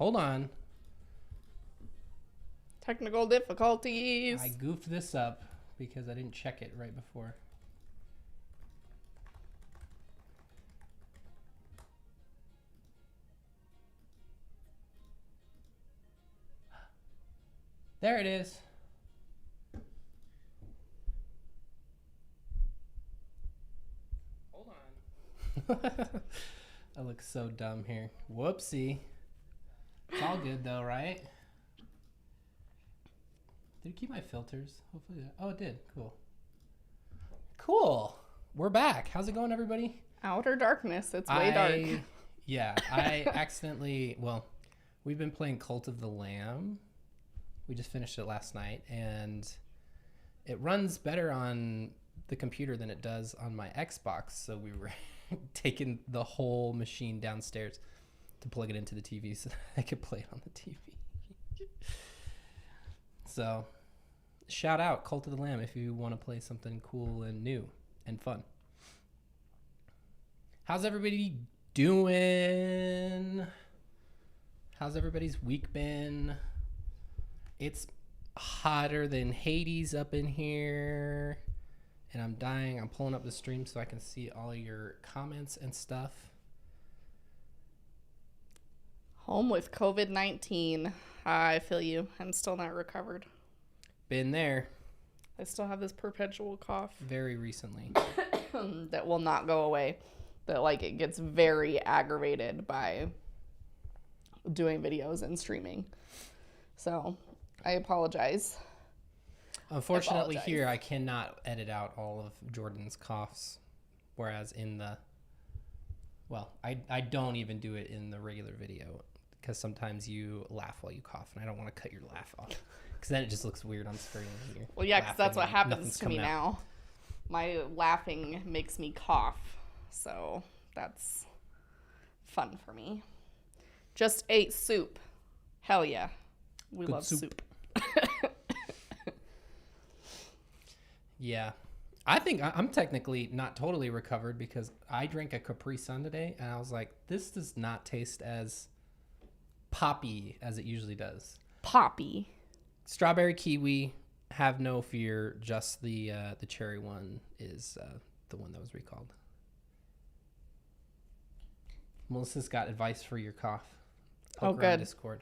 Hold on. Technical difficulties. I goofed this up because I didn't check it right before. There it is. Hold on. I look so dumb here. Whoopsie. It's all good though, right? Did it keep my filters? Hopefully. Oh, it did. Cool. Cool. We're back. How's it going, everybody? Outer darkness. It's way dark. Yeah, I accidentally, well, we've been playing Cult of the Lamb. We just finished it last night, and it runs better on the computer than it does on my Xbox. So we were taking the whole machine downstairs to plug it into the TV so that I could play it on the TV. So, shout out Cult of the Lamb if you want to play something cool and new and fun. How's everybody doing? How's everybody's week been? It's hotter than Hades up in here, and I'm dying. I'm pulling up the stream so I can see all of your comments and stuff. Home with COVID-19. I feel you. I'm still not recovered. Been there. I still have this perpetual cough. Very recently. That will not go away. That, like, it gets very aggravated by doing videos and streaming. So, I apologize. Unfortunately, here I cannot edit out all of Jordan's coughs. Whereas in the... Well, I don't even do it in the regular video. Because sometimes you laugh while you cough, and I don't want to cut your laugh off. Because then it just looks weird on screen. Well, yeah, because that's what happens to me now. My laughing makes me cough. So that's fun for me. Just ate soup. Hell yeah. We love soup. Yeah. I think I'm technically not totally recovered because I drank a Capri Sun today, and I was like, this does not taste as poppy as it usually does. Poppy. Strawberry kiwi, have no fear. Just the cherry one is the one that was recalled. Melissa's got advice for your cough. Oh, good. Discord.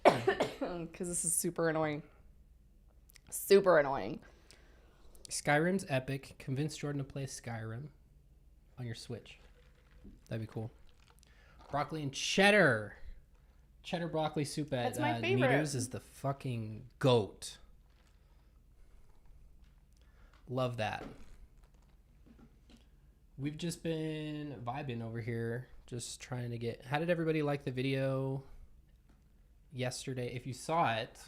Because this is super annoying. Super annoying. Skyrim's epic. Convince Jordan to play Skyrim on your Switch. That'd be cool. Broccoli and cheddar. Cheddar broccoli soup at Neaters is the fucking goat. Love that. We've just been vibing over here, just trying to get... How did everybody like the video yesterday? If you saw it,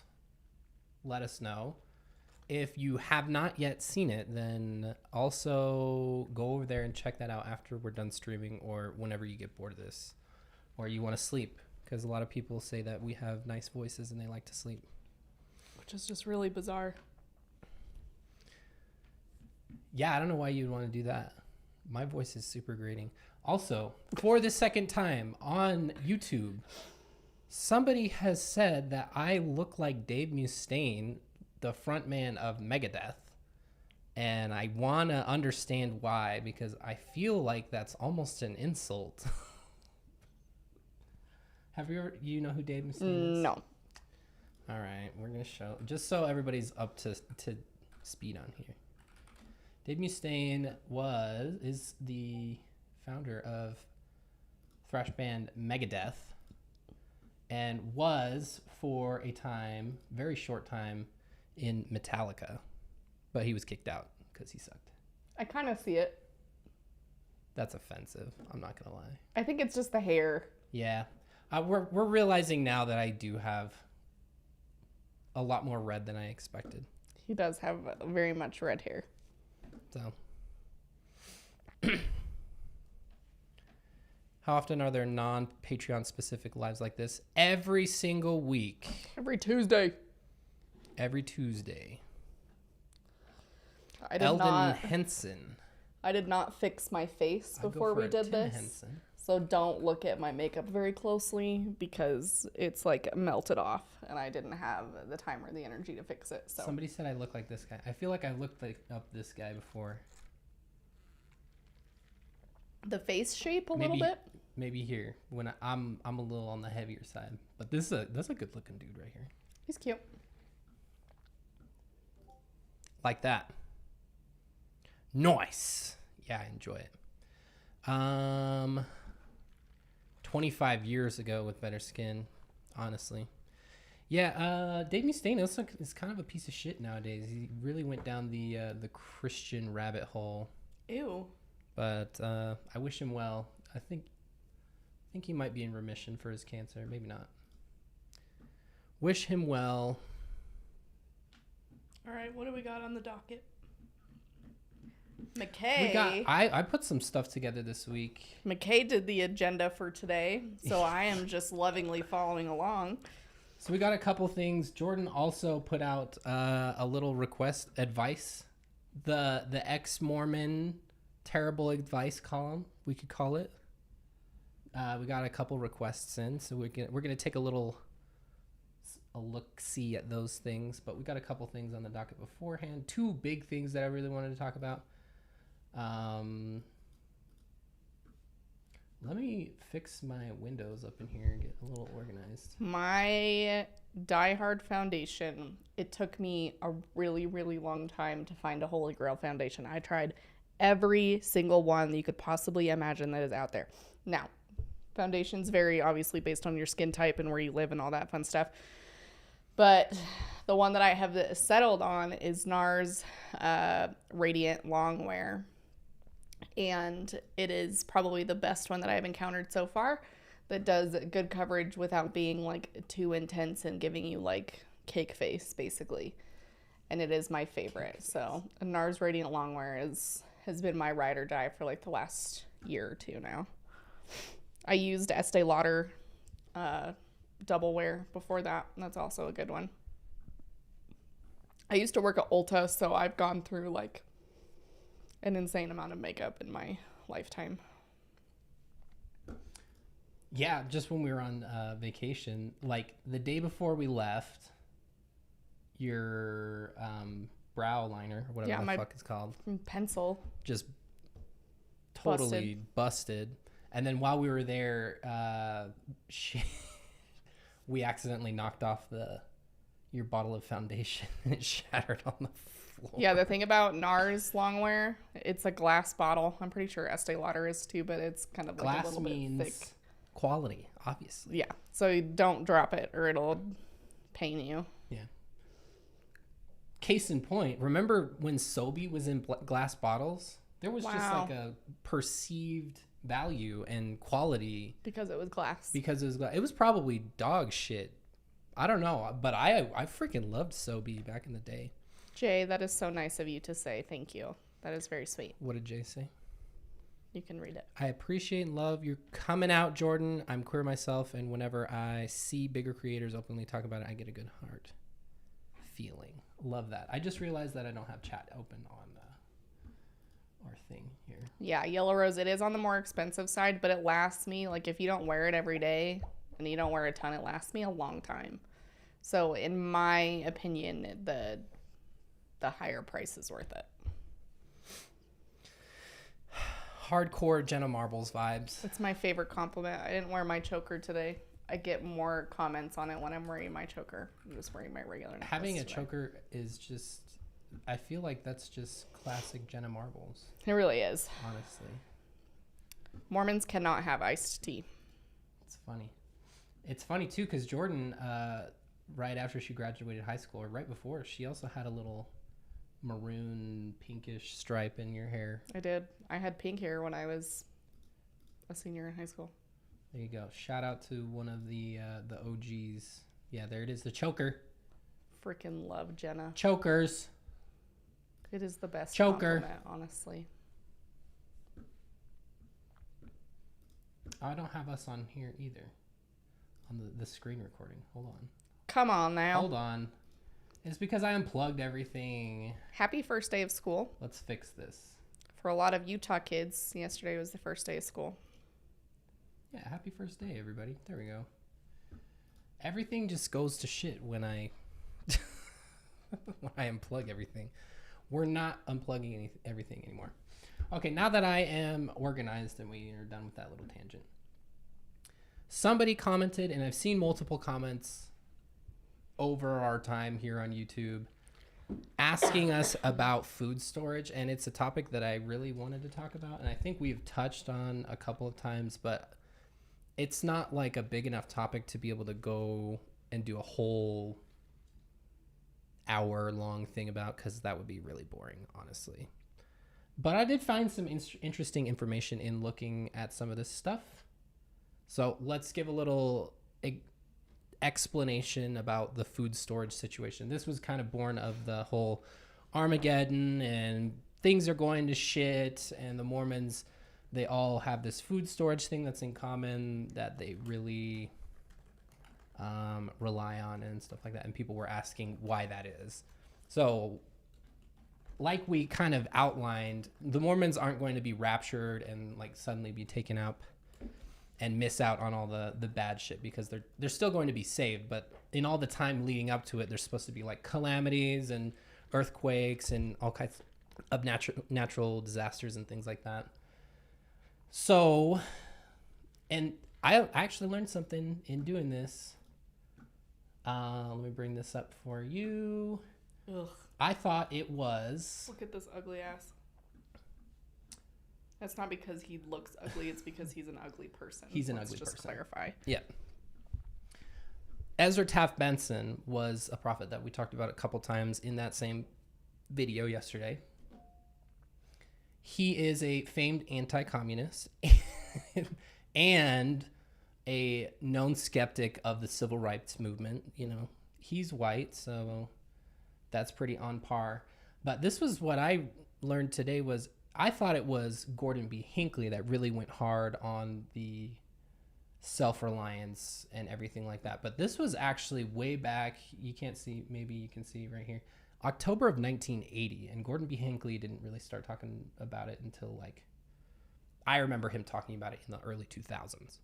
let us know. If you have not yet seen it, then also go over there and check that out after we're done streaming or whenever you get bored of this or you want to sleep. Because a lot of people say that we have nice voices and they like to sleep. Which is just really bizarre. Yeah, I don't know why you'd want to do that. My voice is super grating. Also, for the second time on YouTube, somebody has said that I look like Dave Mustaine, the frontman of Megadeth. And I want to understand why, because I feel like that's almost an insult. Have you ever, you know who Dave Mustaine is? No. All right, we're going to show, just so everybody's up to speed on here. Dave Mustaine is the founder of thrash band Megadeth and was for a time, very short time, in Metallica. But he was kicked out because he sucked. I kind of see it. That's offensive. I'm not going to lie. I think it's just the hair. Yeah. We're realizing now that I do have a lot more red than I expected. He does have very much red hair. So, how often are there non-Patreon specific lives like this? Every single week. Every Tuesday. Every Tuesday. I did Eldon not. Henson. I did not fix my face before we did this. Henson. So don't look at my makeup very closely because it's like melted off and I didn't have the time or the energy to fix it. So somebody said I look like this guy. I feel like I looked like up this guy before. The face shape little bit. Maybe here when I'm a little on the heavier side, but that's a good looking dude right here. He's cute. Like that. Nice. Yeah, I enjoy it. 25 years ago with better skin, honestly. Yeah, Dave Mustaine is kind of a piece of shit nowadays. He really went down the Christian rabbit hole. Ew. But I wish him well. I think he might be in remission for his cancer. Maybe not. Wish him well. All right, what do we got on the docket? McKay. I put some stuff together this week. McKay did the agenda for today, so I am just lovingly following along. So we got a couple things. Jordan also put out a little request advice, the ex-Mormon terrible advice column, we could call it. We got a couple requests in, so we're gonna take a look-see at those things. But we got a couple things on the docket beforehand. Two big things that I really wanted to talk about. Let me fix my windows up in here and get a little organized. My Die Hard foundation, it took me a really, really long time to find a Holy Grail foundation. I tried every single one that you could possibly imagine that is out there. Now, foundations vary obviously based on your skin type and where you live and all that fun stuff. But the one that I have settled on is NARS Radiant Longwear. And it is probably the best one that I've encountered so far that does good coverage without being like too intense and giving you like cake face basically. And it is my favorite. So NARS Radiant Longwear has been my ride or die for like the last year or two now. I used Estee Lauder double wear before that, and that's also a good one. I used to work at Ulta, so I've gone through like an insane amount of makeup in my lifetime. Yeah, just when we were on vacation, like the day before we left, your brow liner, whatever the fuck it's called, pencil, just totally busted. And then while we were there, we accidentally knocked off your bottle of foundation and it shattered on the floor. Yeah, the thing about NARS Longwear, it's a glass bottle. I'm pretty sure Estee Lauder is too, but it's kind of like a little bit thick. Quality, obviously. Yeah, so you don't drop it or it'll pain you. Yeah. Case in point, remember when Sobe was in glass bottles? There was just like a perceived value and quality because it was glass. It was probably dog shit. I don't know, but I freaking loved Sobe back in the day. Jay, that is so nice of you to say. Thank you. That is very sweet. What did Jay say? You can read it. I appreciate and love your coming out, Jordan. I'm queer myself, and whenever I see bigger creators openly talk about it, I get a good heart feeling. Love that. I just realized that I don't have chat open on our thing here. Yeah, Yellow Rose, it is on the more expensive side, but it lasts me, like if you don't wear it every day and you don't wear a ton, it lasts me a long time. So in my opinion, the higher price is worth it. Hardcore Jenna Marbles vibes. It's my favorite compliment. I didn't wear my choker today. I get more comments on it when I'm wearing my choker. I'm just wearing my regular necklace. Having a choker is just, I feel like that's just classic Jenna Marbles. It really is. Honestly. Mormons cannot have iced tea. It's funny. It's funny too because Jordan, right after she graduated high school, or right before, she also had a little maroon pinkish stripe in your hair. I did. I had pink hair when I was a senior in high school. There you go. Shout out to one of the OGs. Yeah, there it is. The choker. Freaking love Jenna. Chokers. It is the best choker. compliment, honestly. I don't have us on here either. On the screen recording. Hold on. Come on now. Hold on. It's because I unplugged everything. Happy first day of school. Let's fix this. For a lot of Utah kids, yesterday was the first day of school. Yeah, happy first day, everybody. There we go. Everything just goes to shit when I when I unplug everything. We're not unplugging everything anymore. Okay, now that I am organized and we are done with that little tangent. Somebody commented, and I've seen multiple comments over our time here on YouTube, asking us about food storage, and it's a topic that I really wanted to talk about, and I think we've touched on a couple of times, but it's not like a big enough topic to be able to go and do a whole hour-long thing about, because that would be really boring, honestly. But I did find some interesting information in looking at some of this stuff. So let's give a little explanation about the food storage situation. This was kind of born of the whole Armageddon and things are going to shit, and the Mormons, they all have this food storage thing that's in common that they really rely on and stuff like that. And people were asking why that is. So like we kind of outlined, the Mormons aren't going to be raptured and like suddenly be taken up and miss out on all the bad shit, because they're still going to be saved. But in all the time leading up to it, there's supposed to be like calamities and earthquakes and all kinds of natural disasters and things like that. So, and I actually learned something in doing this. Let me bring this up for you. Ugh. I thought it was... Look at this ugly ass. That's not because he looks ugly. It's because he's an ugly person. He's an ugly person. Let's just clarify. Yeah. Ezra Taft Benson was a prophet that we talked about a couple times in that same video yesterday. He is a famed anti-communist and a known skeptic of the civil rights movement. You know, he's white, so that's pretty on par. But this was what I learned today was, I thought it was Gordon B. Hinckley that really went hard on the self-reliance and everything like that. But this was actually way back. You can't see, maybe you can see right here, October of 1980. And Gordon B. Hinckley didn't really start talking about it until like, I remember him talking about it in the early 2000s.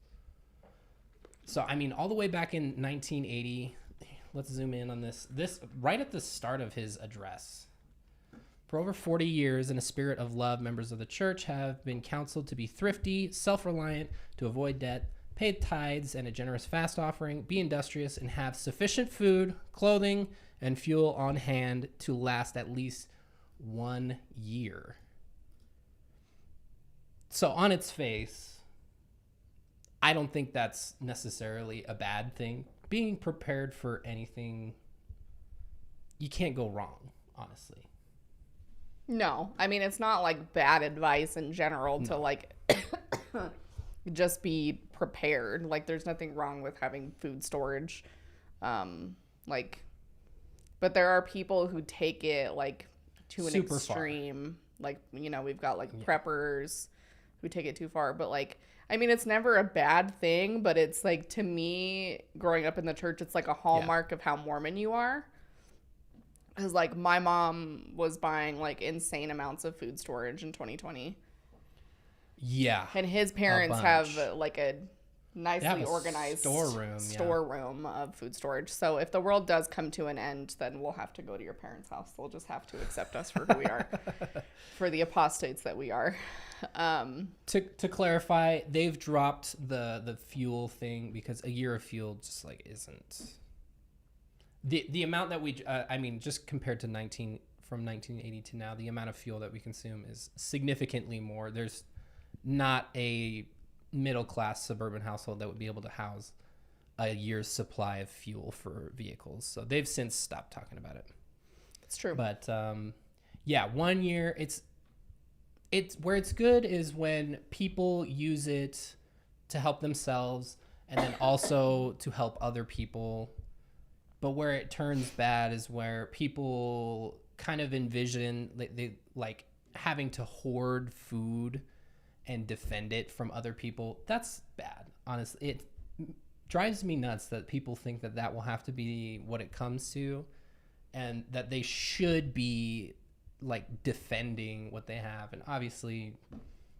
So, I mean, all the way back in 1980, let's zoom in on this. This right at the start of his address. For over 40 years, in a spirit of love, members of the church have been counseled to be thrifty, self-reliant, to avoid debt, pay tithes and a generous fast offering, be industrious, and have sufficient food, clothing, and fuel on hand to last at least 1 year. So on its face, I don't think that's necessarily a bad thing. Being prepared for anything, you can't go wrong, honestly. No, I mean, it's not like bad advice in general to like just be prepared. Like, there's nothing wrong with having food storage. But there are people who take it like to an super extreme. Far. Like, you know, we've got like preppers who take it too far. But like, I mean, it's never a bad thing, but it's like, to me, growing up in the church, it's like a hallmark of how Mormon you are. Because, like, my mom was buying, like, insane amounts of food storage in 2020. Yeah. And his parents have, like, a nicely organized storeroom of food storage. So if the world does come to an end, then we'll have to go to your parents' house. They'll just have to accept us for who we are, for the apostates that we are. To clarify, they've dropped the fuel thing because a year of fuel just, like, isn't... The amount that we, I mean, just compared to 1980 to now, the amount of fuel that we consume is significantly more. There's not a middle-class suburban household that would be able to house a year's supply of fuel for vehicles. So they've since stopped talking about it. It's true. But, 1 year, it's where it's good is when people use it to help themselves and then also to help other people. But where it turns bad is where people kind of envision they like having to hoard food and defend it from other people. That's bad. Honestly, it drives me nuts that people think that that will have to be what it comes to, and that they should be like defending what they have. And obviously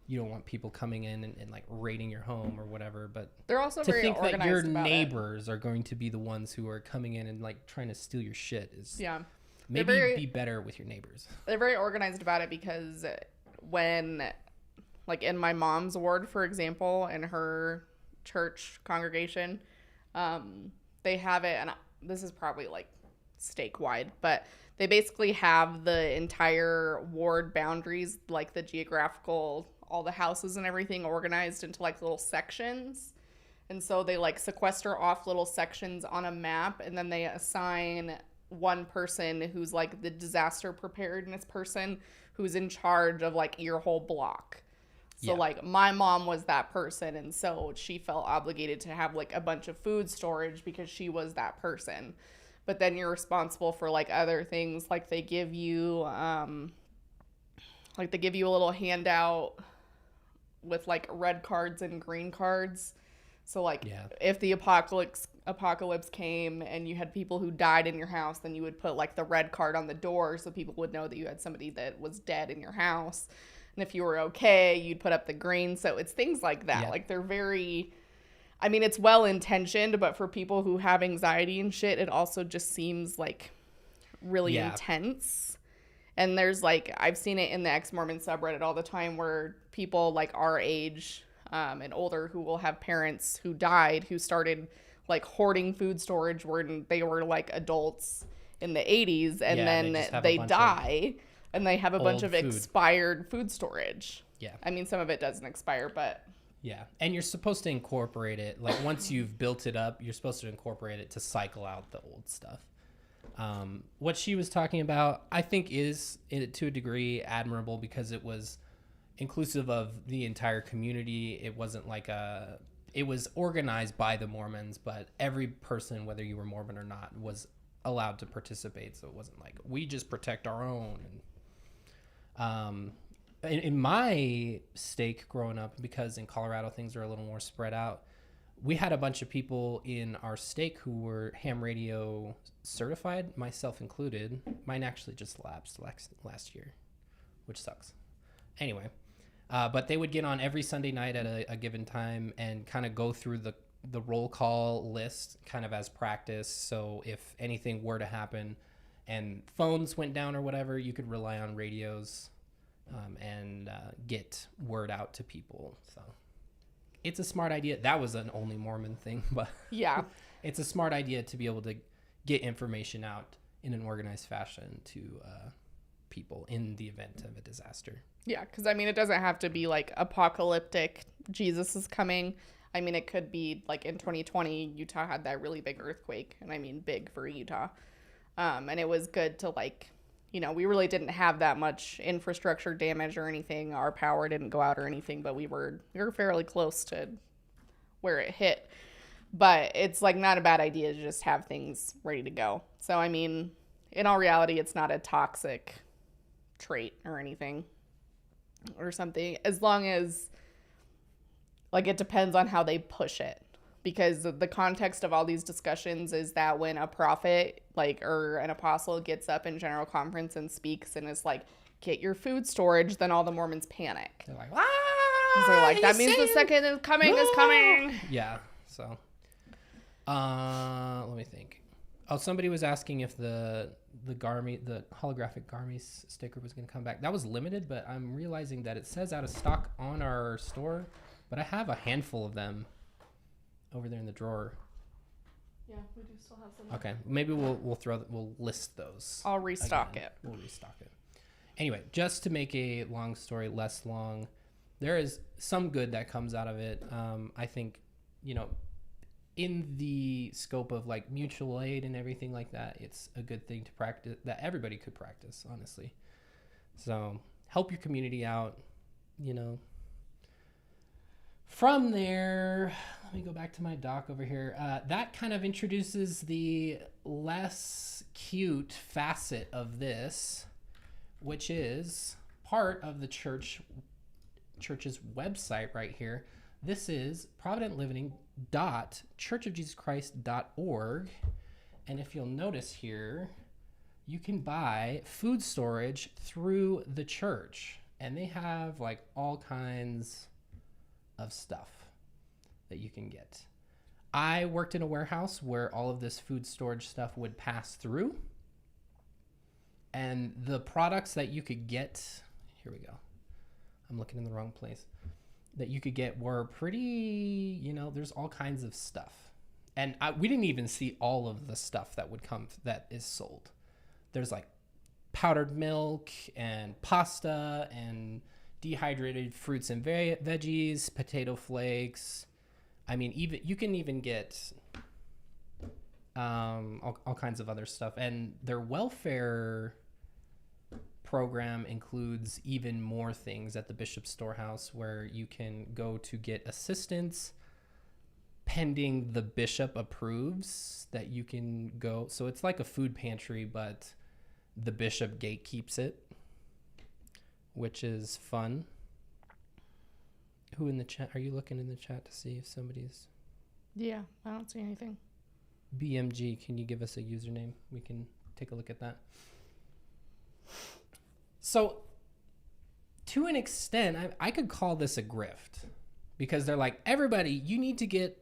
you don't want people coming in and like raiding your home or whatever. But they're also to very think organized that your about neighbors are going to be the ones who are coming in and like trying to steal your shit is maybe be better with your neighbors. They're very organized about it, because when, like in my mom's ward, for example, in her church congregation, they have it, and this is probably like stake-wide, but they basically have the entire ward boundaries, like the geographical, all the houses and everything organized into like little sections. And so they like sequester off little sections on a map, and then they assign one person who's like the disaster preparedness person who's in charge of like your whole block. So like my mom was that person, and so she felt obligated to have like a bunch of food storage because she was that person. But then you're responsible for like other things, like they give you a little handout with like red cards and green cards. So like if the apocalypse came and you had people who died in your house, then you would put like the red card on the door so people would know that you had somebody that was dead in your house. And if you were okay, you'd put up the green. So it's things like that. Like they're very, I mean, it's well intentioned, but for people who have anxiety and shit, it also just seems like really intense. And there's like, I've seen it in the ex-Mormon subreddit all the time, where people like our age and older who will have parents who died, who started like hoarding food storage when they were like adults in the 80s, and then they die and they have a bunch of expired food storage. Yeah. I mean, some of it doesn't expire, but... Yeah, and you're supposed to incorporate it. Like, once you've built it up, you're supposed to incorporate it to cycle out the old stuff. What she was talking about, I think, is, to a degree, admirable, because it was inclusive of the entire community. It wasn't like it was organized by the Mormons, but every person, whether you were Mormon or not, was allowed to participate. So it wasn't like, we just protect our own. And, in my stake growing up, because in Colorado things are a little more spread out, we had a bunch of people in our stake who were ham radio certified, myself included. Mine actually just lapsed last year, which sucks. Anyway, but they would get on every Sunday night at a given time and kind of go through the roll call list kind of as practice. So if anything were to happen and phones went down or whatever, you could rely on radios and get word out to people. So it's a smart idea. That was an only Mormon thing, but yeah, it's a smart idea to be able to get information out in an organized fashion to people in the event of a disaster. Yeah, because I mean, it doesn't have to be like apocalyptic, Jesus is coming. I mean, it could be like in 2020, Utah had that really big earthquake, and I mean big for Utah. And it was good to like, you know, we really didn't have that much infrastructure damage or anything. Our power didn't go out or anything, but we were fairly close to where it hit. But it's like not a bad idea to just have things ready to go. So, I mean, in all reality, it's not a toxic trait or anything or something, as long as like it depends on how they push it. Because the context of all these discussions is that when a prophet, like, or an apostle gets up in general conference and speaks and is like, get your food storage, then all the Mormons panic. They're like, they're like, that means the second is coming is coming. Yeah, so. Let me think. Oh, somebody was asking if the holographic Garmy sticker was going to come back. That was limited, but I'm realizing that it says out of stock on our store, but I have a handful of them over there in the drawer. Yeah, we do still have some. Okay, maybe we'll list those. I'll restock it. We'll restock it. Anyway, just to make a long story less long, there is some good that comes out of it. I think, you know, in the scope of like mutual aid and everything like that, it's a good thing to practice, that everybody could practice, honestly. So help your community out, you know. From there, let me go back to my doc over here. That kind of introduces the less cute facet of this, which is part of the church's website right here. This is providentliving.churchofjesuschrist.org. And if you'll notice here, you can buy food storage through the church. and they have like all kinds of stuff that you can get. I worked in a warehouse where all of this food storage stuff would pass through, and the products that you could get, here we go, I'm looking in the wrong place, that you could get were pretty, there's all kinds of stuff. And we didn't even see all of the stuff that would come that is sold. There's like powdered milk and pasta and dehydrated fruits and veggies, potato flakes. I mean, even you can even get all kinds of other stuff. And their welfare program includes even more things at the Bishop's Storehouse, where you can go to get assistance pending the bishop approves that you can go. So it's like a food pantry, but the bishop gatekeeps it, which is fun. Who in the chat? Are you looking in the chat to see if somebody's... Yeah, I don't see anything. BMG, can you give us a username? We can take a look at that. So to an extent, I could call this a grift, because they're like, everybody, you need to get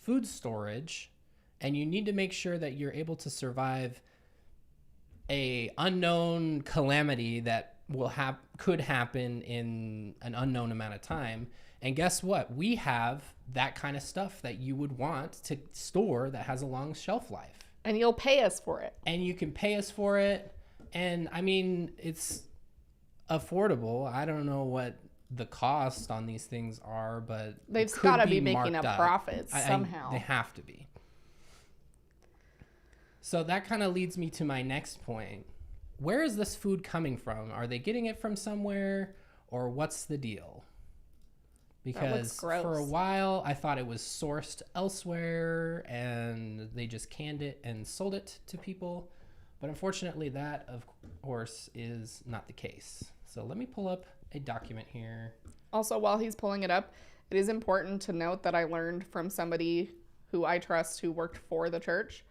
food storage, and you need to make sure that you're able to survive a unknown calamity that could happen in an unknown amount of time. And guess what? We have that kind of stuff that you would want to store that has a long shelf life. And you'll pay us for it. And you can pay us for it. And I mean, it's affordable. I don't know what the cost on these things are, but they've got to be making a profit somehow. They have to be. So that kind of leads me to my next point. Where is this food coming from? Are they getting it from somewhere, or what's the deal? Because for a while I thought it was sourced elsewhere and they just canned it and sold it to people. But unfortunately, that, of course, is not the case. So let me pull up a document here. Also, while he's pulling it up, it is important to note that I learned from somebody who I trust who worked for the church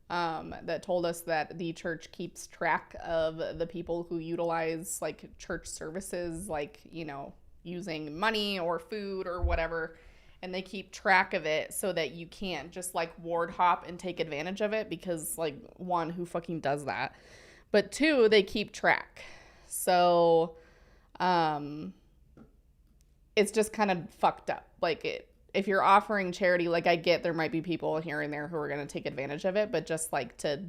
that told us that the church keeps track of the people who utilize like church services, like, using money or food or whatever. And they keep track of it so that you can't just like ward hop and take advantage of it, because like, one, who fucking does that? But two, they keep track. So it's just kind of fucked up. Like, if you're offering charity, like, I get there might be people here and there who are going to take advantage of it, but just like to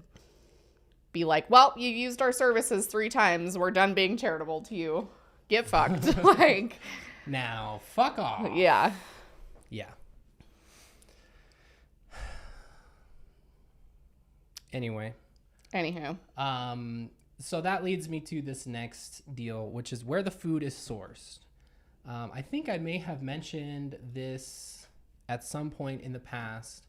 be like, well, you used our services 3 times, we're done being charitable to you, get fucked. Like, now fuck off. Yeah. Anywho, so that leads me to this next deal, which is where the food is sourced. I think I may have mentioned this at some point in the past.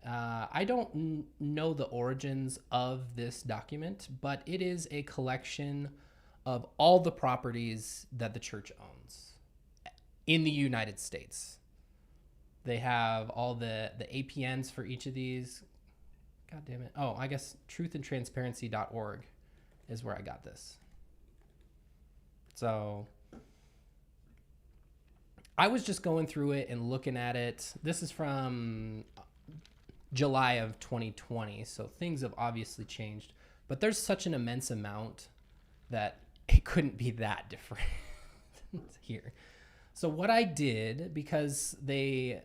I don't know the origins of this document, but it is a collection of all the properties that the church owns in the United States. They have all the APNs for each of these. God damn it. Oh, I guess truthandtransparency.org is where I got this. So I was just going through it and looking at it. This is from July of 2020, so things have obviously changed. But there's such an immense amount that it couldn't be that different here. So what I did, because they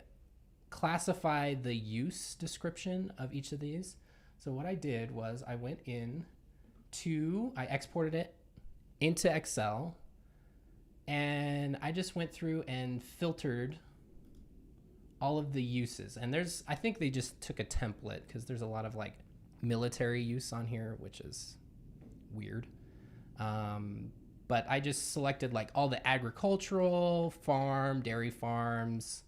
classify the use description of each of these. So what I did was I went in I exported it into Excel, and I just went through and filtered all of the uses. And I think they just took a template, because there's a lot of like military use on here, which is weird. But I just selected like all the agricultural, farm, dairy farms,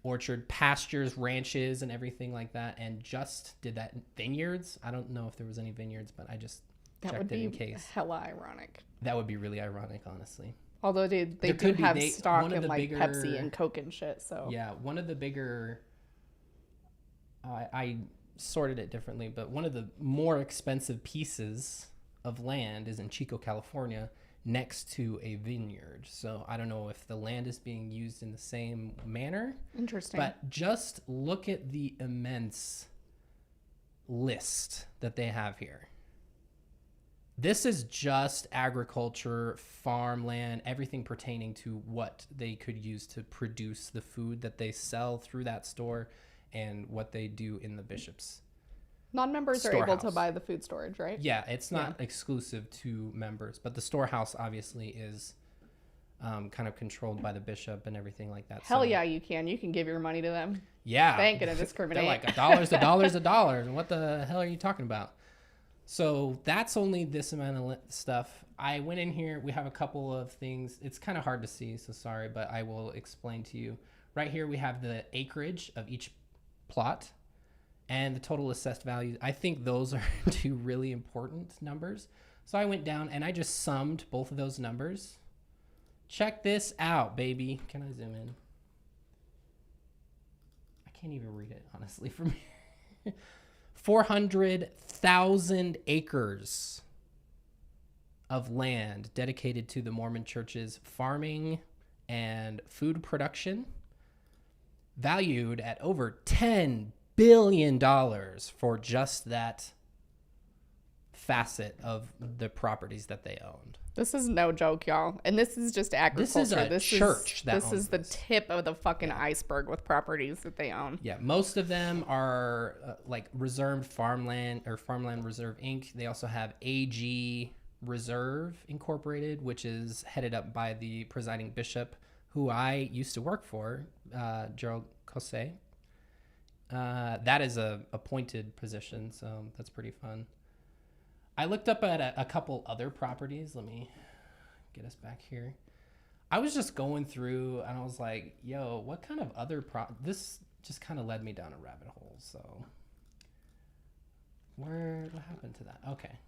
orchard, pastures, ranches, and everything like that, and just did that. Vineyards, I don't know if there was any vineyards, but I just checked it in case. That would be hella ironic. That would be really ironic, honestly. Although they do have stock in like Pepsi and Coke and shit, so. Yeah, one of the bigger, I sorted it differently, but one of the more expensive pieces of land is in Chico, California, next to a vineyard. So I don't know if the land is being used in the same manner. Interesting. But just look at the immense list that they have here. This is just agriculture, farmland, everything pertaining to what they could use to produce the food that they sell through that store and what they do in the bishop's. Non-members are able to buy the food storage, right? Yeah, it's not exclusive to members, but the storehouse obviously is kind of controlled by the bishop and everything like that. Hell yeah, you can. You can give your money to them. Yeah. They ain't gonna discriminate. They're like $1. And what the hell are you talking about? So that's only this amount of stuff. I went in here. We have a couple of things. It's kind of hard to see, so sorry, but I will explain to you. Right here we have the acreage of each plot and the total assessed values. I think those are two really important numbers. So I went down and I just summed both of those numbers. Check this out, baby. Can I zoom in? I can't even read it, honestly, from here. 400,000 acres of land dedicated to the Mormon church's farming and food production, valued at over $10 billion for just that facet of the properties that they owned. This is no joke, y'all. And this is just agriculture. This is a church that owns this is the tip of the fucking iceberg with properties that they own. Yeah, most of them are like reserved farmland or Farmland Reserve Inc. They also have AG Reserve Incorporated, which is headed up by the presiding bishop, who I used to work for, Gerald Cosset. That is a appointed position, so that's pretty fun. I looked up at a couple other properties. Let me get us back here. I was just going through and I was like, yo, what kind of other this just kind of led me down a rabbit hole. So what happened to that? Okay.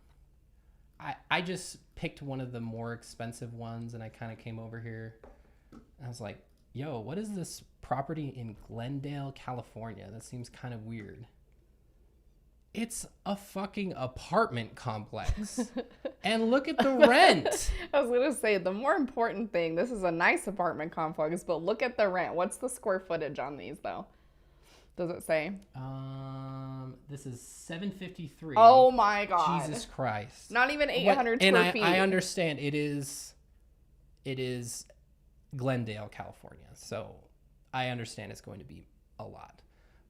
I just picked one of the more expensive ones and I kind of came over here and I was like, yo, what is this property in Glendale, California? That seems kind of weird. It's a fucking apartment complex. And look at the rent. I was going to say, the more important thing, this is a nice apartment complex, but look at the rent. What's the square footage on these, though? Does it say? This is 753. Oh, my God. Jesus Christ. Not even 800 square feet. And I understand it is Glendale, California. So I understand it's going to be a lot.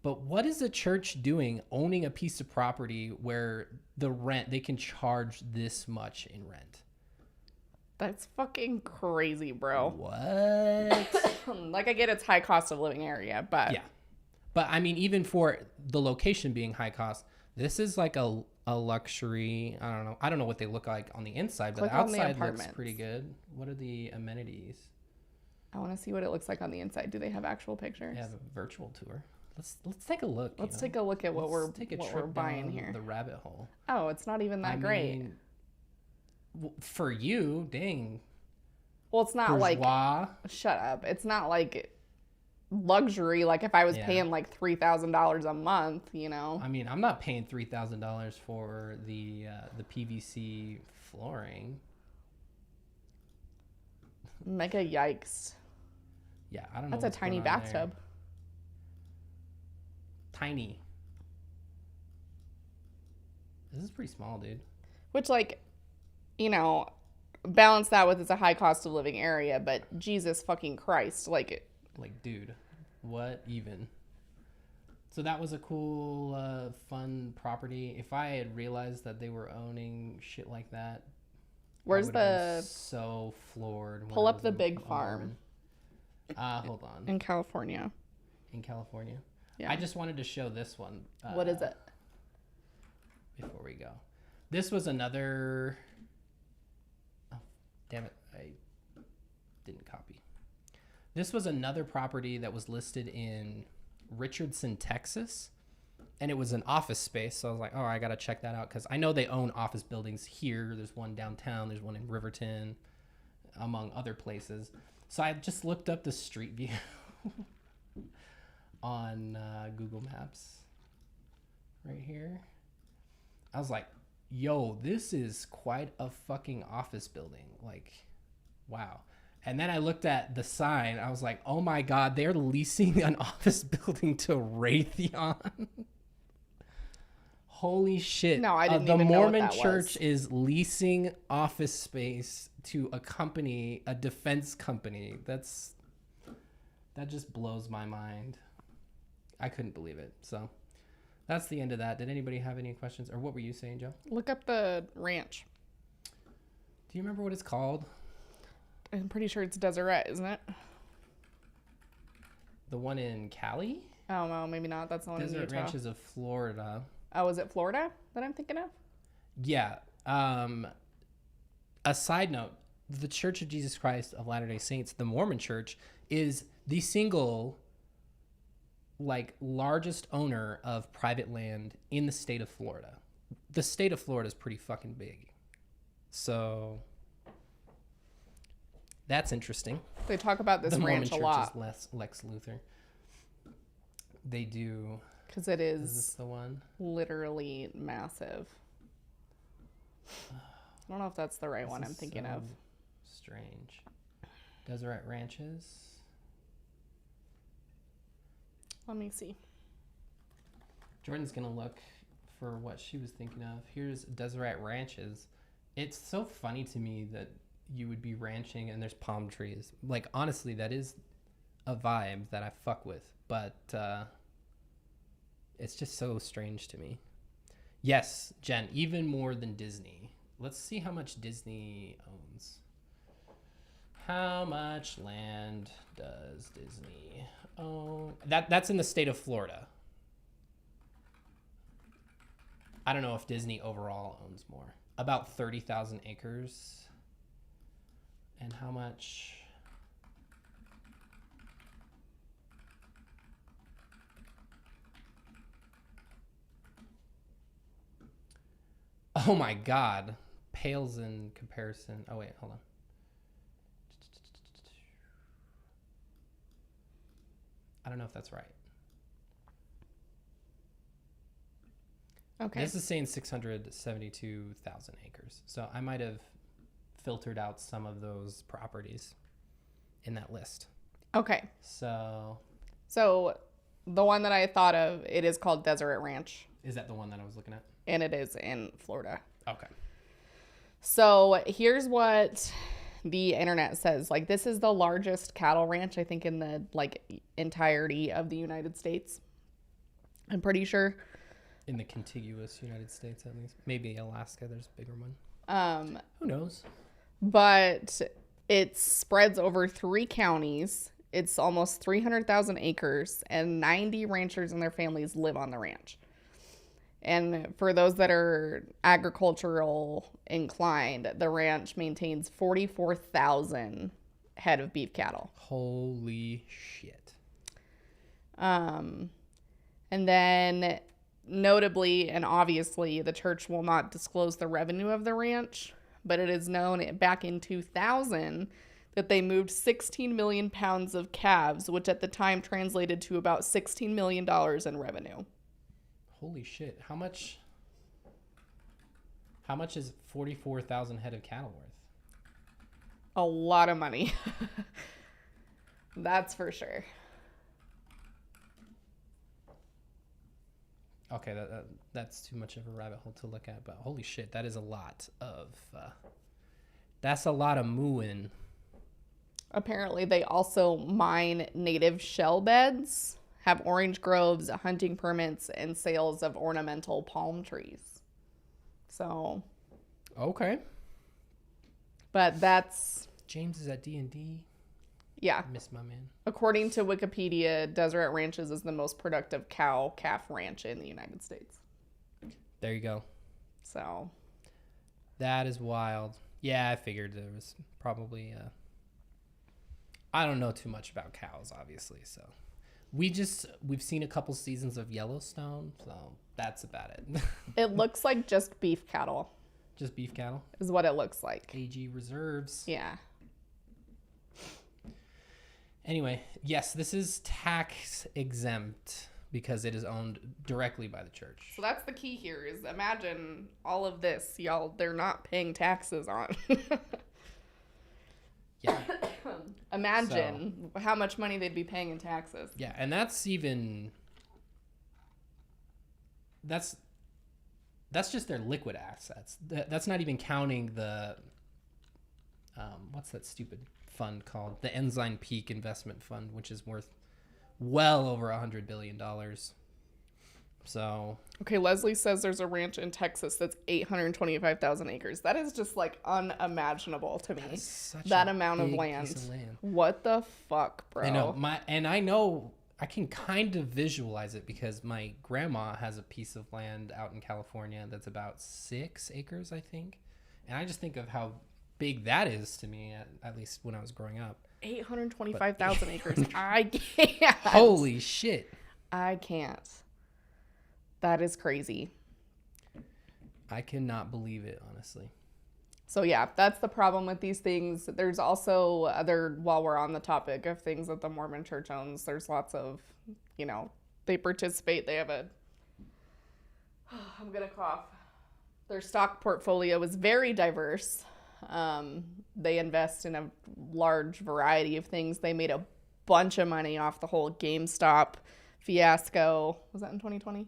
But what is the church doing owning a piece of property where the rent, they can charge this much in rent? That's fucking crazy, bro. What? Like, I get it's high cost of living area, but... Yeah. But, I mean, even for the location being high cost, this is like a luxury. I don't know what they look like on the inside, but the outside looks pretty good. What are the amenities? I want to see what it looks like on the inside. Do they have actual pictures? They have a virtual tour. Let's take a look. Let's take a look at what we're buying here. The rabbit hole. Oh, it's not even that great. Mean, for you, dang. Well, it's not bourgeois. Shut up. It's not like luxury. Like if I was paying like $3,000 a month, you know. I mean, I'm not paying $3,000 for the PVC flooring. Mega yikes. Yeah, I don't know. That's a tiny bathtub. Tiny. This is pretty small, dude. Which, like, you know, balance that with it's a high cost of living area, but Jesus fucking Christ, like, dude, what even? So that was a cool, fun property. If I had realized that they were owning shit like that, where's the so floored. Pull up the big farm. Hold on. In California. In California. Yeah. I just wanted to show this one. What is it? Before we go. This was another... Oh, damn it. I didn't copy. This was another property that was listed in Richardson, Texas. And it was an office space. So I was like, oh, I got to check that out. Because I know they own office buildings here. There's one downtown. There's one in Riverton, among other places. So I just looked up the street view on Google Maps right here. I was like, yo, this is quite a fucking office building. Like, wow. And then I looked at the sign. I was like, oh my God, they're leasing an office building to Raytheon. Holy shit. No, I didn't even know what that was. The Mormon church is leasing office space to a company, a defense company. That just blows my mind. I couldn't believe it. So that's the end of that. Did anybody have any questions? Or what were you saying, Joe? Look up the ranch. Do you remember what it's called? I'm pretty sure it's Deseret, isn't it? The one in Cali? Oh, no, maybe not. That's the one in Utah. Desert Ranches of Florida. Oh, is it Florida that I'm thinking of? Yeah. A side note, the Church of Jesus Christ of Latter-day Saints, the Mormon church, is the single, largest owner of private land in the state of Florida. The state of Florida is pretty fucking big. So that's interesting. They talk about this ranch a lot. The Mormon church is Lex Luthor. They do. Because it is this the one? Literally massive. I don't know if that's the right one I'm thinking of. Strange. Deseret Ranches. Let me see. Jordan's going to look for what she was thinking of. Here's Deseret Ranches. It's so funny to me that you would be ranching and there's palm trees. Like, honestly, that is a vibe that I fuck with. But, it's just so strange to me. Yes, Jen, even more than Disney. Let's see how much Disney owns. How much land does Disney own? That's in the state of Florida. I don't know if Disney overall owns more. About 30,000 acres. And how much... Oh my God. Pales in comparison. Oh wait, hold on. I don't know if that's right. Okay. This is saying 672,000 acres. So I might have filtered out some of those properties in that list. Okay. So the one that I thought of, it is called Deseret Ranch. Is that the one that I was looking at? And it is in Florida. Okay. So here's what the internet says. This is the largest cattle ranch, I think, in the entirety of the United States. I'm pretty sure. In the contiguous United States, at least. Maybe Alaska, there's a bigger one. Who knows? But it spreads over 3 counties. It's almost 300,000 acres, and 90 ranchers and their families live on the ranch. And for those that are agricultural inclined, the ranch maintains 44,000 head of beef cattle. Holy shit. And then notably and obviously, the church will not disclose the revenue of the ranch, but it is known back in 2000 that they moved 16 million pounds of calves, which at the time translated to about $16 million in revenue. Holy shit. How much is 44,000 head of cattle worth? A lot of money. That's for sure. Okay, that's too much of a rabbit hole to look at, but holy shit, that is a lot of that's a lot of mooing. Apparently they also mine native shell beds, have orange groves, hunting permits, and sales of ornamental palm trees. So. Okay. But that's. James is at D&D. Yeah. I miss my man. According to Wikipedia, Deseret Ranches is the most productive cow-calf ranch in the United States. There you go. So. That is wild. Yeah, I figured there was probably. I don't know too much about cows, obviously, so. We've seen a couple seasons of Yellowstone, so that's about it. It looks like just beef cattle. Just beef cattle? Is what it looks like. AG reserves. Yeah. Anyway, yes, this is tax exempt, because it is owned directly by the church. So that's the key here is imagine all of this, y'all, they're not paying taxes on. Yeah. Imagine how much money they'd be paying in taxes. Yeah, and that's just their liquid assets. That's not even counting the what's that stupid fund called? The Ensign Peak Investment Fund, which is worth well over $100 billion. So okay, Leslie says there's a ranch in Texas that's 825,000 acres. That is just like unimaginable to me. That amount of land. What the fuck, bro? I know. I can kind of visualize it because my grandma has a piece of land out in California that's about 6 acres, I think. And I just think of how big that is to me, at least when I was growing up. 825,000 acres. I can't. Holy shit. I can't. That is crazy. I cannot believe it, honestly. So yeah, that's the problem with these things. There's also while we're on the topic of things that the Mormon church owns, there's lots of, they participate. They have I'm going to cough. Their stock portfolio is very diverse. They invest in a large variety of things. They made a bunch of money off the whole GameStop fiasco. Was that in 2020?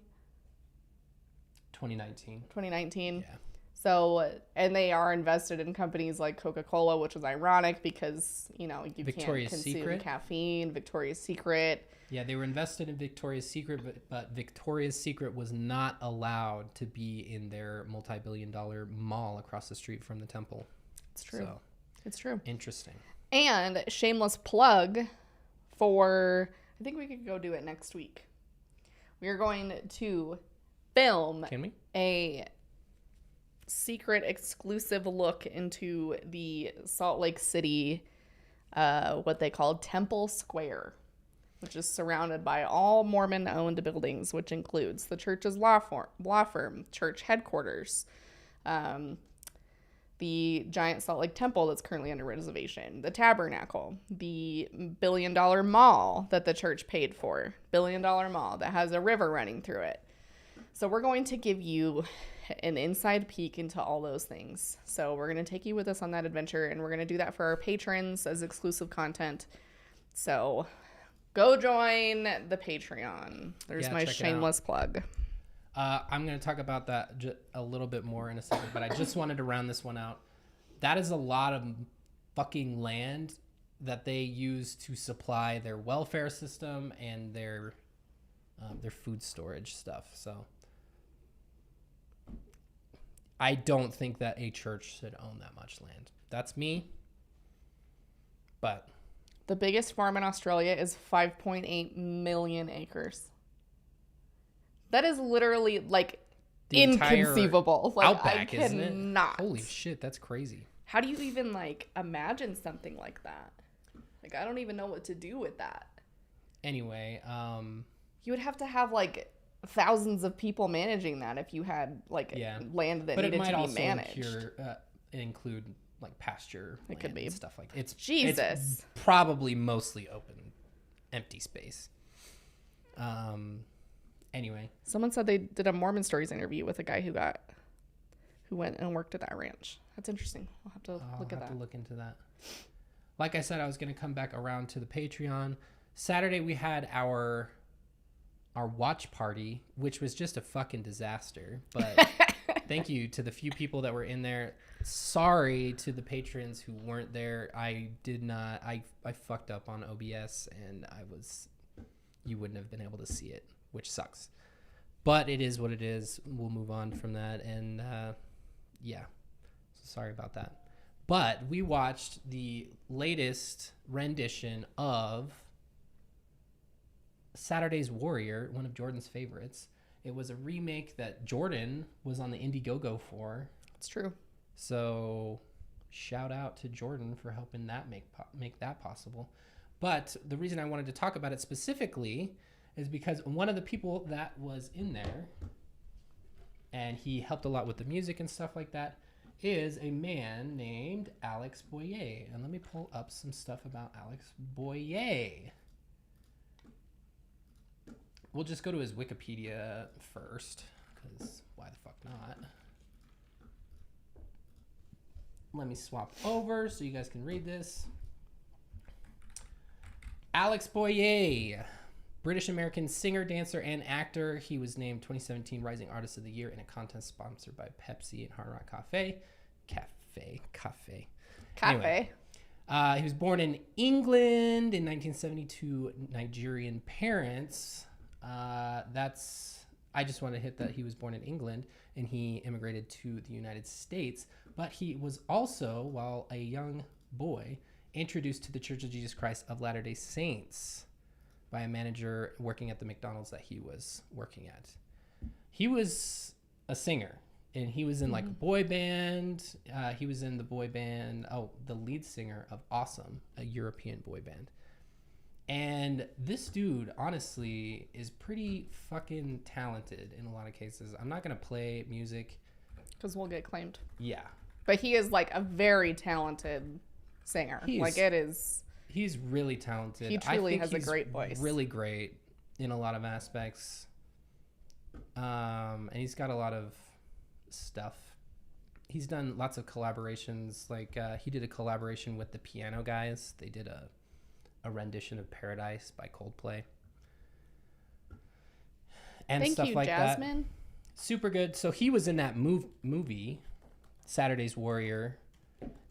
2019. Yeah. So, and they are invested in companies like Coca-Cola, which is ironic because, you can't consume caffeine. Victoria's Secret. Yeah, they were invested in Victoria's Secret, but Victoria's Secret was not allowed to be in their multi-billion-dollar mall across the street from the temple. It's true. So, it's true. Interesting. And shameless plug for, I think we could go do it next week. We are going to film a secret exclusive look into the Salt Lake City, what they call Temple Square, which is surrounded by all Mormon-owned buildings, which includes the church's law firm, church headquarters, the giant Salt Lake Temple that's currently under renovation, the Tabernacle, the $1 billion mall that the church paid for, $1 billion mall that has a river running through it. So we're going to give you an inside peek into all those things. So we're going to take you with us on that adventure, and we're going to do that for our patrons as exclusive content. So go join the Patreon. There's my shameless plug. I'm going to talk about that a little bit more in a second, but I just wanted to round this one out. That is a lot of fucking land that they use to supply their welfare system and their food storage stuff. So I don't think that a church should own that much land. That's me. But the biggest farm in Australia is 5.8 million acres. That is literally like the inconceivable. Like outback, I cannot. Isn't it? Holy shit, that's crazy. How do you even imagine something like that? I don't even know what to do with that. Anyway, you would have to have thousands of people managing that if you had land that needed to be managed. Include pasture it could be and stuff like that. It's probably mostly open, empty space. Anyway, someone said they did a Mormon Stories interview with a guy who went and worked at that ranch. That's interesting. I'll have to look at that. To look into that. Like I said, I was going to come back around to the Patreon. Saturday we had our watch party, which was just a fucking disaster. But thank you to the few people that were in there. Sorry to the patrons who weren't there. I fucked up on OBS and you wouldn't have been able to see it, which sucks. But it is what it is. We'll move on from that. And yeah, so sorry about that. But we watched the latest rendition of Saturday's Warrior, one of Jordan's favorites. It was a remake that Jordan was on the Indiegogo for. It's true. So shout out to Jordan for helping that make that possible. But the reason I wanted to talk about it specifically is because one of the people that was in there, and he helped a lot with the music and stuff like that, is a man named Alex Boyer. And let me pull up some stuff about Alex Boyer. we'll just go to his Wikipedia first, because why the fuck not? Let me swap over so you guys can read this. Alex Boyer, British-American singer, dancer, and actor. He was named 2017 Rising Artist of the Year in a contest sponsored by Pepsi and Hard Rock Cafe. Anyway, he was born in England in 1970 to Nigerian parents. I just want to hit that he was born in England and he immigrated to the United States. But he was also, while a young boy, introduced to the Church of Jesus Christ of Latter-day Saints by a manager working at the McDonald's that he was working at. He was a singer, and he was in like a boy band. He was in the boy band, the lead singer of Awesome, a European boy band. And this dude, honestly, is pretty fucking talented in a lot of cases. I'm not going to play music. Because we'll get claimed. Yeah. But he is like a very talented singer. He's really talented. He truly has a great voice. Really great in a lot of aspects. And he's got a lot of stuff. He's done lots of collaborations. Like he did a collaboration with the Piano Guys. They did a rendition of Paradise by Coldplay. And Thank stuff you, like Jasmine. that. Super good. So he was in that movie, Saturday's Warrior,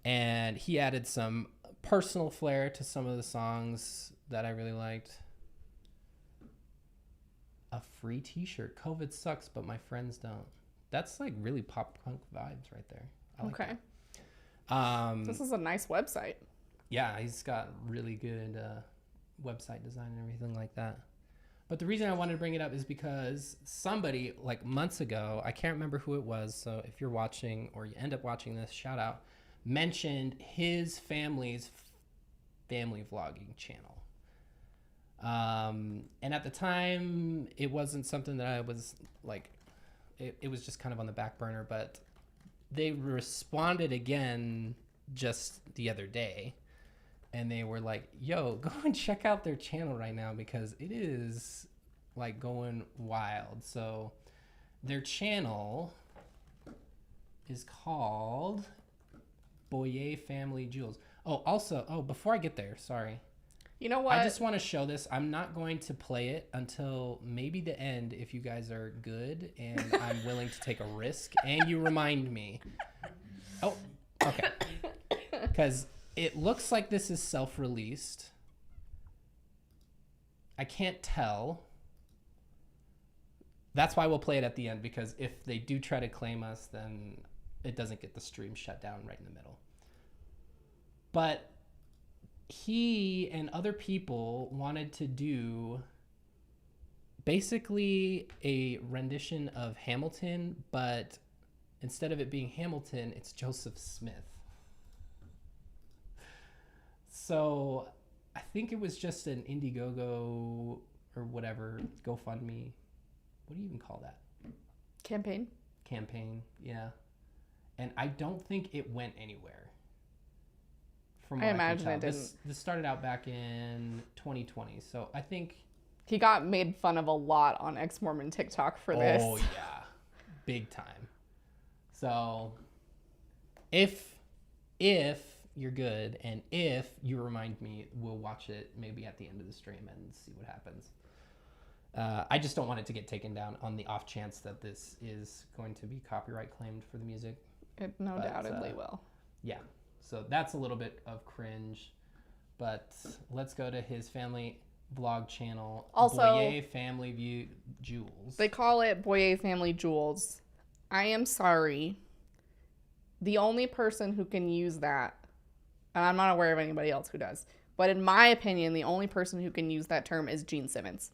and he added some personal flair to some of the songs that I really liked. A free t-shirt. COVID sucks, but my friends don't. That's like really pop punk vibes right there. I like that. This is a nice website. Yeah, he's got really good website design and everything like that. But the reason I wanted to bring it up is because somebody, like months ago, I can't remember who it was, so if you're watching or you end up watching this, shout out, mentioned his family's family vlogging channel. And at the time, it wasn't something that I was like, it was just kind of on the back burner, but they responded again just the other day. And they were like, yo, go and check out their channel right now because it is like going wild. So their channel is called Boyer Family Jewels. Before I get there, sorry. You know what? I just want to show this. I'm not going to play it until maybe the end if you guys are good and I'm willing to take a risk and you remind me. Oh, okay. Because it looks like this is self-released. I can't tell. That's why we'll play it at the end, because if they do try to claim us, then it doesn't get the stream shut down right in the middle. But he and other people wanted to do basically a rendition of Hamilton, but instead of it being Hamilton, it's Joseph Smith. So I think it was just an Indiegogo or whatever, GoFundMe. What do you even call that? Campaign, yeah. And I don't think it went anywhere. I imagine it didn't. This started out back in 2020, so I think... He got made fun of a lot on ex-Mormon TikTok for this. Oh, yeah. Big time. So if you're good, and if you remind me, we'll watch it maybe at the end of the stream and see what happens. I just don't want it to get taken down on the off chance that this is going to be copyright claimed for the music. It doubtedly will. Yeah, so that's a little bit of cringe, but let's go to his family vlog channel, also, Boyer Family Jewels. They call it Boyer Family Jewels. I am sorry. The only person who can use that, and I'm not aware of anybody else who does, but in my opinion, the only person who can use that term is Gene Simmons.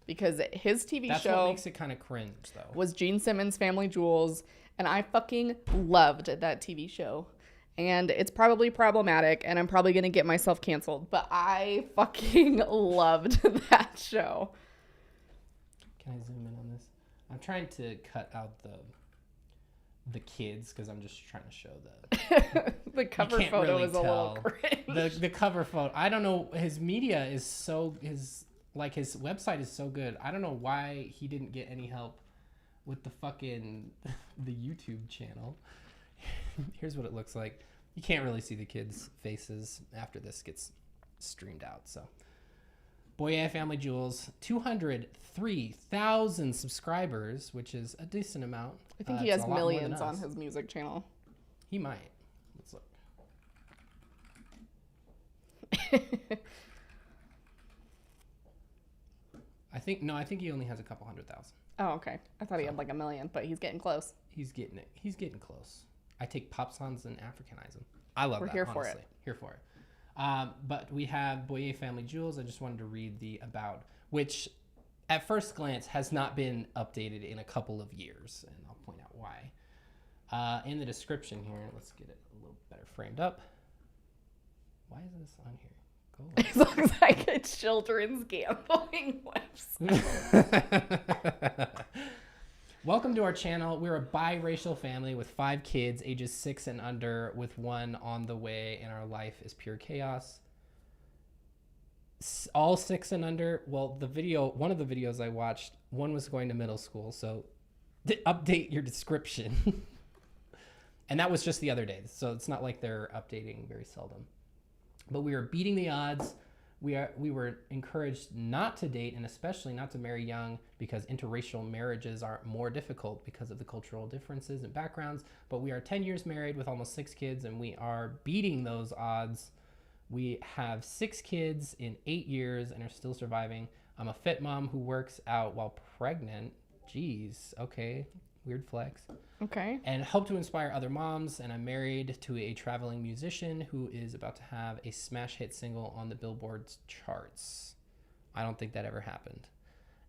Because his TV That's show what makes it kind of cringe, though. Was Gene Simmons' Family Jewels, and I fucking loved that TV show. And it's probably problematic, and I'm probably going to get myself canceled, but I fucking loved that show. Can I zoom in on this? I'm trying to cut out the kids because I'm just trying to show the cover photo really is a little cringe. The cover photo. I don't know. His media is so... Like, his website is so good. I don't know why he didn't get any help with the fucking the YouTube channel. Here's what it looks like. You can't really see the kids' faces after this gets streamed out. So, Boye Family Jewels, 203,000 subscribers, which is a decent amount. I think he has millions on his music channel. He might. Let's look. I think he only has a couple 100,000. Oh, okay. I thought he had like a million, but he's getting close. He's getting it. He's getting close. I take pop songs and Africanize them. I love that. We're here honestly. for it. Here for it. But we have Boye Family Jewels. I just wanted to read the about, which at first glance has not been updated in a couple of years, and I'll point out why. In the description here, let's get it a little better framed up. Why is this on here? It looks like a children's gambling website. Welcome to our channel. We're a biracial family with 5 kids, ages 6 and under, with 1 on the way, and our life is pure chaos. All 6 and under. Well, one of the videos I watched, one was going to middle school, so update your description. And that was just the other day, so it's not like they're updating very seldom. But we are beating the odds. We were encouraged not to date, and especially not to marry young, because interracial marriages are more difficult because of the cultural differences and backgrounds. But we are 10 years married with almost 6 kids, and we are beating those odds. We have 6 kids in 8 years and are still surviving. I'm a fit mom who works out while pregnant. Jeez, okay, weird flex. Okay. And hope to inspire other moms. And I'm married to a traveling musician who is about to have a smash hit single on the Billboard's charts. I don't think that ever happened.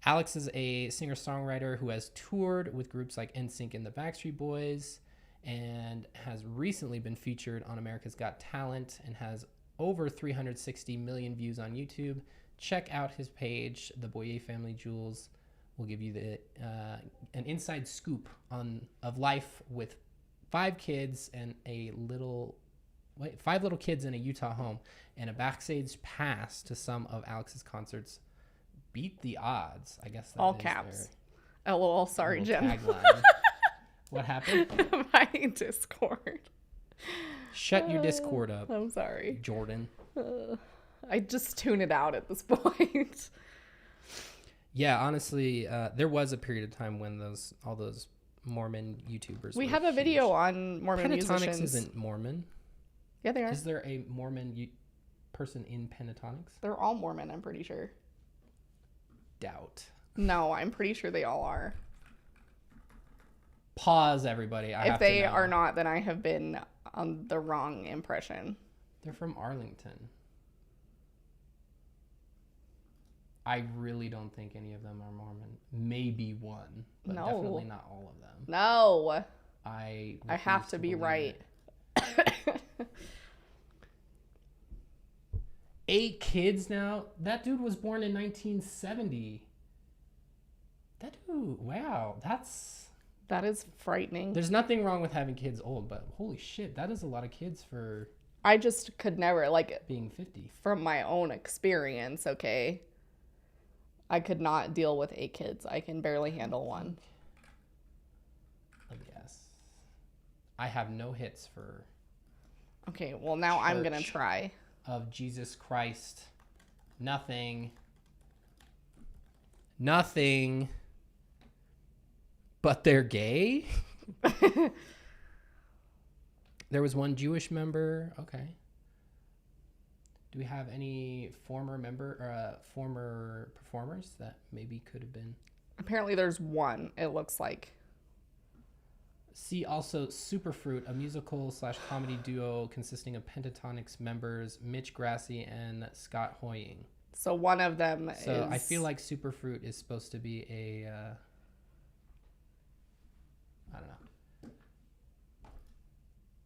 Alex is a singer-songwriter who has toured with groups like NSYNC and the Backstreet Boys, and has recently been featured on America's Got Talent and has over 360 million views on YouTube. Check out his page, The Boye Family Jewels. We'll give you an inside scoop of life with 5 kids and 5 little kids in a Utah home, and a backstage pass to some of Alex's concerts. Beat the odds, I guess. All caps. LOL. Sorry, Jen. Tagline. What happened? My Discord. Shut your Discord up. I'm sorry, Jordan. I just tune it out at this point. Yeah, honestly, there was a period of time when all those Mormon YouTubers. We have a video on Mormon Pentatonics musicians. Isn't Mormon. Yeah, they are. Is there a Mormon person in Pentatonics? They're all Mormon, I'm pretty sure. Doubt. No, I'm pretty sure they all are. Pause, everybody. If they are not, then I have been on the wrong impression. They're from Arlington. I really don't think any of them are Mormon. Maybe one, but No. definitely not all of them. No. I have to be right. 8 kids now. That dude was born in 1970. That dude, wow, that is frightening. There's nothing wrong with having kids old, but holy shit, that is a lot of kids for I just could never, like, being 50. From my own experience, okay, I could not deal with 8 kids. I can barely handle one. I guess. I have no hits for. Okay, well, now Church I'm gonna try. Of Jesus Christ. Nothing. But they're gay? There was one Jewish member. Okay. Do we have any former performers that maybe could have been? Apparently there's one, it looks like. See also Superfruit, a musical/comedy duo consisting of Pentatonics members Mitch Grassi and Scott Hoying. So one of them is... So I feel like Superfruit is supposed to be a... I don't know.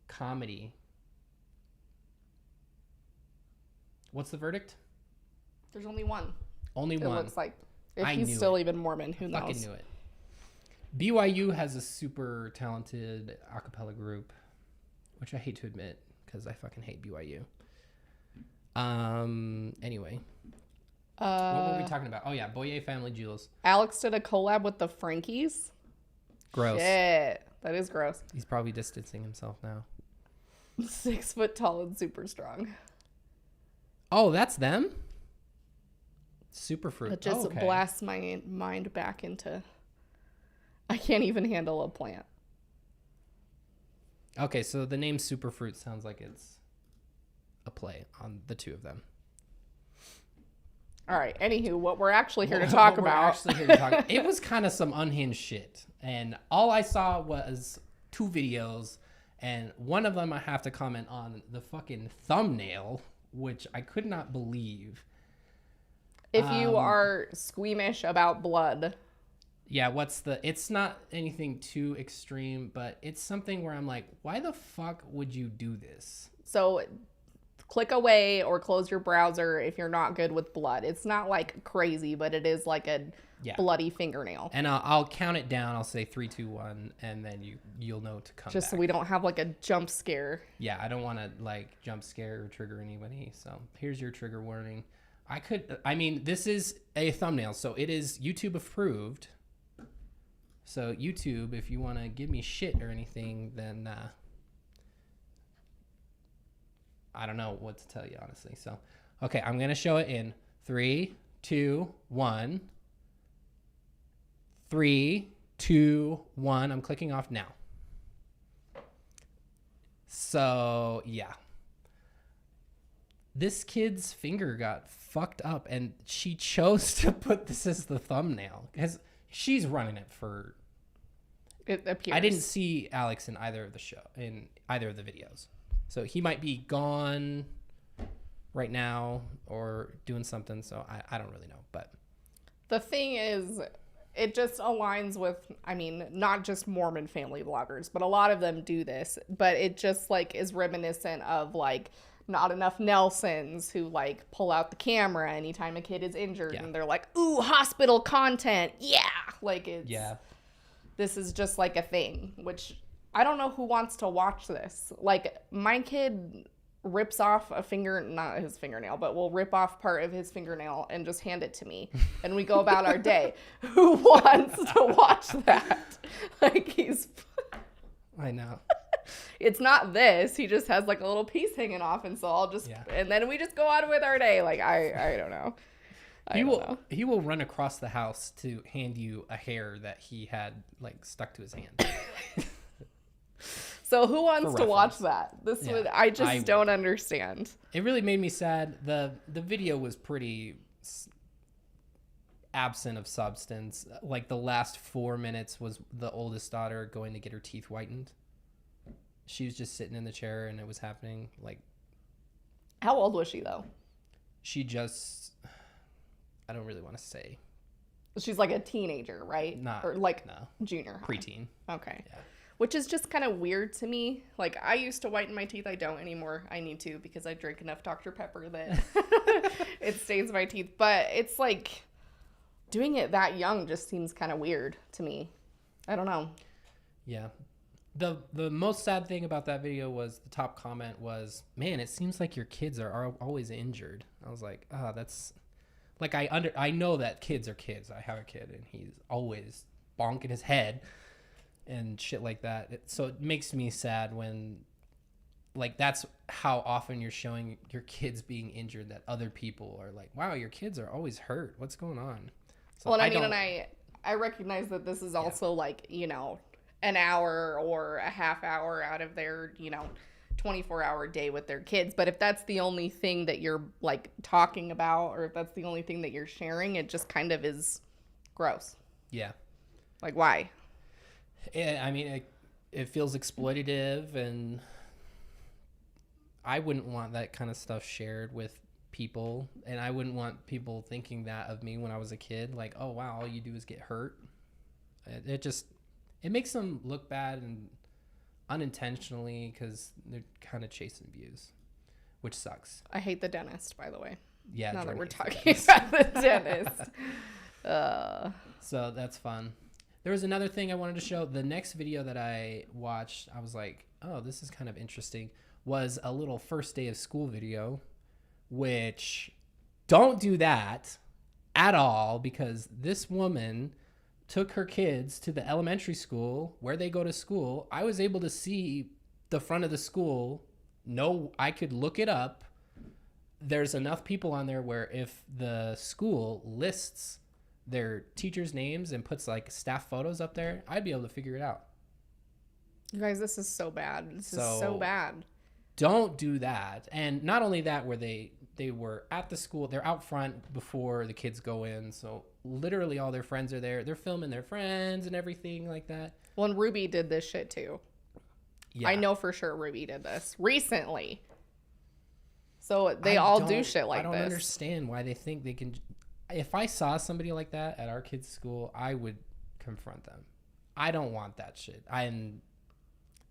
Comedy. What's the verdict? There's only one. Only one. It looks like. If I he's knew still it. even Mormon, who knows? Fucking knew it. BYU has a super talented a cappella group, which I hate to admit because I fucking hate BYU. Anyway, What were we talking about? Oh, yeah. Boyer Family Jewels. Alex did a collab with the Frankies. Gross. Shit. That is gross. He's probably distancing himself now. 6 foot tall and super strong. Oh, that's them? Superfruit. It just blasts my mind back into... I can't even handle a plant. Okay, so the name Superfruit sounds like it's a play on the two of them. All right. Anywho, what we're actually here to talk about. It was kind of some unhinged shit. And all I saw was 2 videos. And one of them I have to comment on the fucking thumbnail, which I could not believe. If you are squeamish about blood. Yeah, it's not anything too extreme, but it's something where I'm like, why the fuck would you do this? So click away or close your browser if you're not good with blood. It's not like crazy, but it is like a bloody fingernail. And I'll count it down. I'll say 3, 2, 1, and then you'll know to come just back. So we don't have like a jump scare. Yeah, I don't want to like jump scare or trigger anybody. So here's your trigger warning. This is a thumbnail, so it is YouTube approved. So YouTube, if you want to give me shit or anything, then I don't know what to tell you, honestly. So, okay, I'm going to show it in 3, 2, 1. 3, 2, 1. I'm clicking off now. So, yeah. This kid's finger got fucked up, and she chose to put this as the thumbnail because she's running it for... It appears. I didn't see Alex in either of the videos. So he might be gone right now or doing something. So I don't really know. But the thing is, it just aligns with, not just Mormon family vloggers, but a lot of them do this. But it just like is reminiscent of like Not Enough Nelsons who like pull out the camera anytime a kid is injured. Yeah. And they're like, ooh, hospital content. Yeah. Like it's... Yeah. This is just like a thing, which I don't know who wants to watch this. Like, my kid rips off not his fingernail, but will rip off part of his fingernail and just hand it to me. And we go about our day. Who wants to watch that? Like, I know. It's not this. He just has like a little piece hanging off. And so I'll just, and then we just go on with our day. Like, I don't know. He will run across the house to hand you a hair that he had like stuck to his hand. So who wants to watch that? I don't understand. It really made me sad. The video was pretty absent of substance. Like the last 4 minutes was the oldest daughter going to get her teeth whitened. She was just sitting in the chair and it was happening. Like, how old was she though? I don't really want to say. She's like a teenager, right? Junior high. Preteen. Okay. Yeah. Which is just kind of weird to me. Like, I used to whiten my teeth. I don't anymore. I need to because I drink enough Dr. Pepper that it stains my teeth. But it's like doing it that young just seems kind of weird to me. I don't know. Yeah. The most sad thing about that video was the top comment was, man, it seems like your kids are always injured. I was like, that's... Like, I know that kids are kids. I have a kid, and he's always bonking his head and shit like that. So it makes me sad when, like, that's how often you're showing your kids being injured, that other people are like, wow, your kids are always hurt. What's going on? So well, I recognize that this is also, like, an hour or a half hour out of their, 24-hour day with their kids. But if that's the only thing that you're like talking about, or if that's the only thing that you're sharing, it just kind of is gross. Yeah. Like, why? It feels exploitative, and I wouldn't want that kind of stuff shared with people, and I wouldn't want people thinking that of me when I was a kid. Like, oh wow, all you do is get hurt. It makes them look bad, and unintentionally, because they're kind of chasing views, which sucks. I hate the dentist, by the way. Yeah, now that we're talking about the dentist. So that's fun. There was another thing I wanted to show. The next video that I watched, I was like, oh, this is kind of interesting, was a little first day of school video, which don't do that. at all, because this woman took her kids to the elementary school where they go to school. I was able to see the front of the school. No, I could look it up. There's enough people on there where if the school lists their teachers' names and puts like staff photos up there, I'd be able to figure it out. You guys, this is so bad. This is so bad. Don't do that. And not only that, where they were at the school, they're out front before the kids go in. So literally all their friends are there. They're filming their friends and everything like that. Well, and Ruby did this shit too. Yeah. I know for sure Ruby did this recently. So they all do shit like this. I don't understand why they think they can. If I saw somebody like that at our kids' school, I would confront them. I don't want that shit.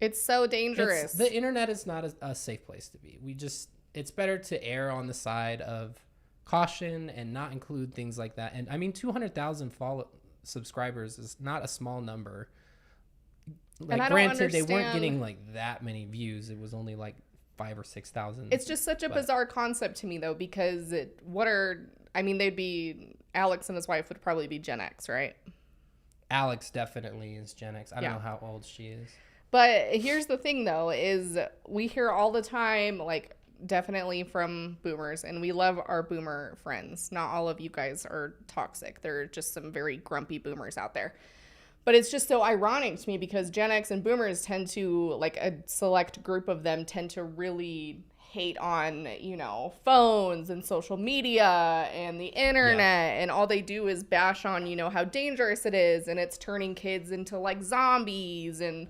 It's so dangerous. The internet is not a safe place to be. It's better to err on the side of caution and not include things like that. And I mean, 200,000 subscribers is not a small number. Like, granted, they weren't getting like that many views. It was only like 5,000 or 6,000. It's just such a bizarre concept to me, though, because they'd be, Alex and his wife would probably be Gen X, right? Alex definitely is Gen X. I don't know how old she is. But here's the thing, though, is we hear all the time, like, definitely from boomers, and we love our boomer friends. Not all of you guys are toxic. There are just some very grumpy boomers out there. But it's just so ironic to me because Gen X and boomers tend to, like, a select group of them tend to really hate on, phones and social media and the internet. And all they do is bash on, how dangerous it is. And it's turning kids into, like, zombies. And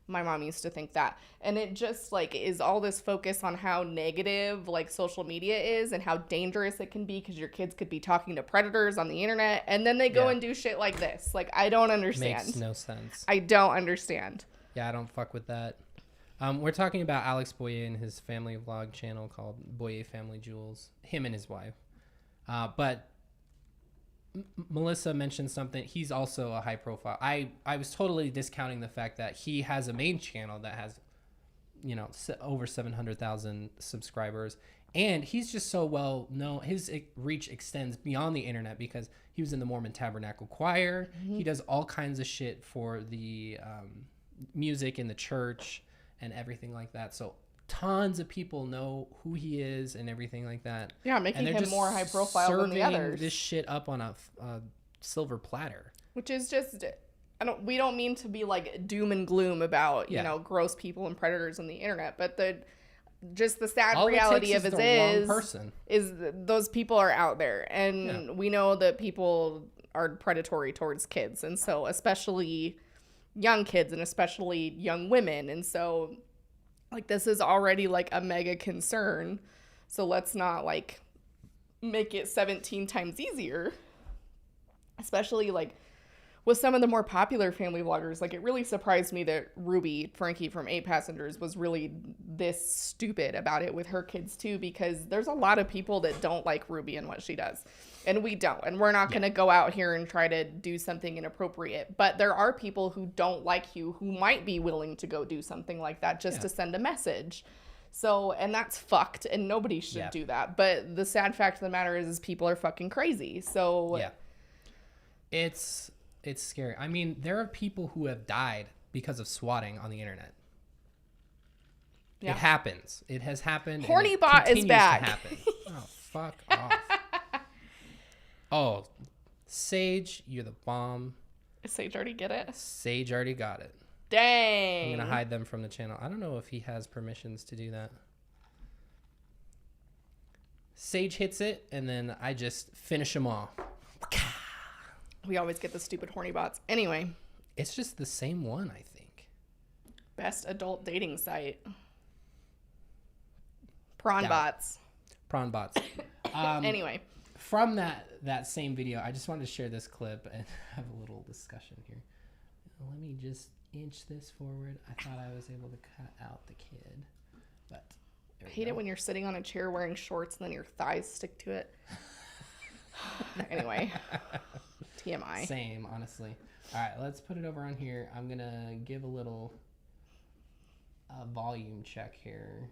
my mom used to think that. And it just, like, is all this focus on how negative, like, social media is and how dangerous it can be because your kids could be talking to predators on the internet. And then they go and do shit like this. Like, I don't understand. Makes no sense. I don't understand. Yeah, I don't fuck with that. We're talking about Alex Boyer and his family vlog channel called Boyer Family Jewels. Him and his wife. But Melissa mentioned something. He's also a high profile. I was totally discounting the fact that he has a main channel that has, over 700,000 subscribers. And he's just so well known. His reach extends beyond the internet because he was in the Mormon Tabernacle Choir. Mm-hmm. He does all kinds of shit for the music in the church and everything like that. So tons of people know who he is and everything like that. Yeah, making him more high profile than the others. This shit up on a silver platter. Which is just, we don't mean to be like doom and gloom about, gross people and predators on the internet, but the sad all reality of it is those people are out there, and we know that people are predatory towards kids, and so especially young kids and especially young women, and so like this is already like a mega concern, so let's not like make it 17 times easier, especially like with some of the more popular family vloggers. Like, it really surprised me that Frankie from 8 Passengers, was really this stupid about it with her kids too, because there's a lot of people that don't like Ruby and what she does. And we don't. And we're not going to go out here and try to do something inappropriate. But there are people who don't like you who might be willing to go do something like that just to send a message. So, and that's fucked, and nobody should do that. But the sad fact of the matter is people are fucking crazy. So It's scary. I mean, there are people who have died because of swatting on the internet. Yeah. It happens. It has happened. Hornybot is back. Oh, fuck off. Oh, Sage, you're the bomb. Did Sage already get it? Sage already got it. Dang. I'm going to hide them from the channel. I don't know if he has permissions to do that. Sage hits it, and then I just finish him off. We always get the stupid horny bots. Anyway. It's just the same one, I think. Best adult dating site. Prawn bots. Anyway. From that same video, I just wanted to share this clip and have a little discussion here. Let me just inch this forward. I thought I was able to cut out the kid. But I hate it when you're sitting on a chair wearing shorts and then your thighs stick to it. Anyway. TMI. Same, honestly. All right, let's put it over on here. I'm going to give a little volume check here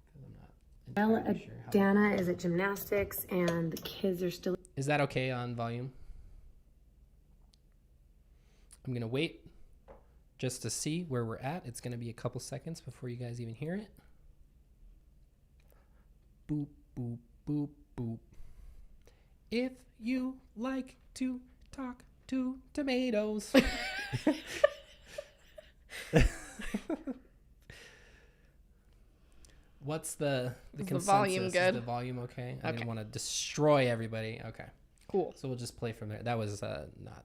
because I'm not Well, Dana is at gymnastics and the kids are still... Is that okay on volume? I'm going to wait just to see where we're at. It's going to be a couple seconds before you guys even hear it. Boop, boop, boop, boop. If you like to talk to tomatoes. What's the consensus? The volume good? Is the volume okay? I didn't want to destroy everybody. Okay. Cool. So we'll just play from there. That was not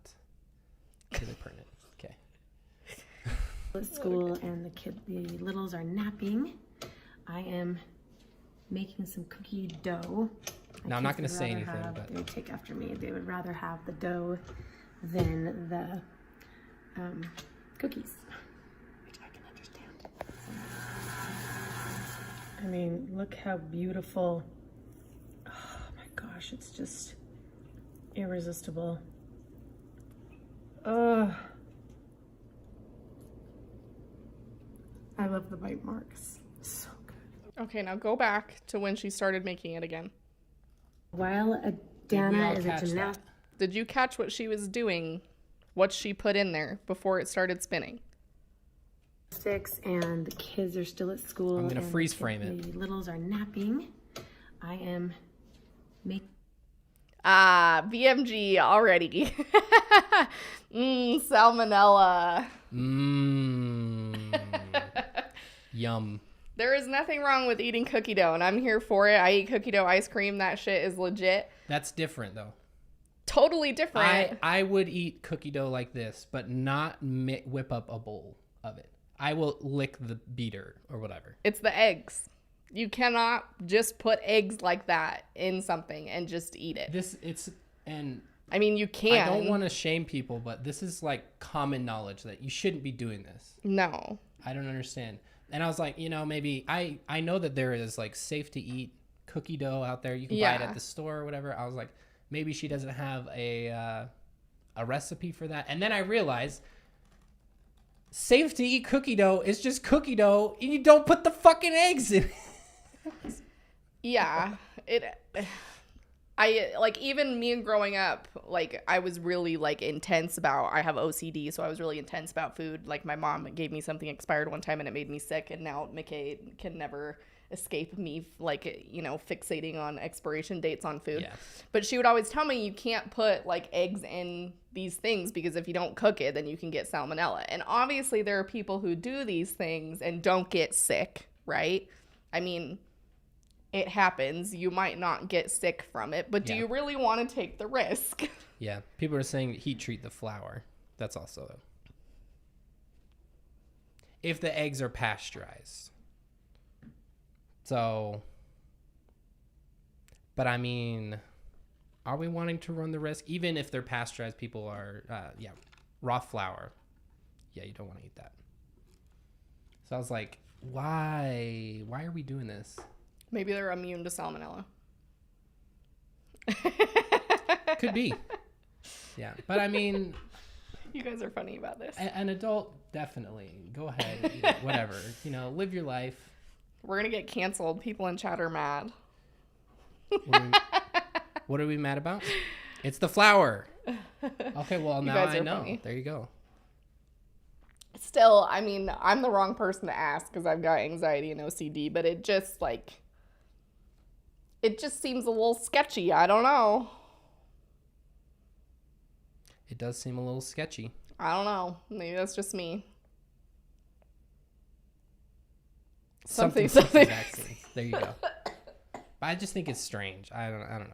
really pertinent. Okay. at school and the littles are napping. I am making some cookie dough. Now, I'm not going to say anything, but... They would take after me. They would rather have the dough than the cookies, which I can understand. I mean, look how beautiful. Oh my gosh, it's just irresistible. I love the bite marks. So good. Okay, now go back to when she started making it again. While Dana is a gymnast. Did you catch what she was doing? What she put in there before it started spinning? And the kids are still at school. I'm gonna freeze frame it. The littles are napping. I am making. BMG already. Salmonella. Yum. There is nothing wrong with eating cookie dough, and I'm here for it. I eat cookie dough ice cream. That shit is legit. That's different, though. Totally different. I would eat cookie dough like this, but not whip up a bowl of it. I will lick the beater or whatever. It's the eggs. You cannot just put eggs like that in something and just eat it. I mean, you can. I don't want to shame people, but this is like common knowledge that you shouldn't be doing this. No. I don't understand. And I was like, maybe I know that there is like safe to eat cookie dough out there. You can buy it at the store or whatever. I was like, maybe she doesn't have a recipe for that. And then I realized safe to eat cookie dough is just cookie dough and you don't put the fucking eggs in it. Yeah. Even me growing up, like, I was really, like, intense about, I have OCD, so I was really intense about food. Like, my mom gave me something expired one time and it made me sick, and now McKay can never escape me, like, fixating on expiration dates on food. Yeah. But she would always tell me you can't put, like, eggs in these things because if you don't cook it, then you can get salmonella. And obviously there are people who do these things and don't get sick, right? I mean... It happens. You might not get sick from it, but do you really want to take the risk? Yeah. People are saying heat treat the flour. That's also, though. If the eggs are pasteurized. So, but I mean, are we wanting to run the risk? Even if they're pasteurized, people are, raw flour. Yeah, you don't want to eat that. So I was like, why? Why are we doing this? Maybe they're immune to salmonella. Could be. Yeah. But I mean... You guys are funny about this. An adult, definitely. Go ahead. Whatever. Live your life. We're going to get canceled. People in chat are mad. What are we mad about? It's the flour. Okay, well, now I know. Funny. There you go. Still, I mean, I'm the wrong person to ask because I've got anxiety and OCD, but it just, like... It just seems a little sketchy. I don't know. It does seem a little sketchy. I don't know. Maybe that's just me. Something. Vaccine. There you go. But I just think it's strange. I don't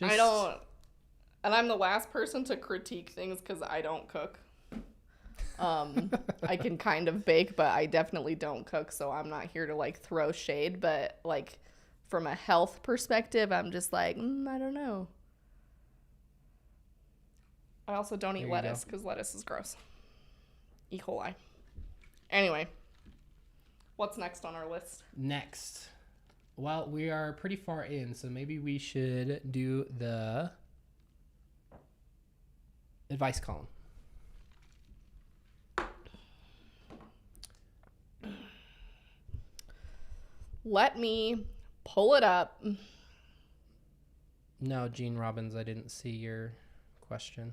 know. And I'm the last person to critique things because I don't cook. I can kind of bake, but I definitely don't cook, so I'm not here to like throw shade, but like from a health perspective, I'm just like, I don't know. I also don't eat lettuce because lettuce is gross. E. coli. Anyway, what's next on our list? Next. Well, we are pretty far in, so maybe we should do the advice column. Let me pull it up. No, Gene Robbins, I didn't see your question.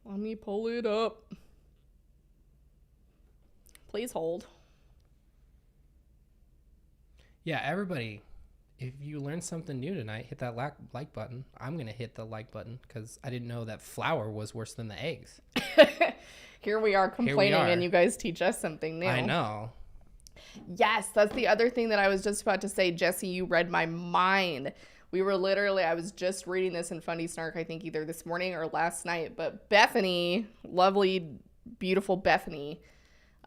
Let me pull it up. Please hold. Yeah, everybody, if you learned something new tonight, hit that like button. I'm going to hit the like button because I didn't know that flour was worse than the eggs. Here we are complaining and you guys teach us something new. I know. Yes, that's the other thing that I was just about to say. Jesse, you read my mind. We were literally, I was just reading this in Fundy Snark, I think either this morning or last night, but Bethany, lovely, beautiful Bethany,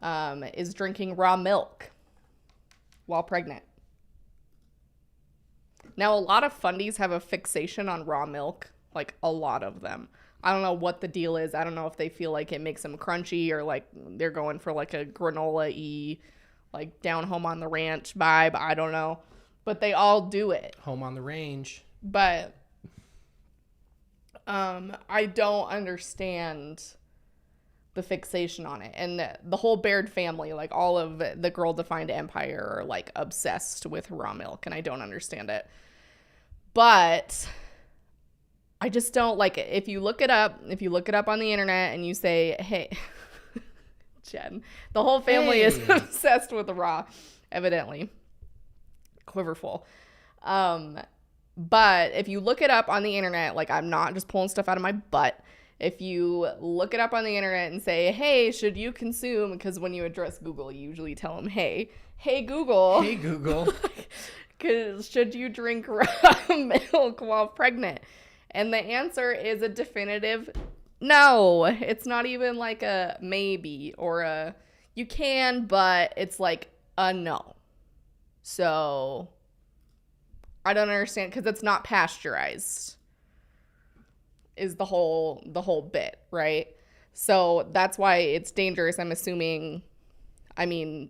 is drinking raw milk while pregnant. Now, a lot of fundies have a fixation on raw milk, like a lot of them. I don't know what the deal is. I don't know if they feel like it makes them crunchy or like they're going for like a granola-y, like down home on the ranch vibe. I don't know. But they all do it. Home on the range. But I don't understand the fixation on it. And the whole Baird family, like all of the girl-defined empire are like obsessed with raw milk. And I don't understand it. But I just don't like it. If you look it up on the internet and you say, hey, Jen, the whole family is obsessed with the raw, evidently. Quiverful. But if you look it up on the internet, like I'm not just pulling stuff out of my butt. If you look it up on the internet and say, hey, should you consume, because when you address Google, you usually tell them, hey Google. Hey, Google. Because should you drink raw milk while pregnant? And the answer is a definitive no. It's not even like a maybe or a you can, but it's like a no. So I don't understand because it's not pasteurized is the whole bit, right? So that's why it's dangerous. I'm assuming, I mean,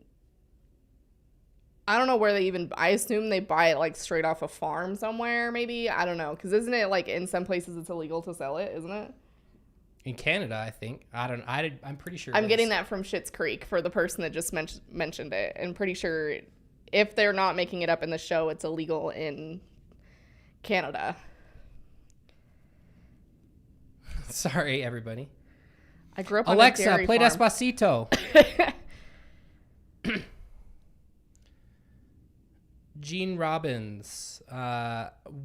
I don't know where I assume they buy it like straight off a farm somewhere, maybe. I don't know. Because isn't it like in some places it's illegal to sell it, isn't it? In Canada, I think. I'm pretty sure. I'm getting that from Schitt's Creek for the person that just mentioned it. I'm pretty sure if they're not making it up in the show, it's illegal in Canada. Sorry, everybody. I grew up on Alexa, a dairy play farm. Despacito. Gene Robbins,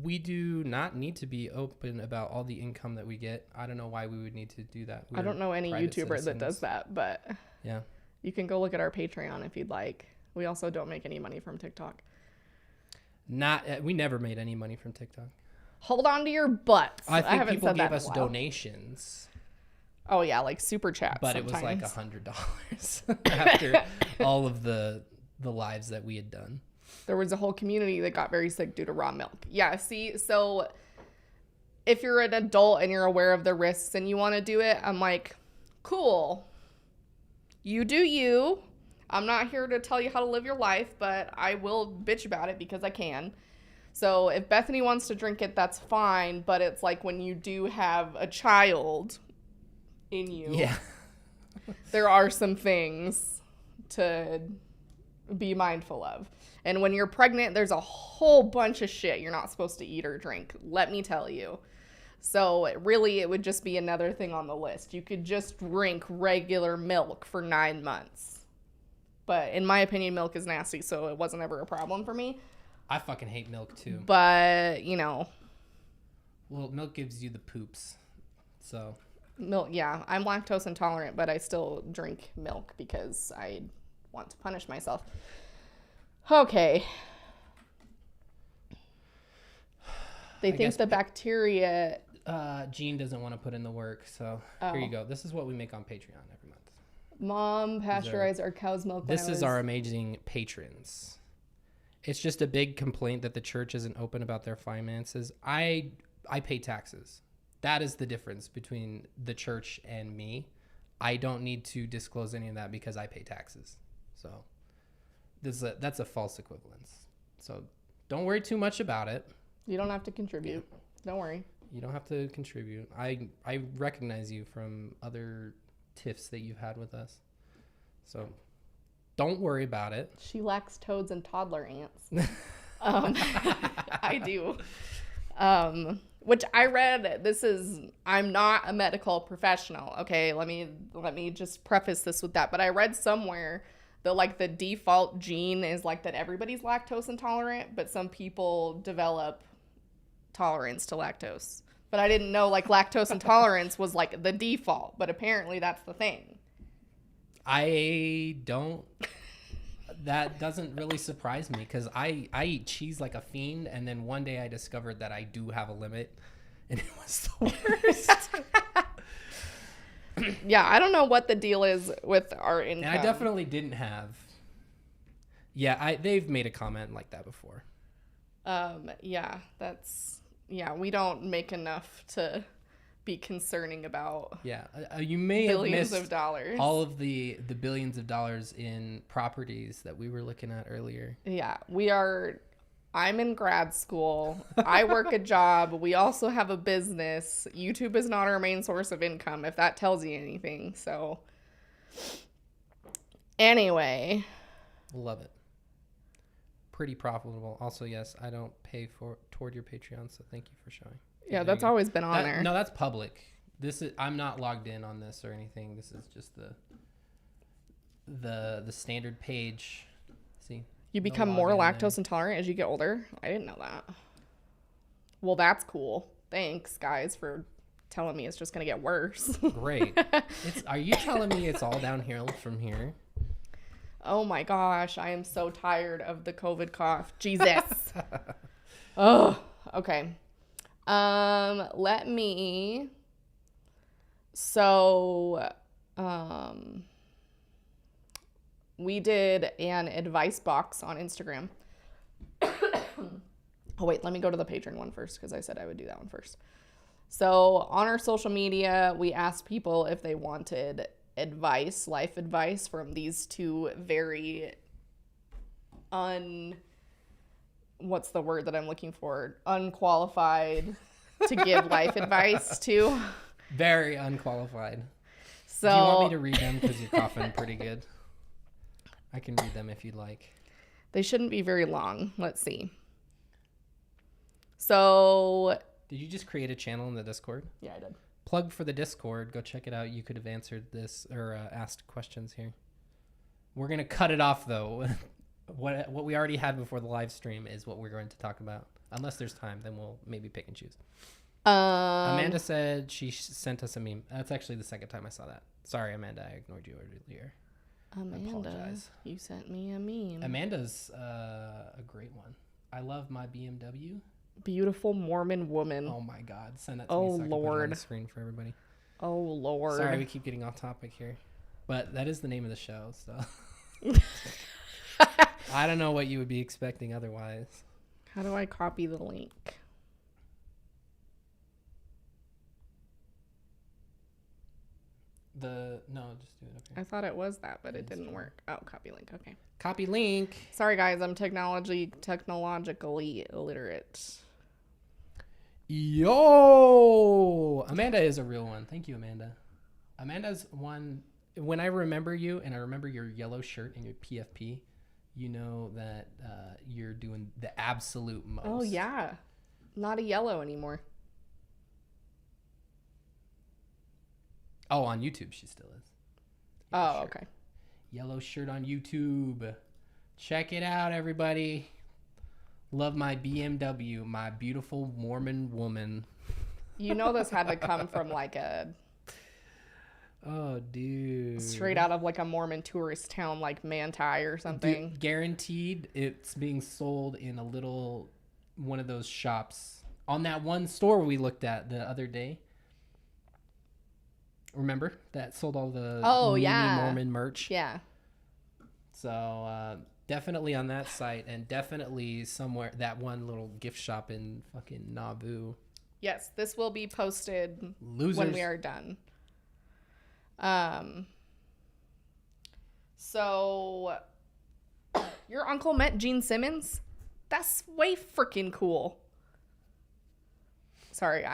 we do not need to be open about all the income that we get. I don't know why we would need to do that. I don't know any YouTuber that does that, but yeah, you can go look at our Patreon if you'd like. We also don't make any money from TikTok. We never made any money from TikTok. Hold on to your butts. I think haven't people said gave that us in a while. donations. Oh yeah, like super chats. But sometimes. it was like $100 after all of the lives that we had done. There was a whole community that got very sick due to raw milk. Yeah, see, so if you're an adult and you're aware of the risks and you want to do it, I'm like, cool. You do you. I'm not here to tell you how to live your life, but I will bitch about it because I can. So if Bethany wants to drink it, that's fine. But it's like when you do have a child in you, yeah, there are some things to be mindful of. And when you're pregnant, there's a whole bunch of shit you're not supposed to eat or drink. Let me tell you. So really, it would just be another thing on the list. You could just drink regular milk for 9 months. But in my opinion, milk is nasty, so it wasn't ever a problem for me. I fucking hate milk too. But, you know. Well, milk gives you the poops. So. Milk, yeah. I'm lactose intolerant, but I still drink milk because I want to punish myself. Okay. They think the bacteria... Gene doesn't want to put in the work, so here you go. This is what we make on Patreon every month. Mom pasteurized our cow's milk. This is our amazing patrons. It's just a big complaint that the church isn't open about their finances. I pay taxes. That is the difference between the church and me. I don't need to disclose any of that because I pay taxes. So that's a false equivalence. So don't worry too much about it. You don't have to contribute. Don't worry. You don't have to contribute. I recognize you from other tiffs that you've had with us. So don't worry about it. She lacks toads and toddler ants. I do. Which I read, I'm not a medical professional. Okay, let me just preface this with that. But I read somewhere that like the default gene is like that everybody's lactose intolerant, but some people develop tolerance to lactose. But I didn't know like lactose intolerance was like the default, but apparently that's the thing. That doesn't really surprise me because I eat cheese like a fiend, and then one day I discovered that I do have a limit, and it was the worst. Yeah, I don't know what the deal is with our income. And I definitely didn't have. Yeah, they've made a comment like that before. We don't make enough to be concerning about. Yeah, you may billions have missed of dollars. all of the billions of dollars in properties that we were looking at earlier. Yeah, I'm in grad school. I work a job. We also have a business. YouTube is not our main source of income, if that tells you anything. So, anyway. Love it. Pretty profitable. Also, yes, I don't pay toward your Patreon, so thank you for showing. Yeah, that's always been on there. No, that's public. I'm not logged in on this or anything. This is just the standard page. See? You become more lactose intolerant as you get older? I didn't know that. Well, that's cool. Thanks, guys, for telling me it's just going to get worse. Great. Are you telling me it's all downhill from here? Oh my gosh, I am so tired of the COVID cough. Jesus. Oh, okay. We did an advice box on Instagram. Oh, wait, let me go to the Patreon one first because I said I would do that one first. So on our social media, we asked people if they wanted advice, life advice from these two very what's the word that I'm looking for? Unqualified to give life advice to. Very unqualified. So, do you want me to read them because you're coughing pretty good? I can read them if you'd like. They shouldn't be very long. Let's see. So. Did you just create a channel in the Discord? Yeah, I did. Plug for the Discord. Go check it out. You could have answered this or asked questions here. We're going to cut it off, though. What we already had before the live stream is what we're going to talk about. Unless there's time, then we'll maybe pick and choose. Amanda said she sent us a meme. That's actually the second time I saw that. Sorry, Amanda. I ignored you earlier. Amanda, I apologize. You sent me a meme. Amanda's a great one. I love my BMW. Beautiful Mormon woman. Oh my God. Send that to me so I can put it on the screen for everybody. Oh, Lord. Sorry, we keep getting off topic here. But that is the name of the show, so. I don't know what you would be expecting otherwise. How do I copy the link? No, just do it up here. I thought it was that, but it didn't work. Oh, copy link. Okay. Copy link. Sorry, guys. I'm technologically illiterate. Yo! Amanda is a real one. Thank you, Amanda. Amanda's one. When I remember you and I remember your yellow shirt and your PFP, you know that you're doing the absolute most. Oh, yeah. Not a yellow anymore. Oh, on YouTube she still is. Oh, okay. Yellow shirt on YouTube. Check it out, everybody. Love my BMW, my beautiful Mormon woman. You know this had to come from like a... Oh, dude. Straight out of like a Mormon tourist town like Manti or something. Dude, guaranteed it's being sold in a little one of those shops. On that one store we looked at the other day. Remember? That sold all the Mormon merch. Yeah. So definitely on that site and definitely somewhere, that one little gift shop in fucking Nauvoo. Yes, this will be posted Losers. When we are done. So your uncle met Gene Simmons? That's way freaking cool. Sorry,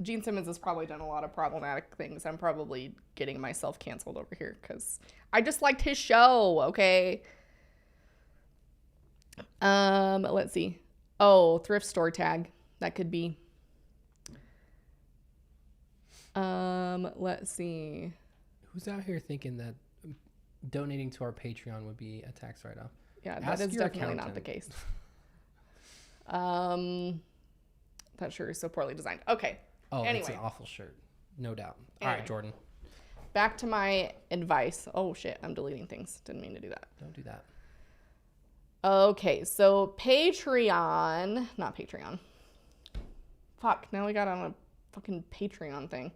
Gene Simmons has probably done a lot of problematic things. I'm probably getting myself canceled over here because I just liked his show, okay? Let's see. Oh, thrift store tag. That could be. Let's see. Who's out here thinking that donating to our Patreon would be a tax write-off? Yeah, that is definitely not the case. That shirt is so poorly designed. Okay. Oh, anyway. It's an awful shirt. No doubt. All right, Jordan. Back to my advice. Oh, shit. I'm deleting things. Didn't mean to do that. Don't do that. Okay, so Patreon. Not Patreon. Fuck, now we got on a fucking Patreon thing.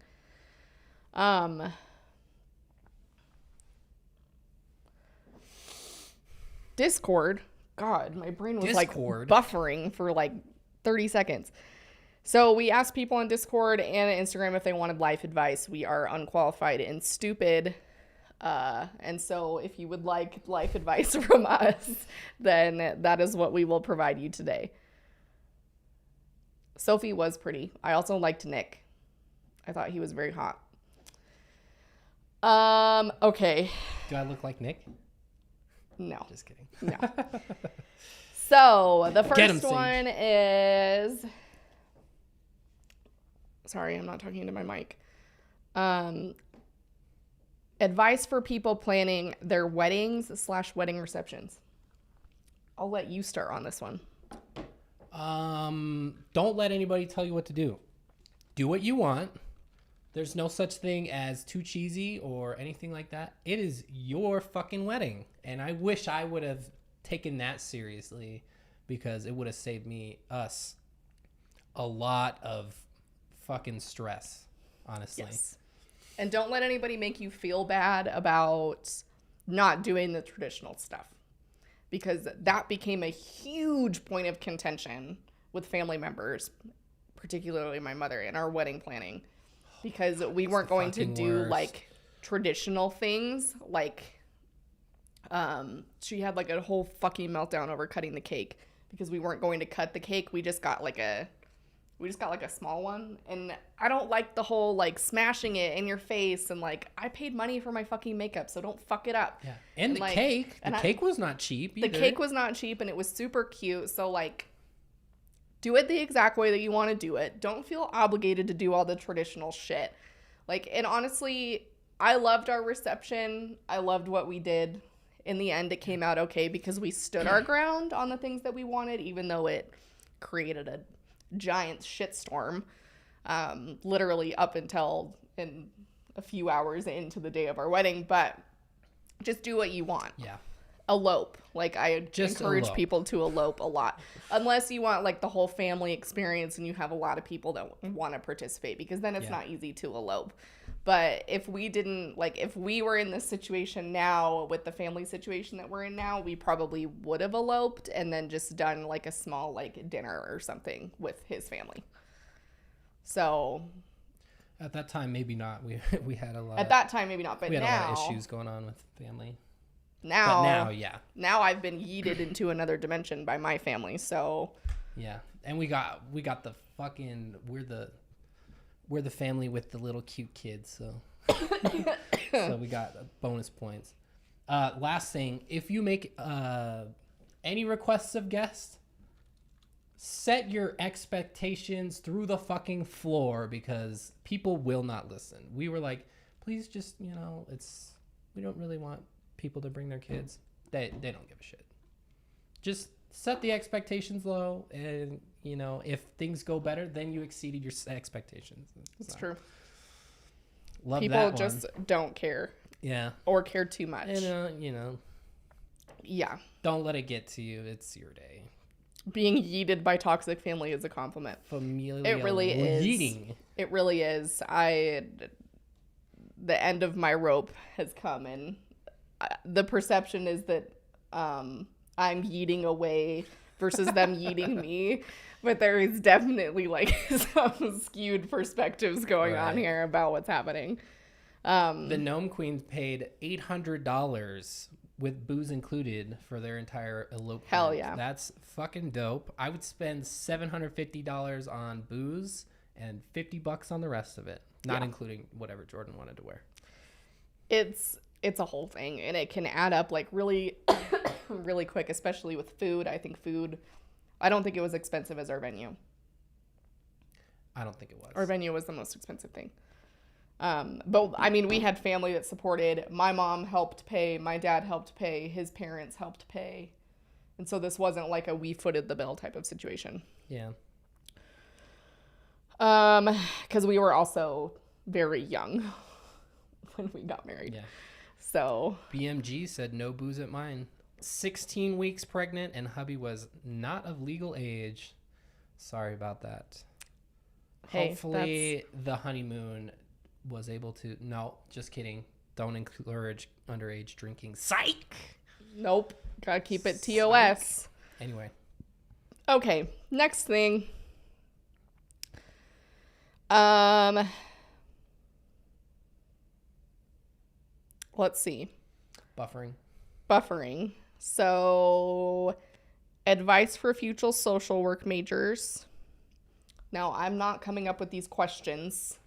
Discord. God, my brain was like buffering for like 30 seconds. So we asked people on Discord and Instagram if they wanted life advice. We are unqualified and stupid. And so if you would like life advice from us, then that is what we will provide you today. Sophie was pretty. I also liked Nick. I thought he was very hot. Okay. Do I look like Nick? No. Just kidding. No. So the first one is... Sorry, I'm not talking into my mic. Advice for people planning their weddings/wedding receptions. I'll let you start on this one. Don't let anybody tell you what to do. Do what you want. There's no such thing as too cheesy or anything like that. It is your fucking wedding. And I wish I would have taken that seriously because it would have saved us a lot of fucking stress, honestly. Yes. And don't let anybody make you feel bad about not doing the traditional stuff, because that became a huge point of contention with family members, particularly my mother, in our wedding planning, because we weren't going to do like traditional things. Like, she had like a whole fucking meltdown over cutting the cake because we weren't going to cut the cake. We just got like a small one, and I don't like the whole like smashing it in your face, and like I paid money for my fucking makeup, so don't fuck it up. Yeah. And the like, cake. The cake was not cheap either. The cake was not cheap, and it was super cute. So like, do it the exact way that you want to do it. Don't feel obligated to do all the traditional shit. Like, and honestly, I loved our reception. I loved what we did. In the end, it came out okay because we stood our ground on the things that we wanted, even though it created a giant shitstorm, literally up until in a few hours into the day of our wedding. But just do what you want. Yeah. Elope. Like, I just encourage people to elope a lot, unless you want like the whole family experience and you have a lot of people that want to participate, because then it's not easy to elope. But if we didn't, like, if we were in this situation now with the family situation that we're in now, we probably would have eloped and then just done like a small like dinner or something with his family. So at that time, maybe not. We had a lot. At that time, maybe not. But we had now, a lot of issues going on with family. Now, yeah. Now I've been yeeted into another dimension by my family. So yeah, and we got the fucking we're the family with the little cute kids. So so we got bonus points. Last thing, if you make any requests of guests, set your expectations through the fucking floor, because people will not listen. We were like, please just, we don't really want people to bring their kids. They don't give a shit. Just set the expectations low, and if things go better, then you exceeded your expectations. It's true. Love people that one. Just don't care. Yeah. Or care too much. And yeah. Don't let it get to you. It's your day. Being yeeted by toxic family is a compliment. Familial it really is. Yeeting. It really is. The end of my rope has come, and the perception is that I'm yeeting away versus them yeeting me, but there is definitely like some skewed perspectives going on here about what's happening. The Gnome Queens paid $800 with booze included for their entire elopement. Hell yeah. That's fucking dope. I would spend $750 on booze and $50 on the rest of it, not including whatever Jordan wanted to wear. It's a whole thing, and it can add up like really really quick, especially with food. I don't think it was expensive as our venue. I don't think it was. Our venue was the most expensive thing. But I mean, we had family that supported. My mom helped pay. My dad helped pay. His parents helped pay. And so this wasn't like a we footed the bill type of situation. Yeah. Because we were also very young when we got married. Yeah. So. BMG said no booze at mine. 16 weeks pregnant, and hubby was not of legal age. Sorry about that. Hey, hopefully the honeymoon was able to. No, just kidding. Don't encourage underage drinking. Psych. Nope. Gotta keep it TOS. Anyway. Okay. Next thing. Let's see. Buffering. So, advice for future social work majors. Now, I'm not coming up with these questions.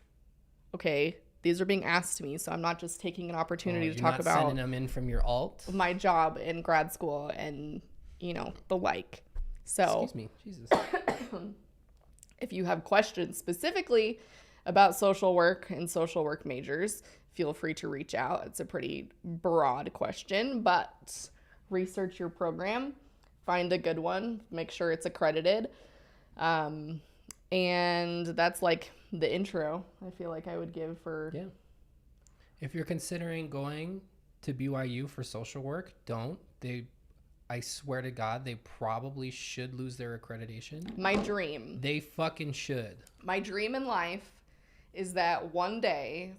Okay, these are being asked to me, so I'm not just taking an opportunity to talk about sending them in from your alt. My job in grad school and, the like. So, excuse me, Jesus. If you have questions specifically about social work and social work majors, feel free to reach out. It's a pretty broad question, but research your program, find a good one, make sure it's accredited. And that's like the intro I feel like I would give for. Yeah. If you're considering going to BYU for social work, don't. I swear to God, they probably should lose their accreditation. My dream. They fucking should. My dream in life is that one day,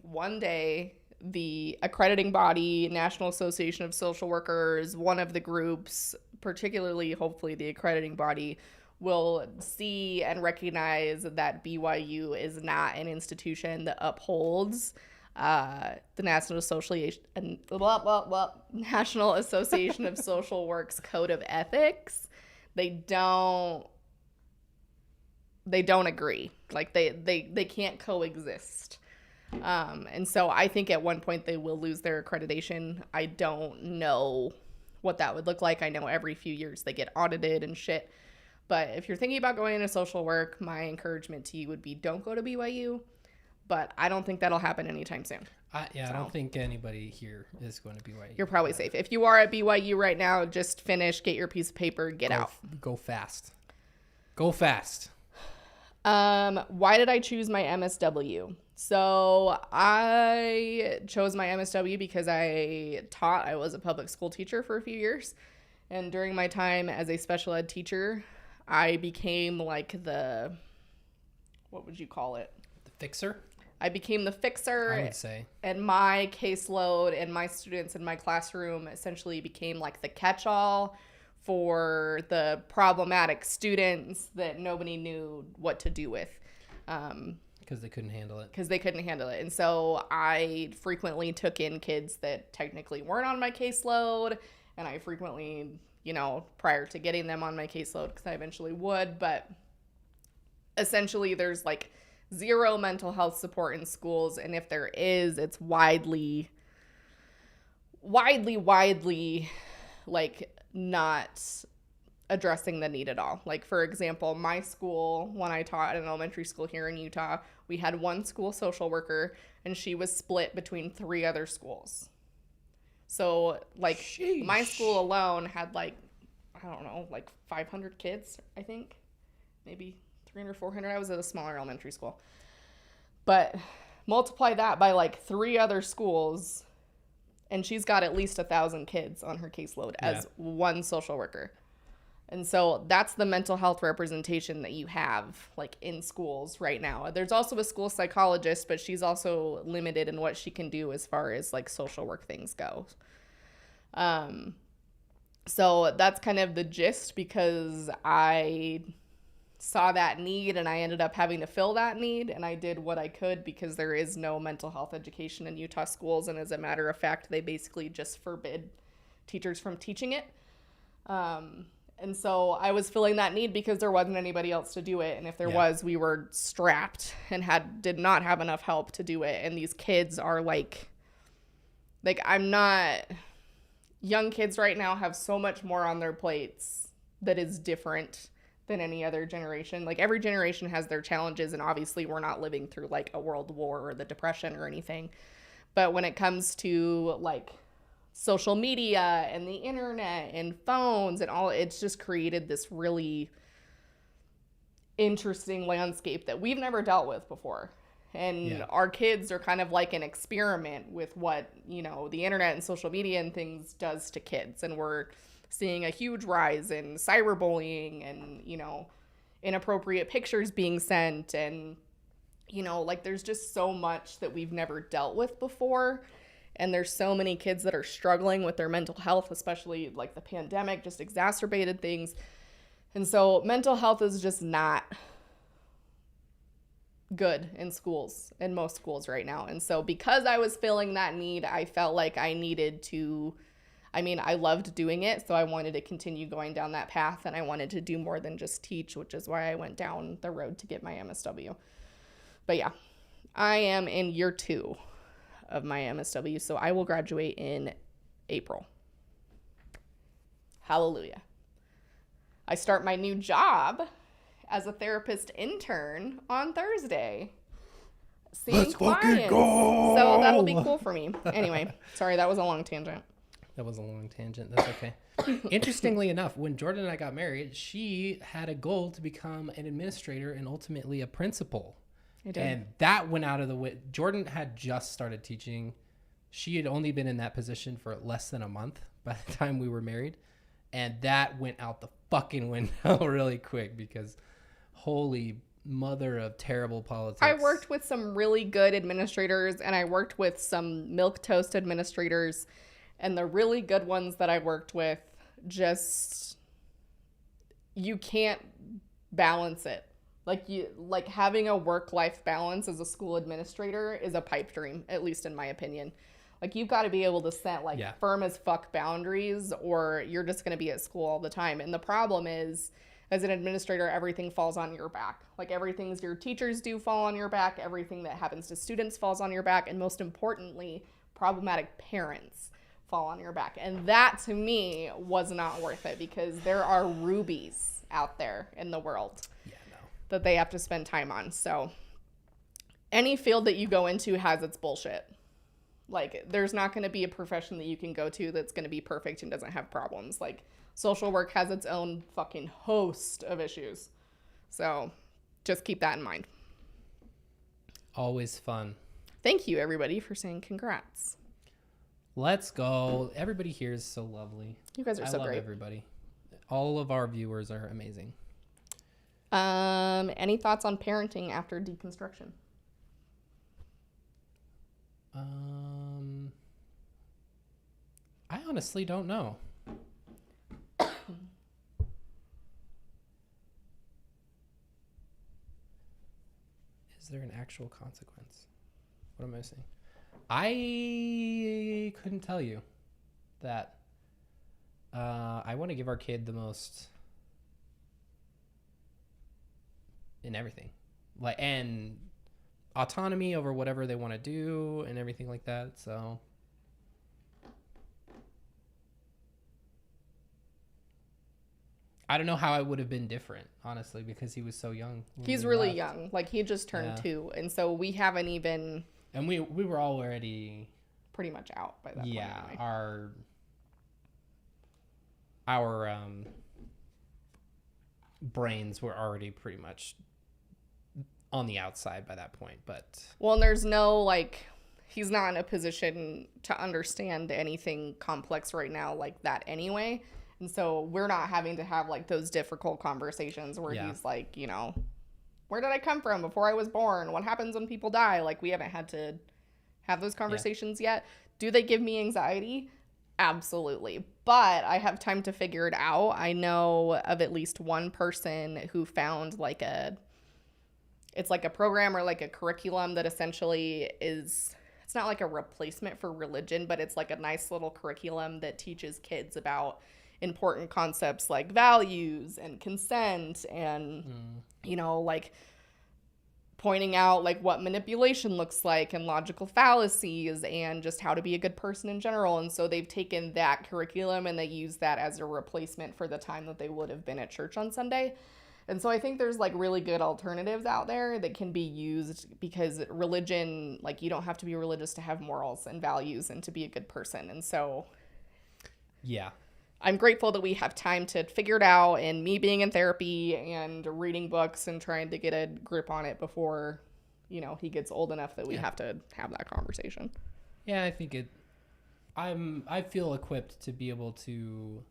the accrediting body, National Association of Social Workers, one of the groups, particularly hopefully the accrediting body, will see and recognize that BYU is not an institution that upholds the National Association of Social Work's Code of Ethics. They don't agree. Like they can't coexist. And so I think at one point they will lose their accreditation. I don't know what that would look like. I know every few years they get audited and shit. But if you're thinking about going into social work, my encouragement to you would be don't go to BYU. But I don't think that'll happen anytime soon. I don't think anybody here is going to BYU. You're probably safe. If you are at BYU right now, just finish, get your piece of paper, get out. Go fast. Go fast. Why did I choose my MSW? So I chose my MSW because I was a public school teacher for a few years. And during my time as a special ed teacher, I became like what would you call it? The fixer? I became the fixer. I would say. And my caseload and my students in my classroom essentially became like the catch-all for the problematic students that nobody knew what to do with. Because they couldn't handle it. And so I frequently took in kids that technically weren't on my caseload. And I frequently, prior to getting them on my caseload, because I eventually would, but essentially there's like zero mental health support in schools. And if there is, it's widely like not addressing the need at all. Like, for example, my school, when I taught at an elementary school here in Utah, we had one school social worker and she was split between 3 other schools. So, like, Sheesh. My school alone had, like, I don't know, like 500 kids, I think. Maybe 300, 400. I was at a smaller elementary school. But multiply that by, like, 3 other schools, and she's got at least 1,000 kids on her caseload as one social worker. And so that's the mental health representation that you have, like, in schools right now. There's also a school psychologist, but she's also limited in what she can do as far as, like, social work things go. So that's kind of the gist, because I saw that need and I ended up having to fill that need, and I did what I could because there is no mental health education in Utah schools, and as a matter of fact, they basically just forbid teachers from teaching it. And so I was feeling that need because there wasn't anybody else to do it. And if there was, we were strapped and did not have enough help to do it. And these kids are young kids right now have so much more on their plates that is different than any other generation. Like, every generation has their challenges, and obviously we're not living through like a world war or the Depression or anything. But when it comes to like social media and the internet and phones and all, it's just created this really interesting landscape that we've never dealt with before. And our kids are kind of like an experiment with what, you know, the internet and social media and things does to kids. And we're seeing a huge rise in cyberbullying and, you know, inappropriate pictures being sent. And, you know, like, there's just so much that we've never dealt with before. And there's so many kids that are struggling with their mental health, especially like the pandemic just exacerbated things. And so mental health is just not good in schools, in most schools right now. And so because I was feeling that need, I felt like I needed to, I loved doing it, so I wanted to continue going down that path, and I wanted to do more than just teach, which is why I went down the road to get my MSW. But yeah, I am in year 2 of my MSW, so I will graduate in April. Hallelujah. I start my new job as a therapist intern on Thursday. Let's fucking go! So that'll be cool for me. Anyway, sorry, that was a long tangent. That's okay. Interestingly enough, when Jordan and I got married, she had a goal to become an administrator and ultimately a principal. And that went out of the way. Jordan had just started teaching. She had only been in that position for less than a month by the time we were married. And that went out the fucking window really quick because holy mother of terrible politics. I worked with some really good administrators, and I worked with some milquetoast administrators. And the really good ones that I worked with, you can't balance it. Like having a work-life balance as a school administrator is a pipe dream, at least in my opinion. Like, you've got to be able to set firm as fuck boundaries, or you're just going to be at school all the time. And the problem is, as an administrator, everything falls on your back. Like, everything your teachers do fall on your back. Everything that happens to students falls on your back. And most importantly, problematic parents fall on your back. And that, to me, was not worth it, because there are rubies out there in the world that they have to spend time on. So any field that you go into has its bullshit. Like, there's not going to be a profession that you can go to that's going to be perfect and doesn't have problems. Like, social work has its own fucking host of issues. So just keep that in mind. Always fun. Thank you, everybody, for saying congrats. Let's go. Everybody here is so lovely. You guys are so great. I love everybody. All of our viewers are amazing. Any thoughts on parenting after deconstruction? I honestly don't know. Is there an actual consequence? What am I saying? I couldn't tell you that. I want to give our kid the most in everything, and autonomy over whatever they want to do and everything like that. So I don't know how it would have been different, honestly, because he was so young. He's really young. Like, he just turned 2, and so we haven't even. And we were already pretty much out by that point. Yeah, anyway. our brains were already pretty much on the outside by that point. But and there's no, he's not in a position to understand anything complex right now like that anyway. And so we're not having to have those difficult conversations where he's like, where did I come from before I was born? What happens when people die? We haven't had to have those conversations yet. Do they give me anxiety? Absolutely. But I have time to figure it out. I know of at least one person who found it's like a program or a curriculum that essentially is, it's not like a replacement for religion, but it's like a nice little curriculum that teaches kids about important concepts like values and consent and, you know, like pointing out like what manipulation looks like and logical fallacies and just how to be a good person in general. And so they've taken that curriculum and they use that as a replacement for the time that they would have been at church on Sunday. And so I think there's like really good alternatives out there that can be used, because religion, like, you don't have to be religious to have morals and values and to be a good person. And so yeah, I'm grateful that we have time to figure it out, and me being in therapy and reading books and trying to get a grip on it before, you know, he gets old enough that we have to have that conversation. Yeah, I think I feel equipped to be able to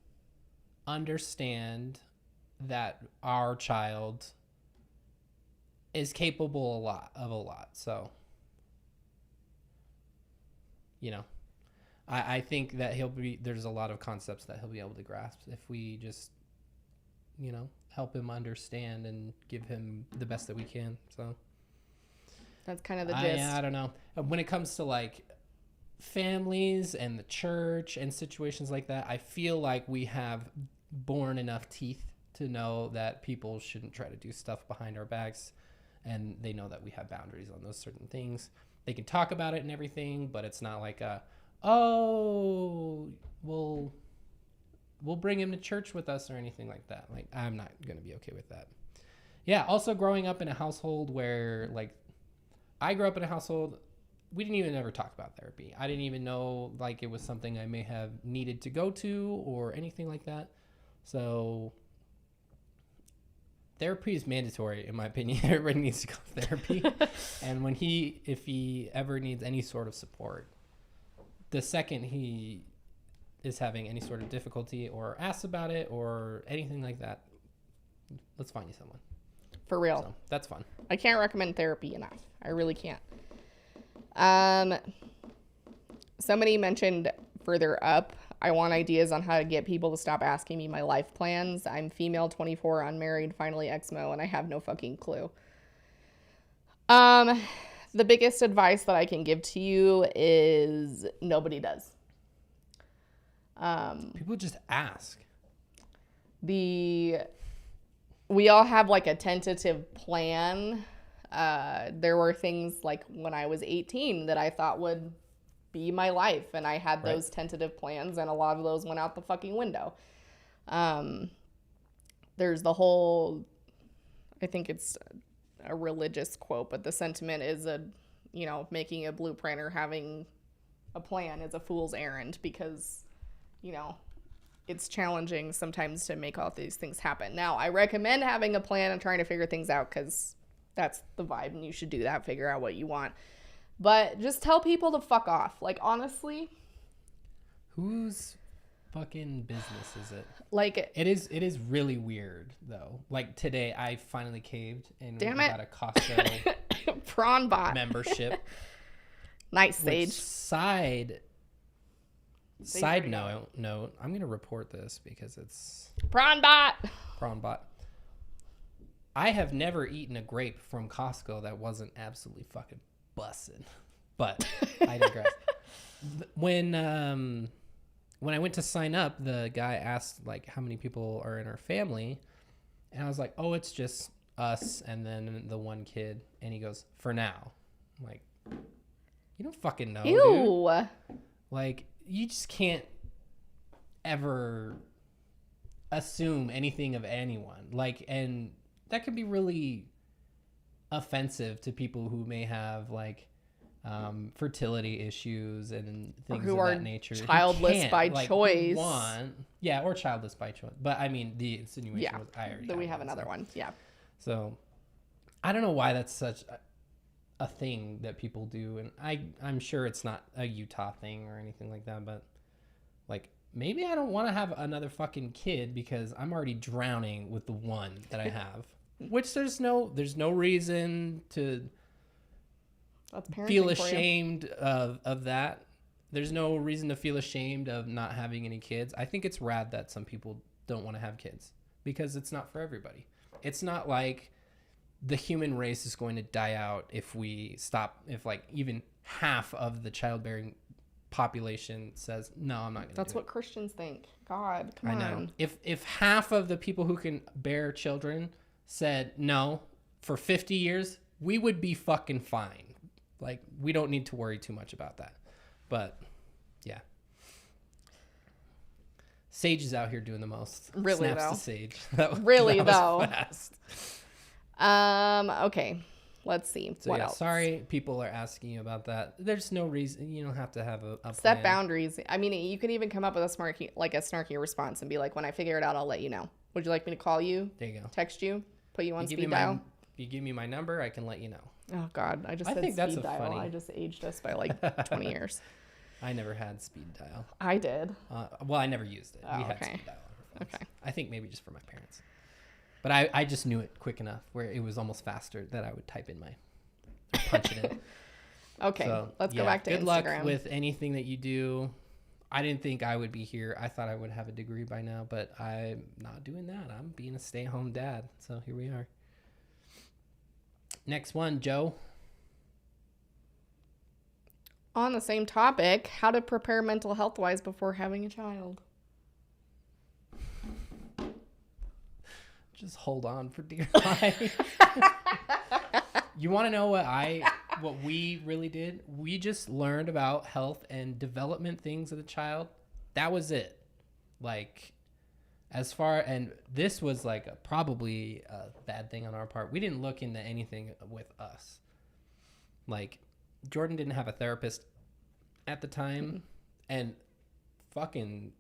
understand that our child is capable of a lot. So, you know, I think that there's a lot of concepts that he'll be able to grasp if we just, you know, help him understand and give him the best that we can. So that's kind of the gist. I don't know. When it comes to like families and the church and situations like that, I feel like we have born enough teeth to know that people shouldn't try to do stuff behind our backs, and they know that we have boundaries on those certain things. They can talk about it and everything, but it's not like we'll bring him to church with us or anything like that. Like, I'm not going to be okay with that. Yeah, also growing up in a household where, like, I grew up in a household, we didn't even ever talk about therapy. I didn't even know, like, it was something I may have needed to go to or anything like that. So therapy is mandatory, in my opinion. Everybody needs to go to therapy. And if he ever needs any sort of support, the second he is having any sort of difficulty or asks about it or anything like that, let's find you someone. For real. So that's fun. I can't recommend therapy enough. I really can't. Somebody mentioned further up, I want ideas on how to get people to stop asking me my life plans. I'm female, 24, unmarried, finally ex-mo, and I have no fucking clue. The biggest advice that I can give to you is nobody does. People just ask. We all have like a tentative plan. There were things like when I was 18 that I thought would be my life, and I had those tentative plans, and a lot of those went out the fucking window. There's the whole, I think it's a religious quote, but the sentiment is making a blueprint or having a plan is a fool's errand, because, you know, it's challenging sometimes to make all these things happen. Now, I recommend having a plan and trying to figure things out, because that's the vibe, and you should do that, figure out what you want. But just tell people to fuck off. Like, honestly. Whose fucking business is it? Like, it is really weird, though. Like, today I finally caved and got a Costco prawn bot membership. Nice, Sage. Side note, I'm going to report this because it's... Prawn bot. I have never eaten a grape from Costco that wasn't absolutely fucking busted. But I digress. When I went to sign up, the guy asked, like, how many people are in our family. And I was like, oh, it's just us and then the one kid. And he goes, for now. I'm like, you don't fucking know, Ew. Dude. Like, you just can't ever assume anything of anyone. Like, and that could be really offensive to people who may have, like, fertility issues and things of that nature. Childless by choice. Or childless by choice. But I mean, the insinuation was I already. Then we have another one. Yeah. So I don't know why that's such a thing that people do, and I'm sure it's not a Utah thing or anything like that. But like, maybe I don't want to have another fucking kid because I'm already drowning with the one that I have. Which there's no reason to feel ashamed of that. There's no reason to feel ashamed of not having any kids. I think it's rad that some people don't want to have kids because it's not for everybody. It's not like the human race is going to die out if we stop, if like even half of the childbearing population says, no, I'm not going to. That's what Christians think. God, come on. I know. If half of the people who can bear children said no for 50 years, we would be fucking fine. Like, we don't need to worry too much about that. But yeah. Sage is out here doing the most. Really, Snaps though. to Sage. That was fast. Okay. Let's see. So what else? Sorry, people are asking you about that. There's no reason. You don't have to have a set plan. boundaries. I mean, you can even come up with a snarky response and be like, when I figure it out, I'll let you know. Would you like me to call you? There you go. Text you? Put you on speed dial? If you give me my number, I can let you know. Oh, God. I just said think that's speed dial. funny... I just aged us by like 20 years. I never had speed dial. I did. Well, I never used it. Oh, we had okay. speed dial on our phones. Okay. I think maybe just for my parents. But I just knew it quick enough where it was almost faster that I would type in punch it in. Okay, so, let's go back to good Instagram. Good luck with anything that you do. I didn't think I would be here. I thought I would have a degree by now, but I'm not doing that. I'm being a stay-at-home dad. So here we are. Next one, Joe. On the same topic, how to prepare mental health-wise before having a child. Just hold on for dear life. You want to know what we really did? We just learned about health and development things of the child. That was it. Like, and this was like probably a bad thing on our part. We didn't look into anything with us. Like, Jordan didn't have a therapist at the time, and fucking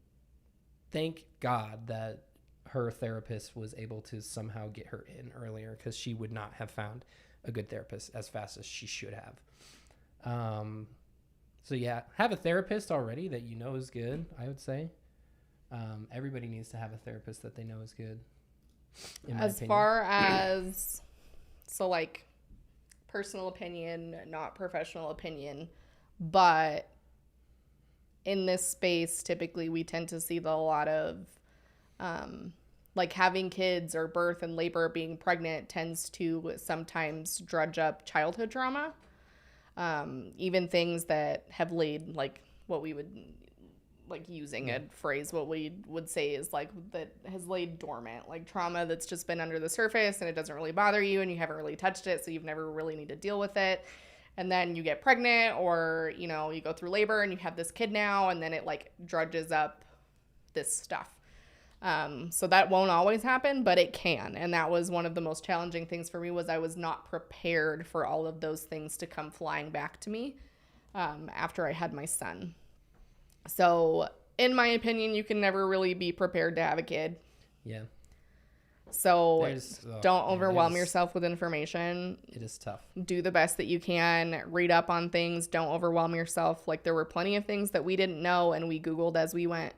thank God that her therapist was able to somehow get her in earlier, because she would not have found a good therapist as fast as she should have. So yeah, have a therapist already that you know is good, I would say. Everybody needs to have a therapist that they know is good. As far as, so like personal opinion, not professional opinion, but in this space, typically we tend to see a lot of, like having kids or birth and labor, being pregnant tends to sometimes drudge up childhood trauma. Even things that have laid, like what we would, like using a phrase, what we would say is like that has laid dormant, like trauma that's just been under the surface and it doesn't really bother you and you haven't really touched it. So you've never really need to deal with it. And then you get pregnant, or, you know, you go through labor and you have this kid now, and then it like drudges up this stuff. So that won't always happen, but it can. And that was one of the most challenging things for me, was I was not prepared for all of those things to come flying back to me after I had my son. So in my opinion, you can never really be prepared to have a kid. Yeah. So don't overwhelm yourself with information. It is tough. Do the best that you can. Read up on things. Don't overwhelm yourself. Like, there were plenty of things that we didn't know and we Googled as we went,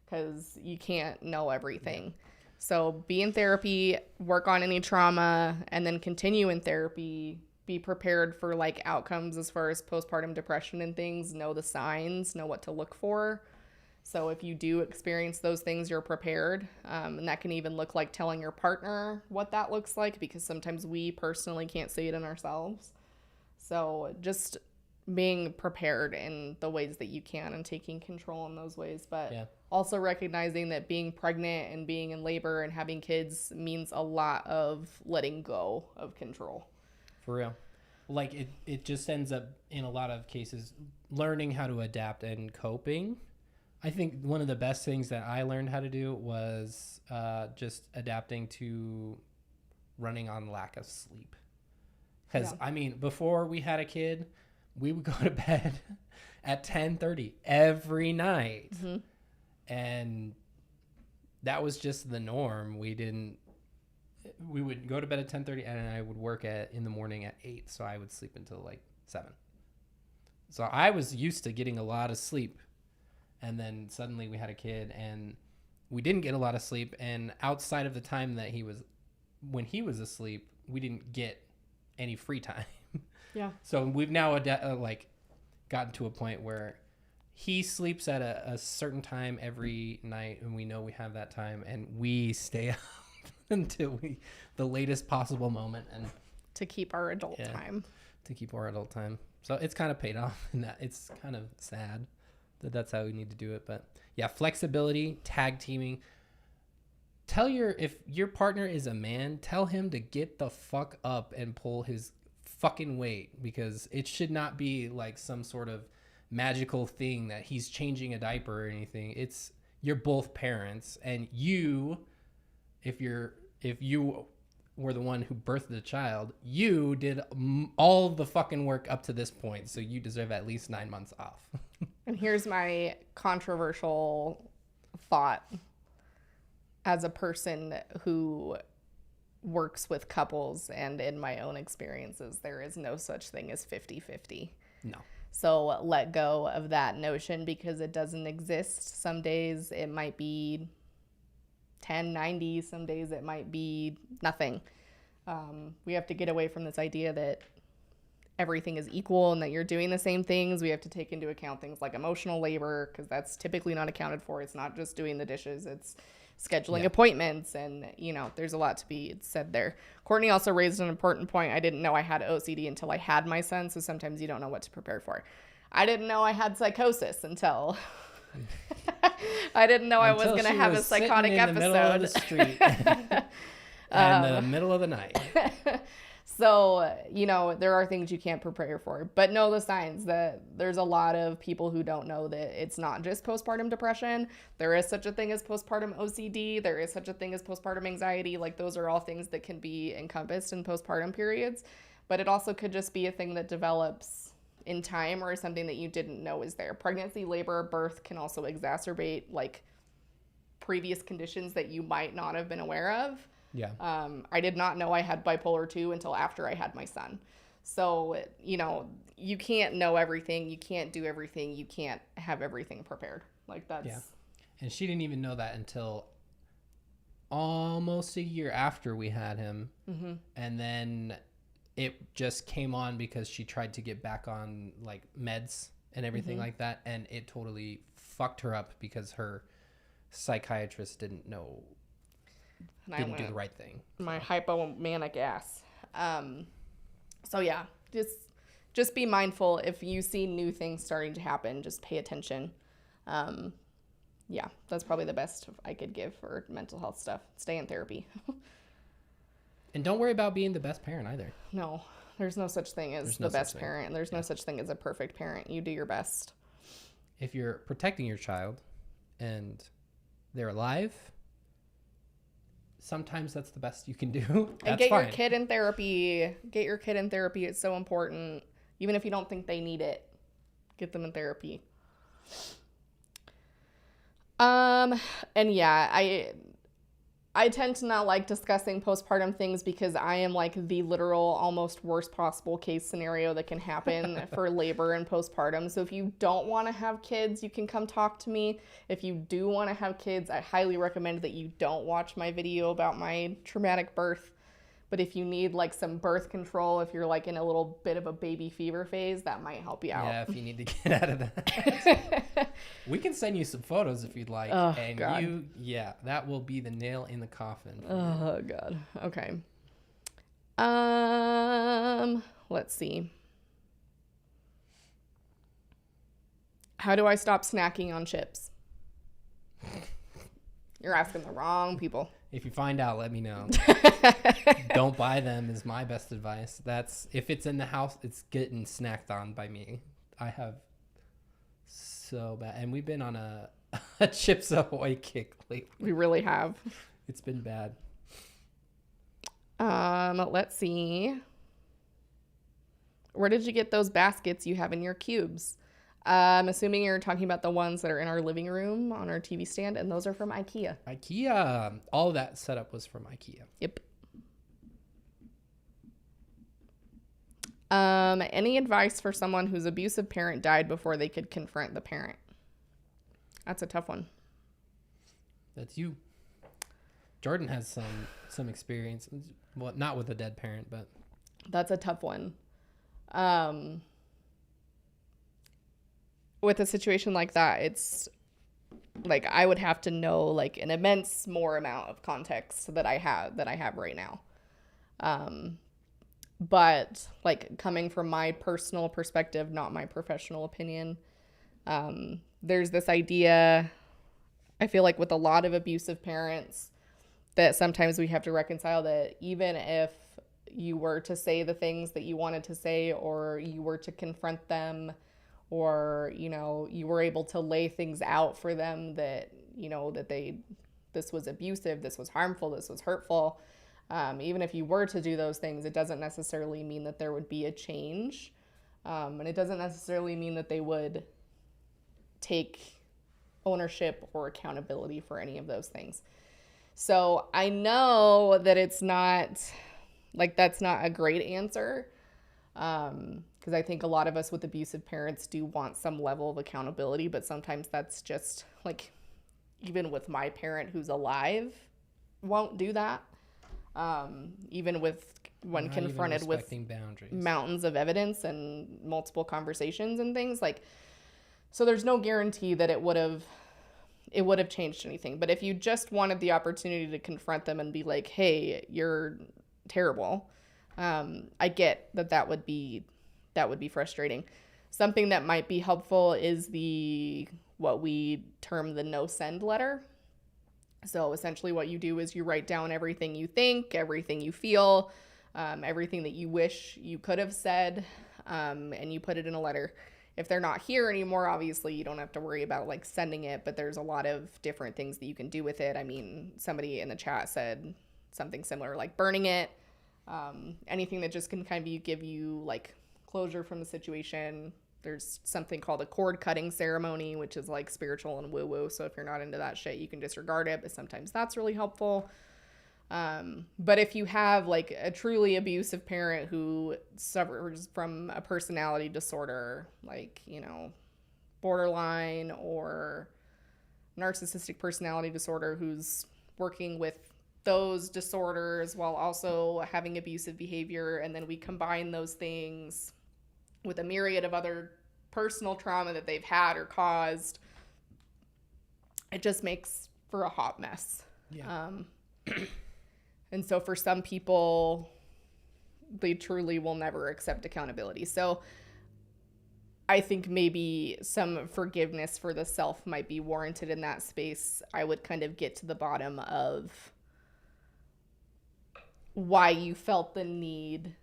because you can't know everything. Yeah. So be in therapy, work on any trauma, and then continue in therapy. Be prepared for like outcomes as far as postpartum depression and things. Know the signs, know what to look for. So if you do experience those things, you're prepared. And that can even look like telling your partner what that looks like, because sometimes we personally can't see it in ourselves. So just being prepared in the ways that you can and taking control in those ways. But also recognizing that being pregnant and being in labor and having kids means a lot of letting go of control. For real. Like it just ends up, in a lot of cases, learning how to adapt and coping. I think one of the best things that I learned how to do was just adapting to running on lack of sleep. Because, I mean, before we had a kid, we would go to bed at 10:30 every night. Mm-hmm. And that was just the norm. We would go to bed at 10:30, and I would work in the morning at 8, so I would sleep until like 7. So I was used to getting a lot of sleep. And then suddenly we had a kid and we didn't get a lot of sleep. And outside of the time that when he was asleep, we didn't get any free time. Yeah. So we've now gotten to a point where he sleeps at a certain time every night, and we know we have that time, and we stay up until the latest possible moment, and to keep our adult time. To keep our adult time. So it's kind of paid off in that. It's kind of sad. that's how we need to do it. But yeah, flexibility, tag teaming. If your partner is a man, tell him to get the fuck up and pull his fucking weight, because it should not be like some sort of magical thing that he's changing a diaper or anything. You're both parents, and if you were the one who birthed the child, you did all the fucking work up to this point, so you deserve at least 9 months off. And here's my controversial thought as a person who works with couples, and in my own experiences, there is no such thing as 50-50. No. So let go of that notion, because it doesn't exist. Some days it might be 10-90, some days it might be nothing. We have to get away from this idea that everything is equal and that you're doing the same things. We have to take into account things like emotional labor, because that's typically not accounted for. It's not just doing the dishes, it's scheduling appointments, and there's a lot to be said there. Courtney also raised an important point. I didn't know I had OCD until I had my son, so sometimes you don't know what to prepare for. I didn't know I had psychosis until I didn't know I was going to have a psychotic episode. In the middle of the street in the middle of the night. So, there are things you can't prepare for, but know the signs. That there's a lot of people who don't know that it's not just postpartum depression. There is such a thing as postpartum OCD. There is such a thing as postpartum anxiety. Like, those are all things that can be encompassed in postpartum periods, but it also could just be a thing that develops in time, or something that you didn't know is there. Pregnancy, labor, birth can also exacerbate like previous conditions that you might not have been aware of. Yeah. I did not know I had bipolar 2 until after I had my son. So, you can't know everything. You can't do everything. You can't have everything prepared. Like, that's... Yeah. And she didn't even know that until almost a year after we had him. Mm-hmm. And then it just came on because she tried to get back on like meds and everything like that. And it totally fucked her up because her psychiatrist didn't do the right thing. My hypomanic ass. So yeah, just be mindful. If you see new things starting to happen, just pay attention. Yeah, that's probably the best I could give for mental health stuff. Stay in therapy. And don't worry about being the best parent either. No, there's no such thing as the best parent. And there's no such thing as a perfect parent. You do your best. If you're protecting your child and they're alive, sometimes that's the best you can do. And get your kid in therapy. Get your kid in therapy. It's so important. Even if you don't think they need it, get them in therapy. And yeah, I tend to not like discussing postpartum things because I am like the literal almost worst possible case scenario that can happen for labor and postpartum. So if you don't want to have kids, you can come talk to me. If you do want to have kids, I highly recommend that you don't watch my video about my traumatic birth. But if you need like some birth control, if you're like in a little bit of a baby fever phase, that might help you out. Yeah, if you need to get out of that. We can send you some photos if you'd like. Oh, and God. That will be the nail in the coffin. Oh, God. Okay. Let's see. How do I stop snacking on chips? You're asking the wrong people. If you find out, let me know. Don't buy them is my best advice. If it's in the house, it's getting snacked on by me. I have so bad. And we've been on a Chips Ahoy kick lately. We really have. It's been bad. Let's see. Where did you get those baskets you have in your cubes? I'm assuming you're talking about the ones that are in our living room on our TV stand, and those are from IKEA. IKEA. All of that setup was from IKEA. Yep. Any advice for someone whose abusive parent died before they could confront the parent? That's a tough one. That's you. Jordan has some experience. Well, not with a dead parent, but... That's a tough one. With a situation like that, it's like I would have to know like an immense more amount of context that I have right now. But like coming from my personal perspective, not my professional opinion, there's this idea, I feel like with a lot of abusive parents, that sometimes we have to reconcile that even if you were to say the things that you wanted to say, or you were to confront them, or, you know, you were able to lay things out for them that, you know, that this was abusive, this was harmful, this was hurtful. Even if you were to do those things, it doesn't necessarily mean that there would be a change. And it doesn't necessarily mean that they would take ownership or accountability for any of those things. So I know that it's not, like, that's not a great answer. Because I think a lot of us with abusive parents do want some level of accountability, but sometimes that's just, like, even with my parent who's alive, won't do that. Even when confronted with mountains of evidence and multiple conversations and things, like, so there's no guarantee that it would have changed anything. But if you just wanted the opportunity to confront them and be like, hey, you're terrible, I get that would be frustrating. Something that might be helpful is what we term the no send letter. So essentially what you do is you write down everything you think, everything you feel, everything that you wish you could have said, and you put it in a letter. If they're not here anymore, obviously you don't have to worry about, like, sending it, but there's a lot of different things that you can do with it. I mean, somebody in the chat said something similar, like burning it, anything that just can kind of give you, like, closure from the situation. There's something called a cord cutting ceremony, which is, like, spiritual and woo-woo. So if you're not into that shit, you can disregard it, but sometimes that's really helpful. But if you have, like, a truly abusive parent who suffers from a personality disorder, like, you know, borderline or narcissistic personality disorder, who's working with those disorders while also having abusive behavior, and then we combine those things with a myriad of other personal trauma that they've had or caused, it just makes for a hot mess. Yeah. And so for some people, they truly will never accept accountability. So I think maybe some forgiveness for the self might be warranted in that space. I would kind of get to the bottom of why you felt the need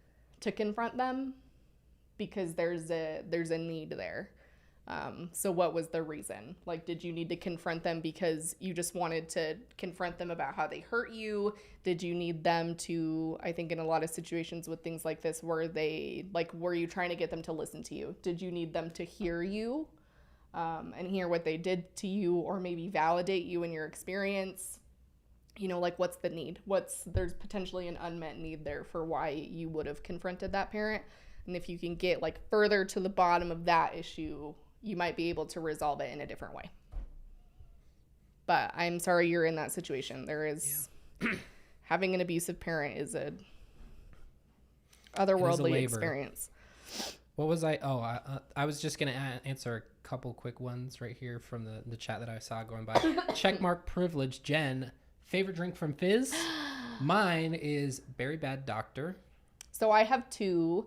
to confront them, because there's a need there. So what was the reason? Like, did you need to confront them because you just wanted to confront them about how they hurt you? Did you need them to, I think in a lot of situations with things like this, were you trying to get them to listen to you? Did you need them to hear you and hear what they did to you, or maybe validate you in your experience? You know, like, what's the need? There's potentially an unmet need there for why you would have confronted that parent. And if you can get, like, further to the bottom of that issue, you might be able to resolve it in a different way. But I'm sorry you're in that situation. There is having an abusive parent is a otherworldly experience. What was I was just going to answer a couple quick ones right here from the chat that I saw going by. Checkmark privilege. Jen, favorite drink from Fizz? Mine is Berry Bad Doctor. So I have two.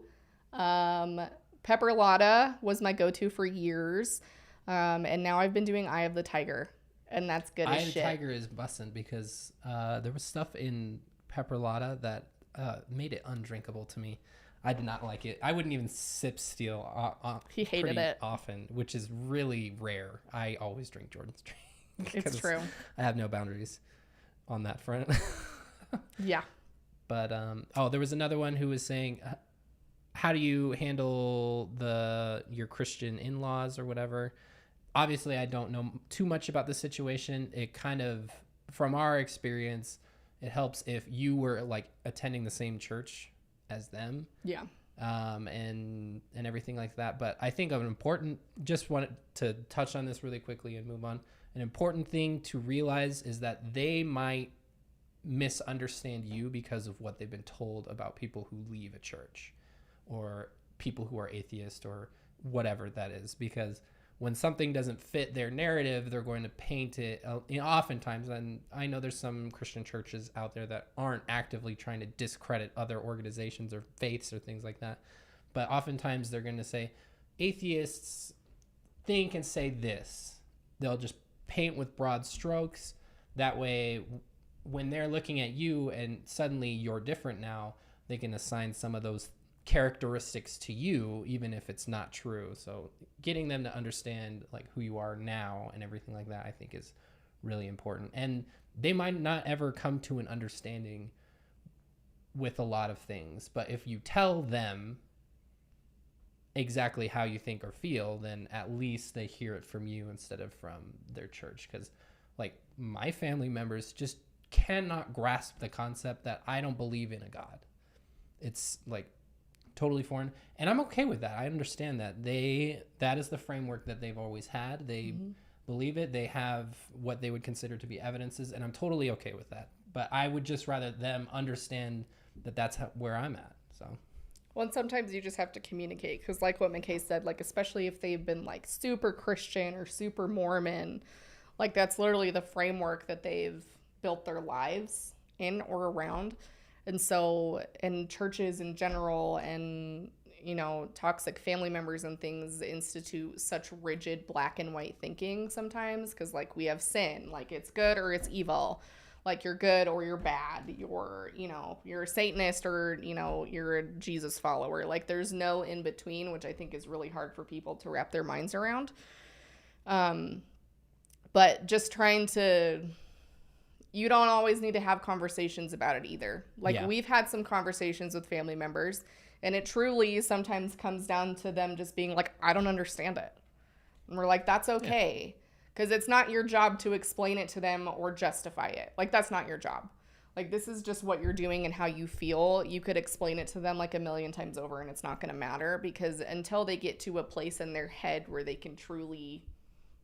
Pepper Lotta was my go-to for years, and now I've been doing Eye of the Tiger, and that's good as shit. Eye of the Tiger is bussin' because there was stuff in Pepper Lotta that made it undrinkable to me. I did not like it. I wouldn't even sip Steel he hated it often, which is really rare. I always drink Jordan's drink. It's true. I have no boundaries on that front. Yeah. But there was another one who was saying, how do you handle your Christian in-laws or whatever? Obviously, I don't know too much about the situation. It kind of, from our experience, it helps if you were, like, attending the same church as them. Yeah. And everything like that. But I think just wanted to touch on this really quickly and move on. An important thing to realize is that they might misunderstand you because of what they've been told about people who leave a church, or people who are atheist, or whatever that is, because when something doesn't fit their narrative, they're going to paint it, oftentimes, and I know there's some Christian churches out there that aren't actively trying to discredit other organizations or faiths or things like that, but oftentimes they're going to say, atheists think and say this, they'll just paint with broad strokes. That way, when they're looking at you and suddenly you're different now, they can assign some of those characteristics to you, even if it's not true. So getting them to understand like who you are now and everything like that, I think is really important. And they might not ever come to an understanding with a lot of things, but if you tell them exactly how you think or feel, then at least they hear it from you instead of from their church. Because like my family members just cannot grasp the concept that I don't believe in a God. It's like totally foreign, and I'm okay with that. I understand that that is the framework that they've always had. They believe it. They have what they would consider to be evidences, and I'm totally okay with that. But I would just rather them understand that that's where I'm at. So, well, and sometimes you just have to communicate, because like what McKay said, like especially if they've been like super Christian or super Mormon, like that's literally the framework that they've built their lives in or around. And so in churches in general, and, you know, toxic family members and things institute such rigid black and white thinking sometimes, because like we have sin, like it's good or it's evil, like you're good or you're bad, you're, you know, you're a Satanist or, you know, you're a Jesus follower. Like there's no in between, which I think is really hard for people to wrap their minds around. But just trying to... You don't always need to have conversations about it either. Like we've had some conversations with family members, and it truly sometimes comes down to them just being like, I don't understand it. And we're like, that's okay. Because it's not your job to explain it to them or justify it. Like, that's not your job. Like, this is just what you're doing and how you feel. You could explain it to them like a million times over, and it's not going to matter, because until they get to a place in their head where they can truly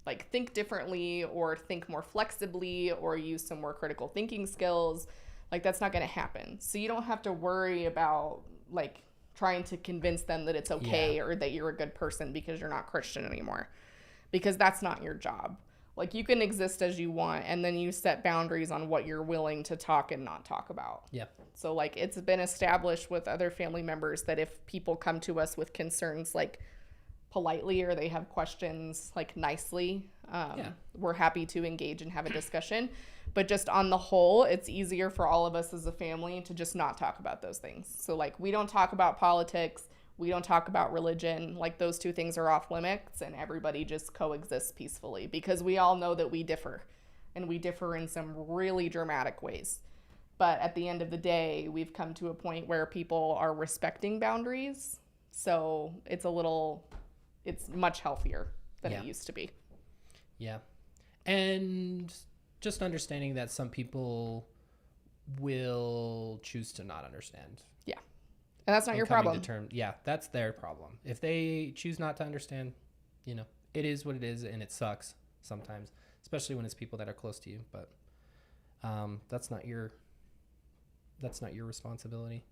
like think differently or think more flexibly or use some more critical thinking skills, like that's not going to happen. So you don't have to worry about like trying to convince them that it's okay or that you're a good person because you're not Christian anymore, because that's not your job. Like you can exist as you want, and then you set boundaries on what you're willing to talk and not talk about. Yeah. So like it's been established with other family members that if people come to us with concerns like politely, or they have questions like nicely, we're happy to engage and have a discussion. But just on the whole, it's easier for all of us as a family to just not talk about those things. So like we don't talk about politics, we don't talk about religion, like those two things are off limits, and everybody just coexists peacefully, because we all know that we differ, and we differ in some really dramatic ways. But at the end of the day, we've come to a point where people are respecting boundaries. So it's much healthier than it used to be. Yeah. And just understanding that some people will choose to not understand. Yeah. And that's not your problem. That's their problem. If they choose not to understand, you know, it is what it is, and it sucks sometimes, especially when it's people that are close to you. But that's not your responsibility.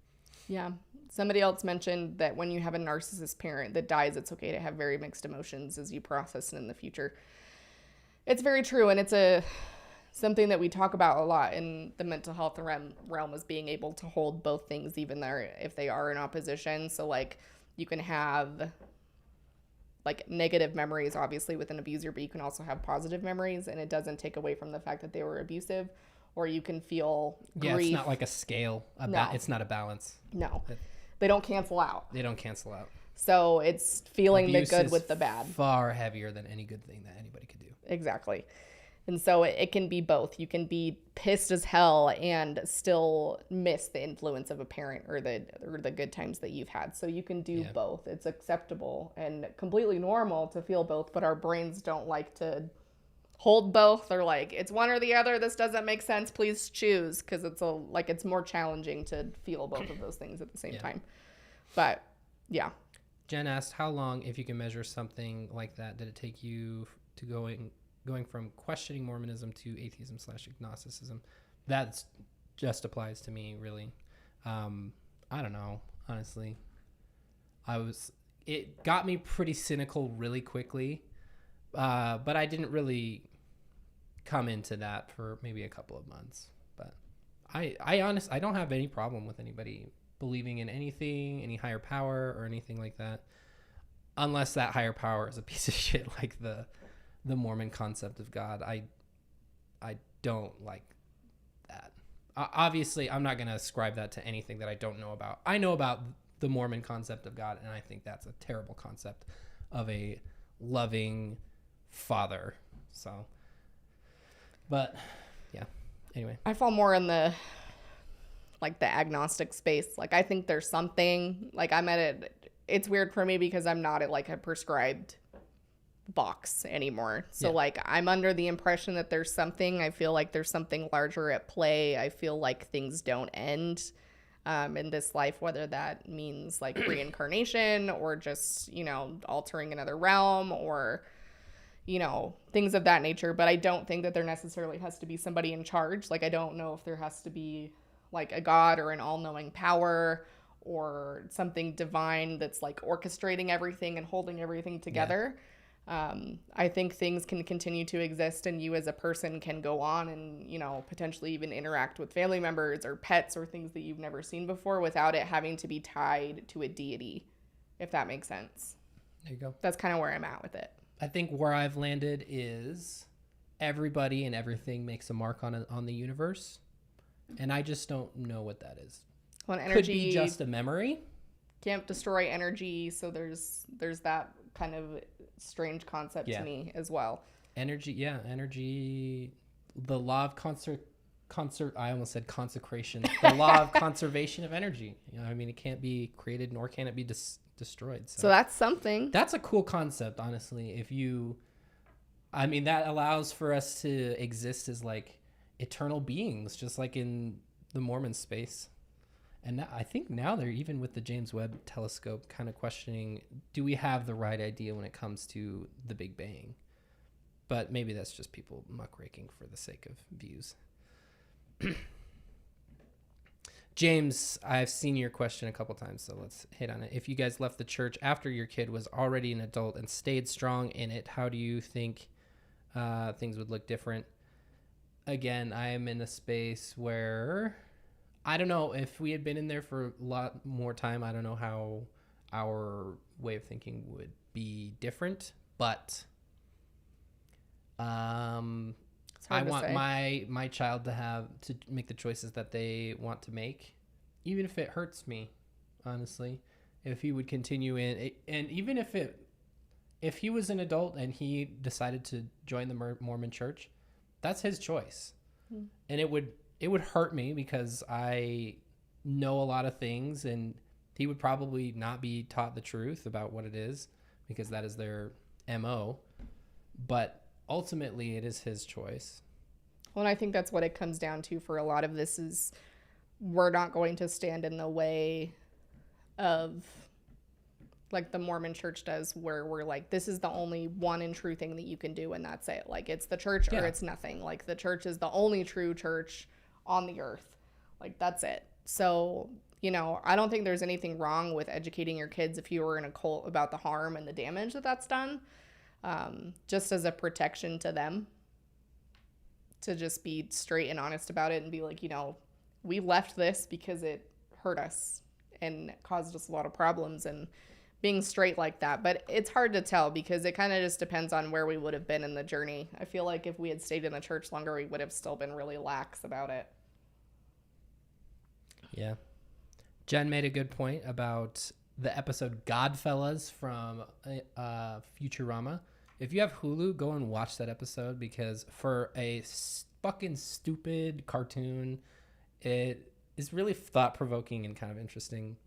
Yeah. Somebody else mentioned that when you have a narcissist parent that dies, it's okay to have very mixed emotions as you process it in the future. It's very true, and it's something that we talk about a lot in the mental health realm, is being able to hold both things, even if they are in opposition. So like you can have like negative memories, obviously, with an abuser, but you can also have positive memories, and it doesn't take away from the fact that they were abusive. Or you can feel grief. Yeah, it's not like a scale. It's not a balance. No. They don't cancel out. So it's feeling the good with the bad. Far heavier than any good thing that anybody could do. Exactly. And so it can be both. You can be pissed as hell and still miss the influence of a parent or the good times that you've had. So you can do both. It's acceptable and completely normal to feel both, but our brains don't like to hold both. They're like, it's one or the other. This doesn't make sense. Please choose. Because it's more challenging to feel both of those things at the same time. But yeah. Jen asked, how long, if you can measure something like that, did it take you to going from questioning Mormonism to atheism/agnosticism? That just applies to me, really. I don't know, honestly. It got me pretty cynical really quickly. But I didn't really come into that for maybe a couple of months. But I honestly don't have any problem with anybody believing in anything, any higher power or anything like that, unless that higher power is a piece of shit like the the Mormon concept of God. I don't like that. Obviously, I'm not going to ascribe that to anything that I don't know about. I know about the Mormon concept of God, and I think that's a terrible concept of a loving father. So, but yeah, anyway. I fall more in the agnostic space. Like, I think there's something, like, I'm at it. It's weird for me because I'm not at like a prescribed box anymore. So like, I'm under the impression that there's something. I feel like there's something larger at play. I feel like things don't end in this life, whether that means like reincarnation or just, you know, altering another realm or, you know, things of that nature. But I don't think that there necessarily has to be somebody in charge. Like, I don't know if there has to be like a God or an all-knowing power or something divine that's like orchestrating everything and holding everything together. I think things can continue to exist and you as a person can go on and, you know, potentially even interact with family members or pets or things that you've never seen before without it having to be tied to a deity, if that makes sense. There you go. That's kind of where I'm at with it. I think where I've landed is everybody and everything makes a mark on the universe, and I just don't know what that is. Well, energy could be just a memory. Can't destroy energy, so there's that kind of strange concept to me as well. Energy. The law of I almost said consecration. The law of conservation of energy. You know, I mean, it can't be created nor can it be destroyed. So that's something. That's a cool concept, honestly. That allows for us to exist as like eternal beings, just like in the Mormon space. And I think now they're even with the James Webb telescope kind of questioning, do we have the right idea when it comes to the Big Bang? But maybe that's just people muckraking for the sake of views. James, I've seen your question a couple times, so let's hit on it. If you guys left the church after your kid was already an adult and stayed strong in it, how do you think things would look different? Again, I am in a space where I don't know if we had been in there for a lot more time. I don't know how our way of thinking would be different, but I want my child to make the choices that they want to make, even if it hurts me, honestly. If he would continue in, and even if he was an adult and he decided to join the Mormon church, that's his choice. And it would hurt me because I know a lot of things and he would probably not be taught the truth about what it is because that is their MO. But ultimately it is his choice. Well, and I think that's what it comes down to for a lot of this is we're not going to stand in the way of like the Mormon church does, where we're like, this is the only one and true thing that you can do and that's it. Like, it's the church or it's nothing. Like, the church is the only true church on the earth. Like, that's it. So, you know, I don't think there's anything wrong with educating your kids if you were in a cult about the harm and the damage that's done, just as a protection to them, to just be straight and honest about it and be like, you know, we left this because it hurt us and caused us a lot of problems, and being straight like that. But it's hard to tell because it kind of just depends on where we would have been in the journey. I feel like if we had stayed in the church longer, we would have still been really lax about it. Yeah. Jen made a good point about the episode Godfellas from Futurama. If you have Hulu, go and watch that episode because for a fucking stupid cartoon, it is really thought-provoking and kind of interesting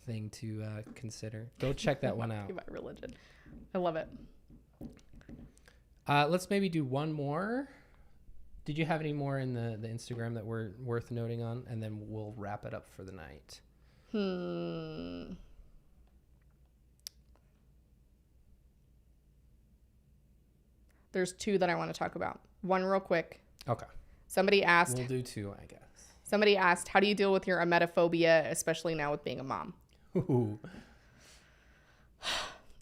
thing to consider. Go check that one out. About religion. I love it. Let's maybe do one more. Did you have any more in the Instagram that were worth noting on? And then we'll wrap it up for the night. There's two that I want to talk about. One real quick. Okay. Somebody asked. We'll do two, I guess. Somebody asked, how do you deal with your emetophobia, especially now with being a mom? Ooh.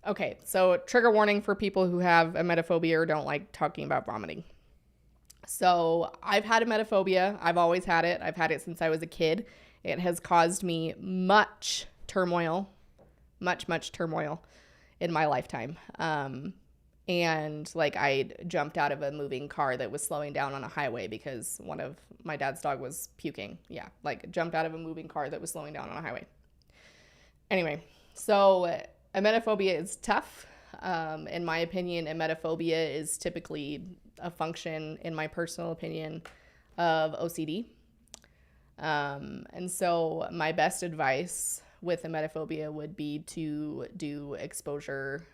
Okay, so trigger warning for people who have emetophobia or don't like talking about vomiting. So I've had emetophobia. I've always had it. I've had it since I was a kid. It has caused me much turmoil in my lifetime. And like I jumped out of a moving car that was slowing down on a highway because one of my dad's dog was puking. Yeah, like jumped out of a moving car that was slowing down on a highway. Anyway, so emetophobia is tough. In my opinion, emetophobia is typically a function, in my personal opinion, of OCD. And so my best advice with emetophobia would be to do exposure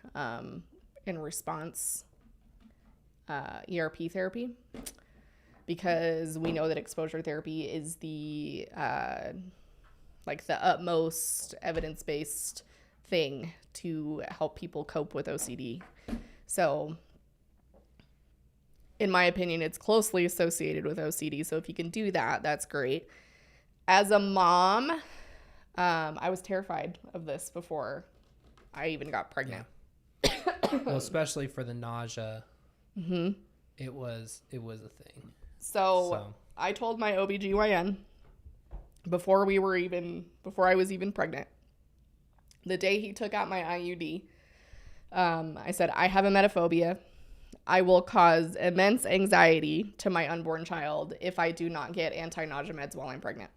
in response ERP therapy, because we know that exposure therapy is the like the utmost evidence-based thing to help people cope with OCD. So in my opinion, it's closely associated with OCD. So if you can do that, that's great. As a mom, I was terrified of this before I even got pregnant. Yeah. Well, especially for the nausea, it was a thing. So I told my OBGYN before I was even pregnant, the day he took out my IUD, I said, I have emetophobia. I will cause immense anxiety to my unborn child if I do not get anti-nausea meds while I'm pregnant.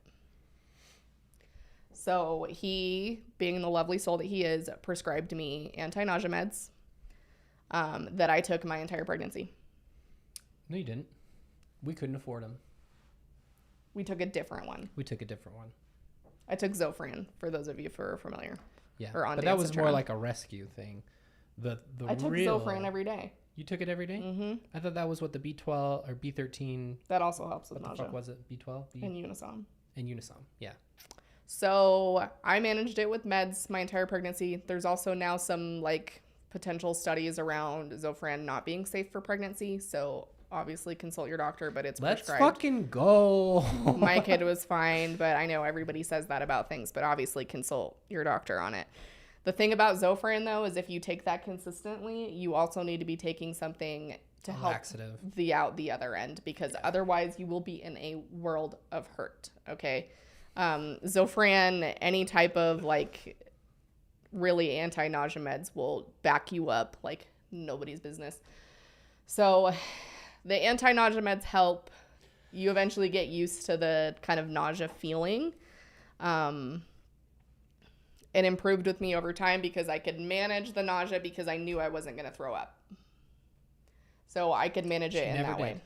So he, being the lovely soul that he is, prescribed me anti-nausea meds that I took my entire pregnancy. No, you didn't. We couldn't afford them. We took a different one. I took Zofran, for those of you who are familiar. Yeah, but that was more like a rescue thing. I took Zofran every day. You took it every day? Mm-hmm. I thought that was what the B12 or B13. That also helps with nausea. What the fuck was it? B12? And Unisom. Yeah. So I managed it with meds my entire pregnancy. There's also now some like potential studies around Zofran not being safe for pregnancy. So obviously consult your doctor, but it's prescribed. Let's fucking go. My kid was fine, but I know everybody says that about things, but obviously consult your doctor on it. The thing about Zofran, though, is if you take that consistently, you also need to be taking something to help the other end, because otherwise you will be in a world of hurt, okay? Zofran, any type of, like, really anti-nausea meds will back you up like nobody's business. So the anti-nausea meds help. You eventually get used to the kind of nausea feeling. It improved with me over time because I could manage the nausea because I knew I wasn't going to throw up. So I could manage it in that way.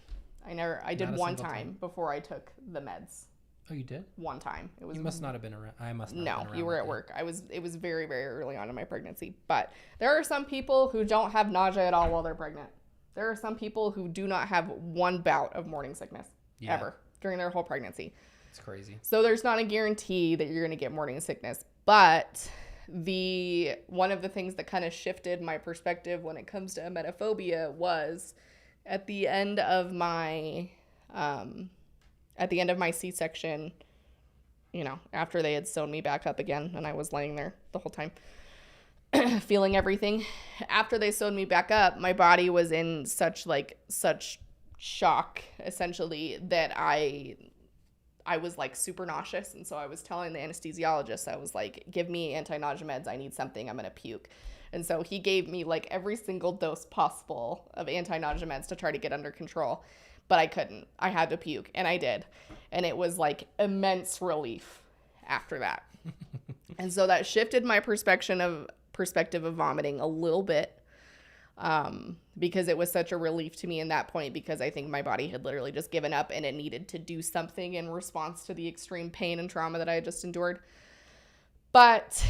I did one time before I took the meds. Oh, you did? One time. It was. You must not have been around. I must not have been around. No, you were at work. It was very, very early on in my pregnancy. But there are some people who don't have nausea at all while they're pregnant. There are some people who do not have one bout of morning sickness ever during their whole pregnancy. It's crazy. So there's not a guarantee that you're going to get morning sickness. But one of the things that kind of shifted my perspective when it comes to emetophobia was at the end of my C-section, you know, after they had sewn me back up again and I was laying there the whole time feeling everything. After they sewed me back up, my body was in such shock, essentially, that I was like super nauseous. And so I was telling the anesthesiologist, I was like, give me anti-nausea meds. I need something. I'm going to puke. And so he gave me like every single dose possible of anti-nausea meds to try to get under control. But I couldn't. I had to puke. And I did. And it was like immense relief after that. And so that shifted my perspective of vomiting a little bit. Because it was such a relief to me in that point, because I think my body had literally just given up and it needed to do something in response to the extreme pain and trauma that I had just endured. But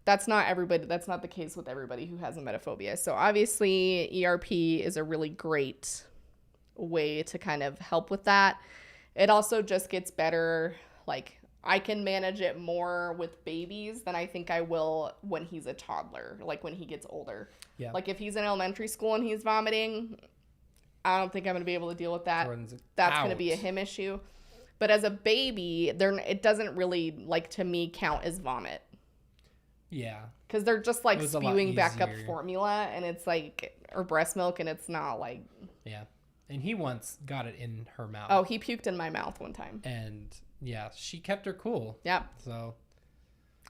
that's not everybody. That's not the case with everybody who has emetophobia. So obviously ERP is a really great way to kind of help with that. It also just gets better. Like, I can manage it more with babies than I think I will when he's a toddler, like when he gets older. Yeah. Like if he's in elementary school and he's vomiting, I don't think I'm going to be able to deal with that. That's going to be a him issue. But as a baby, it doesn't really, like, to me, count as vomit. Yeah. Because they're just like spewing back up formula, and it's like, or breast milk, and it's not like. Yeah. And he once got it in her mouth. Oh, he puked in my mouth one time. And yeah, she kept her cool. Yep. So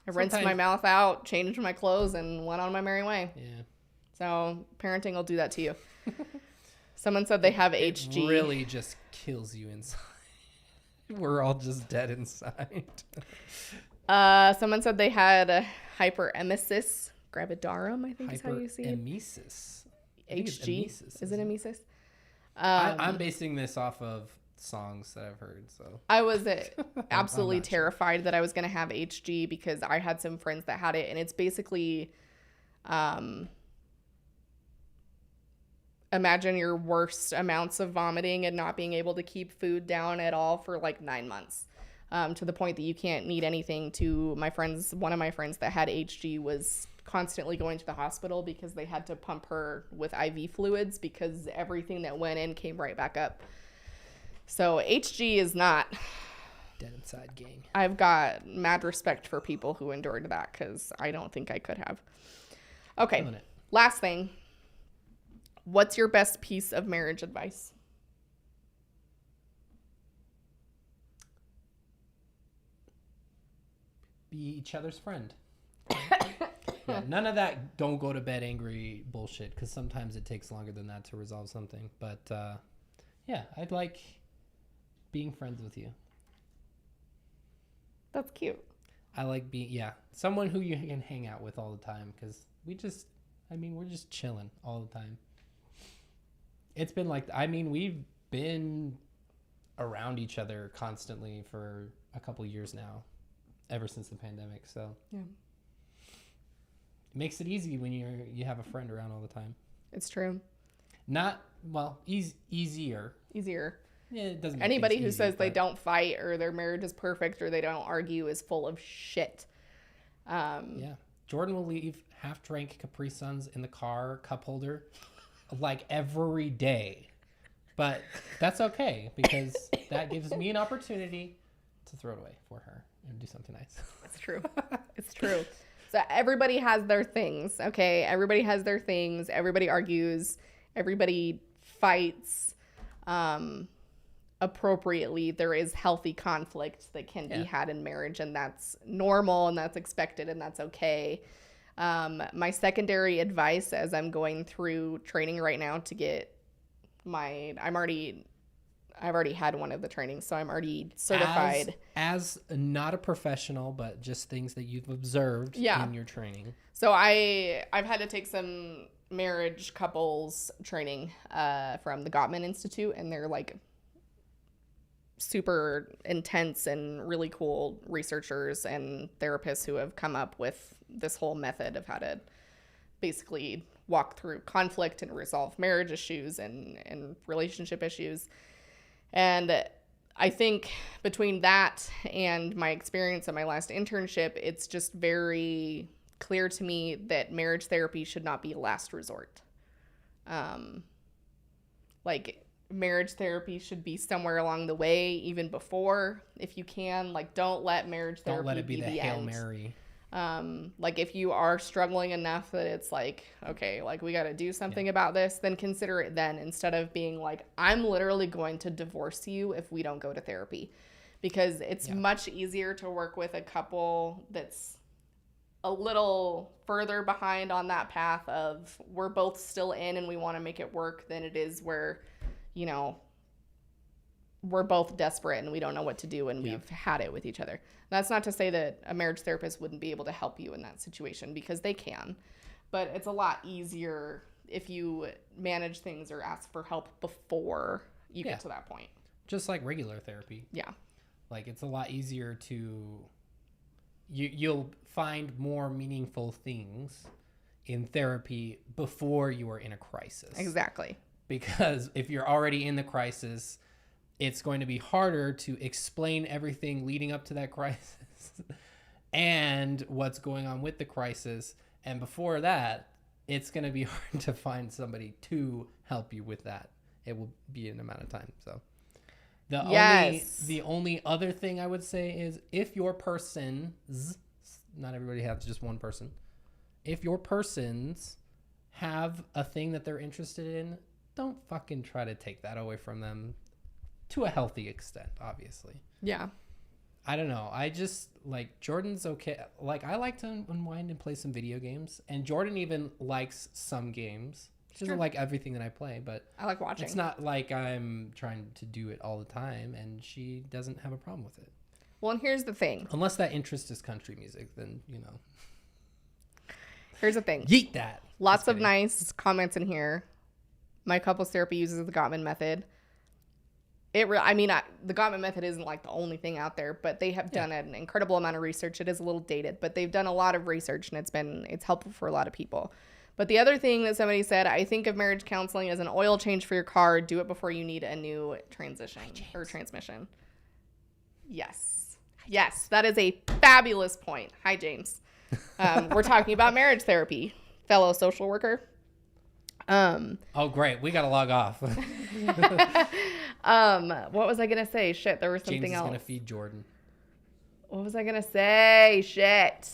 I rinsed my mouth out, changed my clothes, and went on my merry way. Yeah. So parenting will do that to you. Someone said they have HG. It really just kills you inside. We're all just dead inside. Someone said they had hyperemesis gravidarum, I think is how you see it. Hyperemesis. HG. Is it emesis? I'm basing this off of songs that I've heard. So I was absolutely terrified that I was going to have HG because I had some friends that had it, and it's basically imagine your worst amounts of vomiting and not being able to keep food down at all for like 9 months, to the point that you can't eat anything. To my friends, one of my friends that had HG was constantly going to the hospital because they had to pump her with IV fluids because everything that went in came right back up. So HG is not dead inside gang. I've got mad respect for people who endured that because I don't think I could have. Okay, last thing. What's your best piece of marriage advice? Be each other's friend. Yeah, none of that don't go to bed angry bullshit, because sometimes it takes longer than that to resolve something. But yeah, I'd like being friends with you. That's cute. I like being, someone who you can hang out with all the time, because we're just chilling all the time. It's been like, we've been around each other constantly for a couple years now, ever since the pandemic. So yeah, it makes it easy when you have a friend around all the time. It's true. Easier. Yeah, it doesn't. Anybody who says they don't fight or their marriage is perfect or they don't argue is full of shit. Yeah, Jordan will leave half-drank Capri Suns in the car cup holder like every day, but that's okay because that gives me an opportunity to throw it away for her and do something nice. It's true. It's true. So everybody has their things, okay? Everybody has their things. Everybody argues. Everybody fights. Appropriately, there is healthy conflict that can be had in marriage, and that's normal and that's expected and that's okay. My secondary advice as I'm going through training right now to get I've already had one of the trainings, so I'm already certified. As not a professional, but just things that you've observed in your training. So I've had to take some marriage couples training from the Gottman Institute, and they're like super intense and really cool researchers and therapists who have come up with this whole method of how to basically walk through conflict and resolve marriage issues and relationship issues. And I think between that and my experience at my last internship, it's just very clear to me that marriage therapy should not be a last resort. Marriage therapy should be somewhere along the way, even before, if you can. Like, don't let marriage therapy don't let it be the Hail end. Mary. If you are struggling enough that it's like, okay, like we got to do something about this, then consider it then, instead of being like, I'm literally going to divorce you if we don't go to therapy, because it's much easier to work with a couple that's a little further behind on that path of we're both still in and we want to make it work than it is where, we're both desperate and we don't know what to do and we've had it with each other. That's not to say that a marriage therapist wouldn't be able to help you in that situation, because they can. But it's a lot easier if you manage things or ask for help before you get to that point. Just like regular therapy. Yeah. Like, it's a lot easier to... You'll find more meaningful things in therapy before you are in a crisis. Exactly. Because if you're already in the crisis, it's going to be harder to explain everything leading up to that crisis and what's going on with the crisis. And before that, it's going to be hard to find somebody to help you with that. It will be an amount of time. So the only other thing I would say is, if your persons, not everybody has just one person, if your persons have a thing that they're interested in, don't fucking try to take that away from them, to a healthy extent, obviously. Yeah. I don't know. I just like Jordan's okay. Like I like to unwind and play some video games, and Jordan even likes some games. She doesn't like everything that I play, but I like watching. It's not like I'm trying to do it all the time, and she doesn't have a problem with it. Well, and here's the thing. Unless that interest is country music, then, you know. Here's the thing. Yeet that. Lots of nice comments in here. My couples therapy uses the Gottman method. The Gottman method isn't like the only thing out there, but they have done an incredible amount of research. It is a little dated, but they've done a lot of research, and it's helpful for a lot of people. But the other thing that somebody said, I think of marriage counseling as an oil change for your car. Do it before you need a new transmission. Yes. Yes, that is a fabulous point. Hi, James. We're talking about marriage therapy, fellow social worker. Oh, great. We got to log off. What was I going to say? Shit, there was something James is else. going to feed Jordan. What was I going to say? Shit.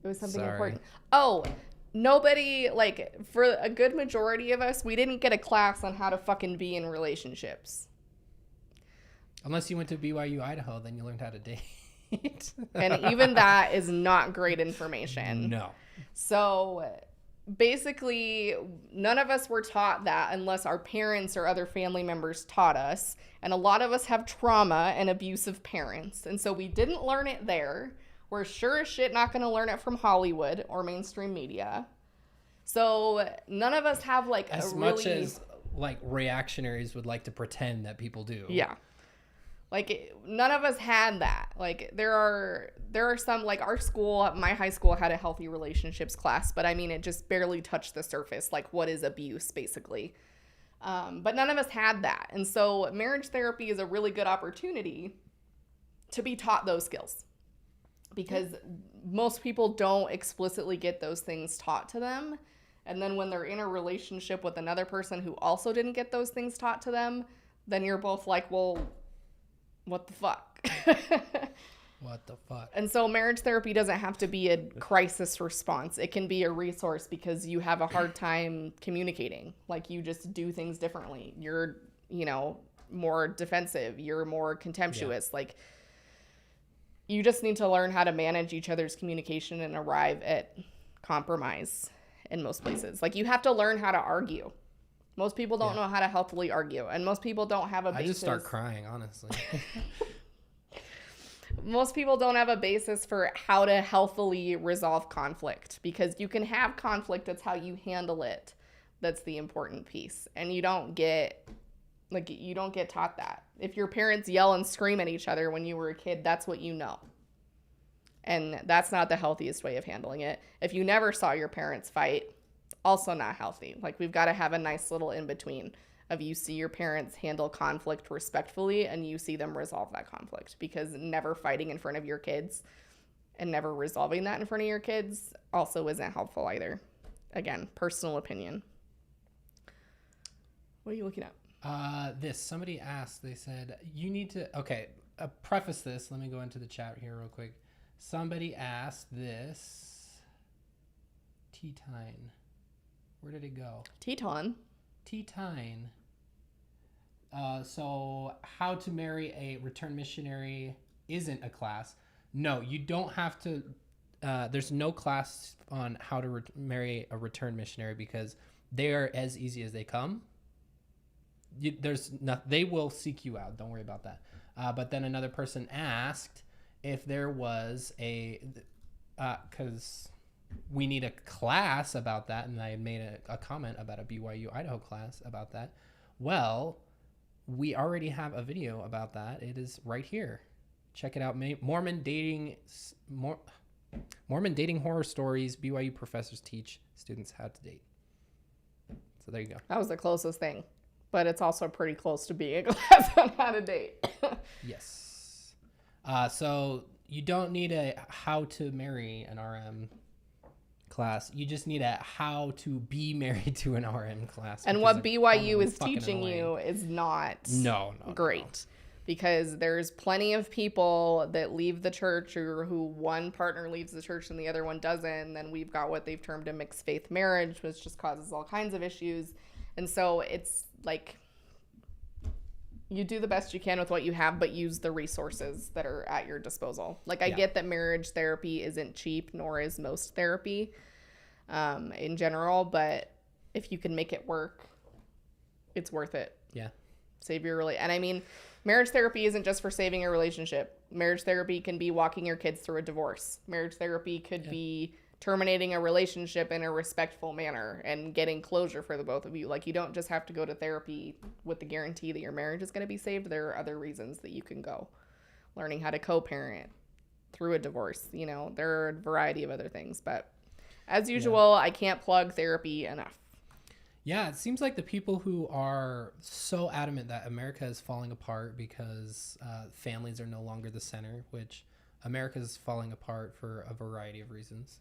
It was something important. Oh, nobody, like, for a good majority of us, we didn't get a class on how to fucking be in relationships. Unless you went to BYU, Idaho, then you learned how to date. And even that is not great information. No. So basically, none of us were taught that unless our parents or other family members taught us. And a lot of us have trauma and abusive parents. And so we didn't learn it there. We're sure as shit not going to learn it from Hollywood or mainstream media. So none of us have like as much as like reactionaries would like to pretend that people do. Yeah. Like none of us had that. Like there are some, like our school, my high school had a healthy relationships class, but I mean it just barely touched the surface. Like what is abuse basically. But none of us had that. And so marriage therapy is a really good opportunity to be taught those skills. Because most people don't explicitly get those things taught to them. And then when they're in a relationship with another person who also didn't get those things taught to them, then you're both like, well, what the fuck? What the fuck? And so marriage therapy doesn't have to be a crisis response. It can be a resource because you have a hard time communicating. Like you just do things differently. You're, more defensive. You're more contemptuous. Yeah. Like you just need to learn how to manage each other's communication and arrive at compromise in most places. Like you have to learn how to argue. Most people don't know how to healthily argue, and most people don't have a basis. I just start crying, honestly. Most people don't have a basis for how to healthily resolve conflict, because you can have conflict. It's how you handle it. That's the important piece. And you don't get taught that. If your parents yell and scream at each other when you were a kid, that's what you know. And that's not the healthiest way of handling it. If you never saw your parents fight, also not healthy. Like we've got to have a nice little in-between of you see your parents handle conflict respectfully and you see them resolve that conflict, because never fighting in front of your kids and never resolving that in front of your kids also isn't helpful either. Again, personal opinion. What are you looking at? Somebody asked, they said, you need to, preface this. Let me go into the chat here real quick. Somebody asked this, T-Tine. Where did it go? Teton. So how to marry a return missionary isn't a class. No, you don't have to. There's no class on how to marry a return missionary, because they are as easy as they come. They will seek you out. Don't worry about that. But then another person asked if there was because we need a class about that, and I had made a comment about a BYU Idaho class about that. Well, we already have a video about that. It is right here. Check it out. Mormon dating horror stories. BYU professors teach students how to date. So there you go. That was the closest thing, but it's also pretty close to being a class on how to date. Yes. So you don't need a how to marry an RM class. You just need a how to be married to an RM class. And what BYU is teaching you is not great. No. Because there's plenty of people that leave the church, or who one partner leaves the church and the other one doesn't. And then we've got what they've termed a mixed faith marriage, which just causes all kinds of issues. And so it's like, you do the best you can with what you have, but use the resources that are at your disposal. Like, I get that marriage therapy isn't cheap, nor is most therapy in general, but if you can make it work, it's worth it. Yeah. Save your and I mean, marriage therapy isn't just for saving a relationship. Marriage therapy can be walking your kids through a divorce. Marriage therapy could be terminating a relationship in a respectful manner and getting closure for the both of you. Like, you don't just have to go to therapy with the guarantee that your marriage is going to be saved. There are other reasons that you can go. Learning how to co-parent through a divorce. You know, there are a variety of other things. But as usual, I can't plug therapy enough. Yeah, it seems like the people who are so adamant that America is falling apart because families are no longer the center, which America is falling apart for a variety of reasons.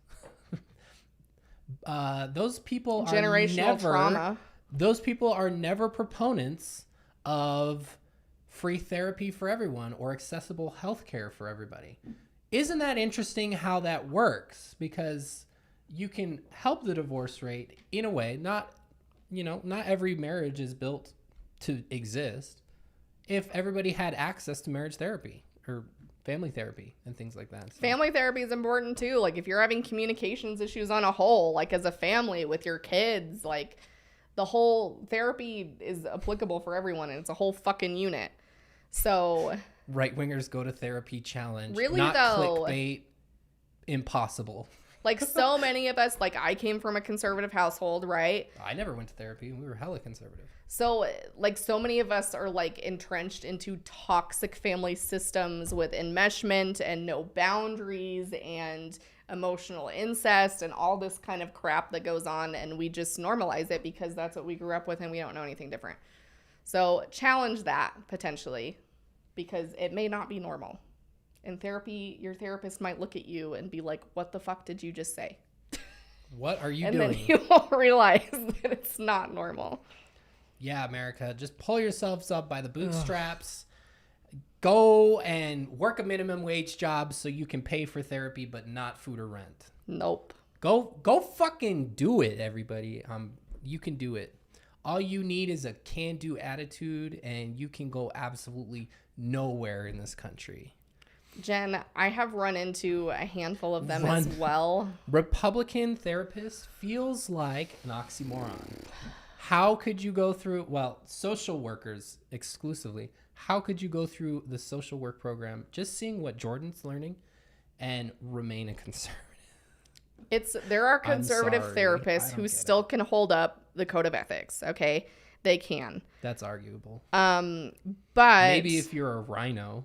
Those people Generational trauma. Those people are never proponents of free therapy for everyone or accessible health care for everybody. Isn't that interesting how that works? Because you can help the divorce rate in a way, not every marriage is built to exist. If everybody had access to marriage therapy or family therapy and things like that. So. Family therapy is important too. Like, if you're having communications issues on a whole, like as a family with your kids, like the whole therapy is applicable for everyone, and it's a whole fucking unit. So right wingers go to therapy challenge. Really, not though, clickbait. Impossible. Like, so many of us, like, I came from a conservative household, right? I never went to therapy. We were hella conservative. So, like, so many of us are, like, entrenched into toxic family systems with enmeshment and no boundaries and emotional incest and all this kind of crap that goes on, and we just normalize it because that's what we grew up with and we don't know anything different. So, challenge that, potentially, because it may not be normal. In therapy, your therapist might look at you and be like, what the fuck did you just say? What are you doing? doing? And then you will realize that it's not normal. Yeah, America, just pull yourselves up by the bootstraps. Ugh. Go and work a minimum wage job so you can pay for therapy, but not food or rent. Nope. Go fucking do it, everybody. You can do it. All you need is a can-do attitude, and you can go absolutely nowhere in this country. Jen, I have run into a handful of them as well. Republican therapist feels like an oxymoron. How could you go through, social workers exclusively, how could you go through the social work program just seeing what Jordan's learning and remain a conservative? There are conservative therapists who still can hold up the code of ethics, okay? They can. That's arguable. But maybe if you're a rhino.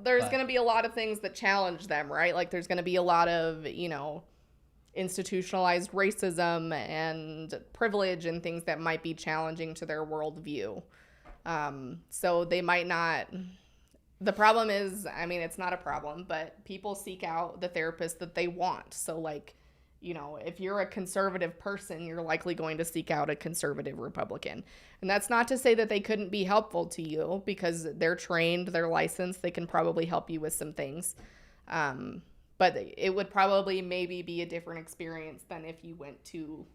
There's going to be a lot of things that challenge them, right? Like, there's going to be a lot of, institutionalized racism and privilege and things that might be challenging to their worldview. So they might not. The problem is, it's not a problem, but people seek out the therapist that they want. So, like, if you're a conservative person, you're likely going to seek out a conservative Republican. And that's not to say that they couldn't be helpful to you, because they're trained, they're licensed, they can probably help you with some things. But it would probably maybe be a different experience than if you went to,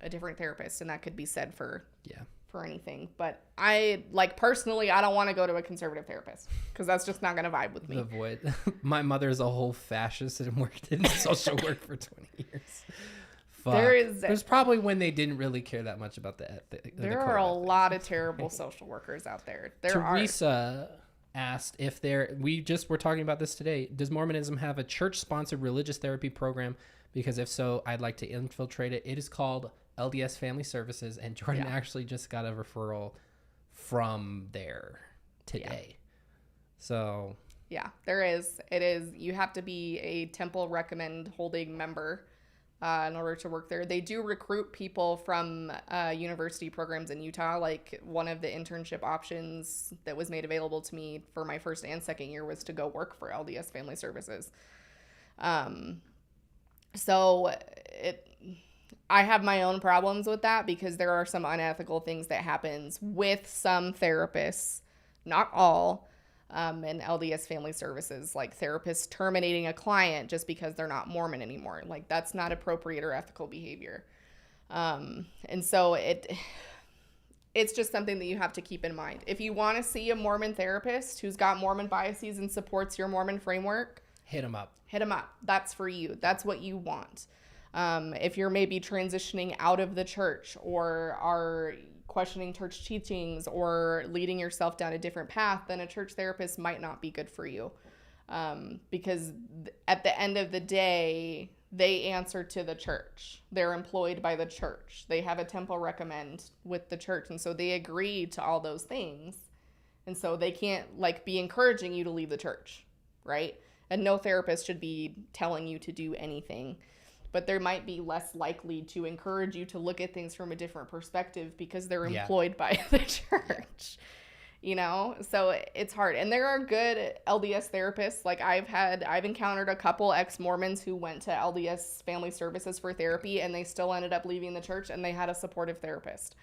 a different therapist. And that could be said for anything. But personally, I don't want to go to a conservative therapist because that's just not going to vibe with me. Avoid. My mother's a whole fascist and worked in social work for 20 years. Fuck. There's probably when they didn't really care that much about there are a lot of terrible social workers out there. Teresa asked if we were talking about this today. Does Mormonism have a church-sponsored religious therapy program? Because if so, I'd like to infiltrate it. It is called LDS Family Services, and Jordan actually just got a referral from there today. Yeah. So yeah, there is. It is. You have to be a temple recommend holding member in order to work there. They do recruit people from university programs in Utah. Like, one of the internship options that was made available to me for my first and second year was to go work for LDS Family Services. So I have my own problems with that because there are some unethical things that happens with some therapists, not all, in LDS Family Services, like therapists terminating a client just because they're not Mormon anymore. Like, that's not appropriate or ethical behavior. And so it's just something that you have to keep in mind. If you want to see a Mormon therapist who's got Mormon biases and supports your Mormon framework, hit them up. Hit them up. That's for you. That's what you want. If you're maybe transitioning out of the church or are questioning church teachings or leading yourself down a different path, then a church therapist might not be good for you. Because at the end of the day, they answer to the church. They're employed by the church. They have a temple recommend with the church. And so they agree to all those things. And so they can't like be encouraging you to leave the church, right? And no therapist should be telling you to do anything. But they might be less likely to encourage you to look at things from a different perspective because they're employed by the church, you know? So it's hard. And there are good LDS therapists. Like I've encountered a couple ex-Mormons who went to LDS Family Services for therapy and they still ended up leaving the church and they had a supportive therapist.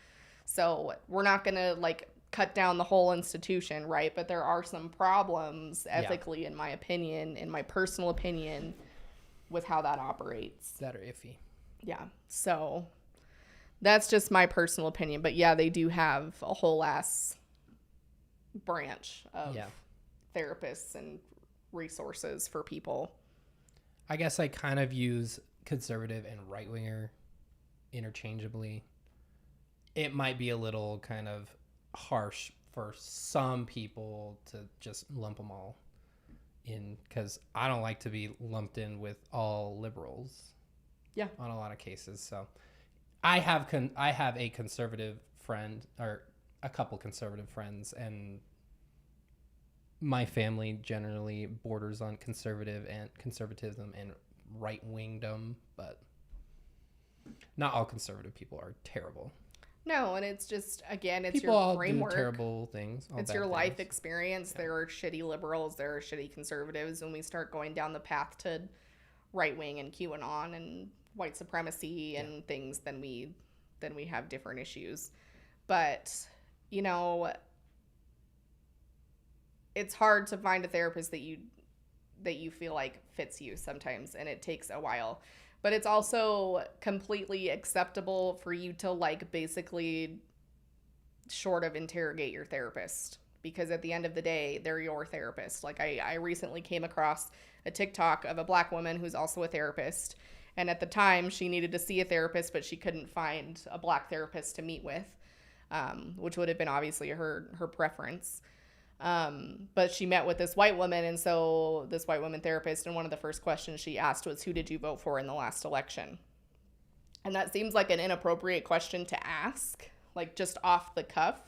So we're not going to like cut down the whole institution, right? But there are some problems ethically, in my opinion, in my personal opinion, with how that operates. That are iffy. Yeah. So that's just my personal opinion. But yeah, they do have a whole ass branch of therapists and resources for people. I guess I kind of use conservative and right-winger interchangeably. It might be a little kind of harsh for some people to just lump them all in, because I don't like to be lumped in with all liberals on a lot of cases. So I have a conservative friend, or a couple conservative friends, and my family generally borders on conservatism and right-wingdom, but not all conservative people are terrible. No, and it's just, again, it's people your framework. People all do terrible things. It's your life experience. There are shitty liberals. There are shitty conservatives. When we start going down the path to right-wing and QAnon and white supremacy and things, then we have different issues. But, you know, it's hard to find a therapist that you feel like fits you sometimes, and it takes a while. But it's also completely acceptable for you to like basically short of interrogate your therapist, because at the end of the day, they're your therapist. Like I recently came across a TikTok of a Black woman who's also a therapist. And at the time she needed to see a therapist, but she couldn't find a Black therapist to meet with, which would have been obviously her preference. But she met with this white woman, and so this white woman therapist, and one of the first questions she asked was, who did you vote for in the last election? And that seems like an inappropriate question to ask, like just off the cuff.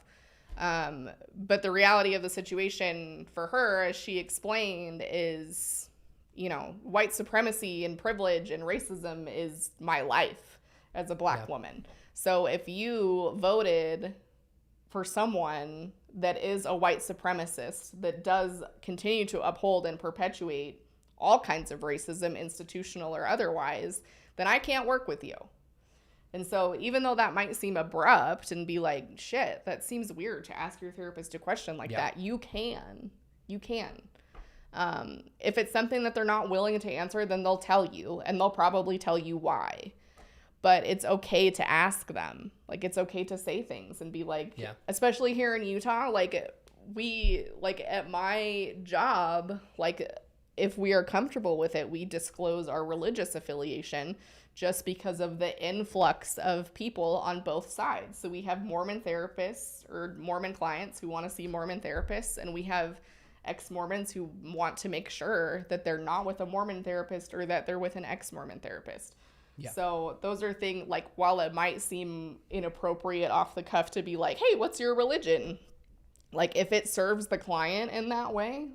But the reality of the situation for her, as she explained, is, you know, white supremacy and privilege and racism is my life as a Black woman. So if you voted for someone that is a white supremacist that does continue to uphold and perpetuate all kinds of racism, institutional or otherwise, then I can't work with you. And so even though that might seem abrupt and be like, shit, that seems weird to ask your therapist a question like that, you can. If it's something that they're not willing to answer, then they'll tell you, and they'll probably tell you why. But it's okay to ask them. Like, it's okay to say things and be like, especially here in Utah, like we, like at my job, like if we are comfortable with it, we disclose our religious affiliation just because of the influx of people on both sides. So we have Mormon therapists or Mormon clients who want to see Mormon therapists, and we have ex-Mormons who want to make sure that they're not with a Mormon therapist or that they're with an ex-Mormon therapist. So those are things, like, while it might seem inappropriate off the cuff to be like, hey, what's your religion? Like, if it serves the client in that way,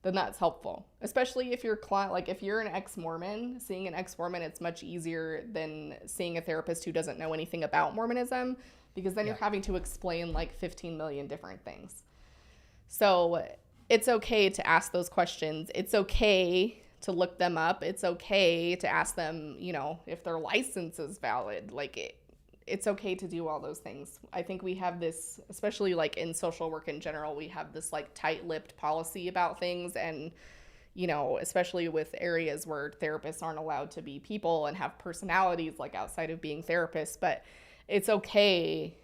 then that's helpful. Especially if your client, like if you're an ex-Mormon, seeing an ex-Mormon, it's much easier than seeing a therapist who doesn't know anything about Mormonism, because then you're having to explain like 15 million different things. So it's okay to ask those questions. It's okay to look them up. It's okay to ask them, you know, if their license is valid. Like it's okay to do all those things. I think we have this, especially like in social work in general, we have this like tight-lipped policy about things. And, you know, especially with areas where therapists aren't allowed to be people and have personalities like outside of being therapists. But it's okay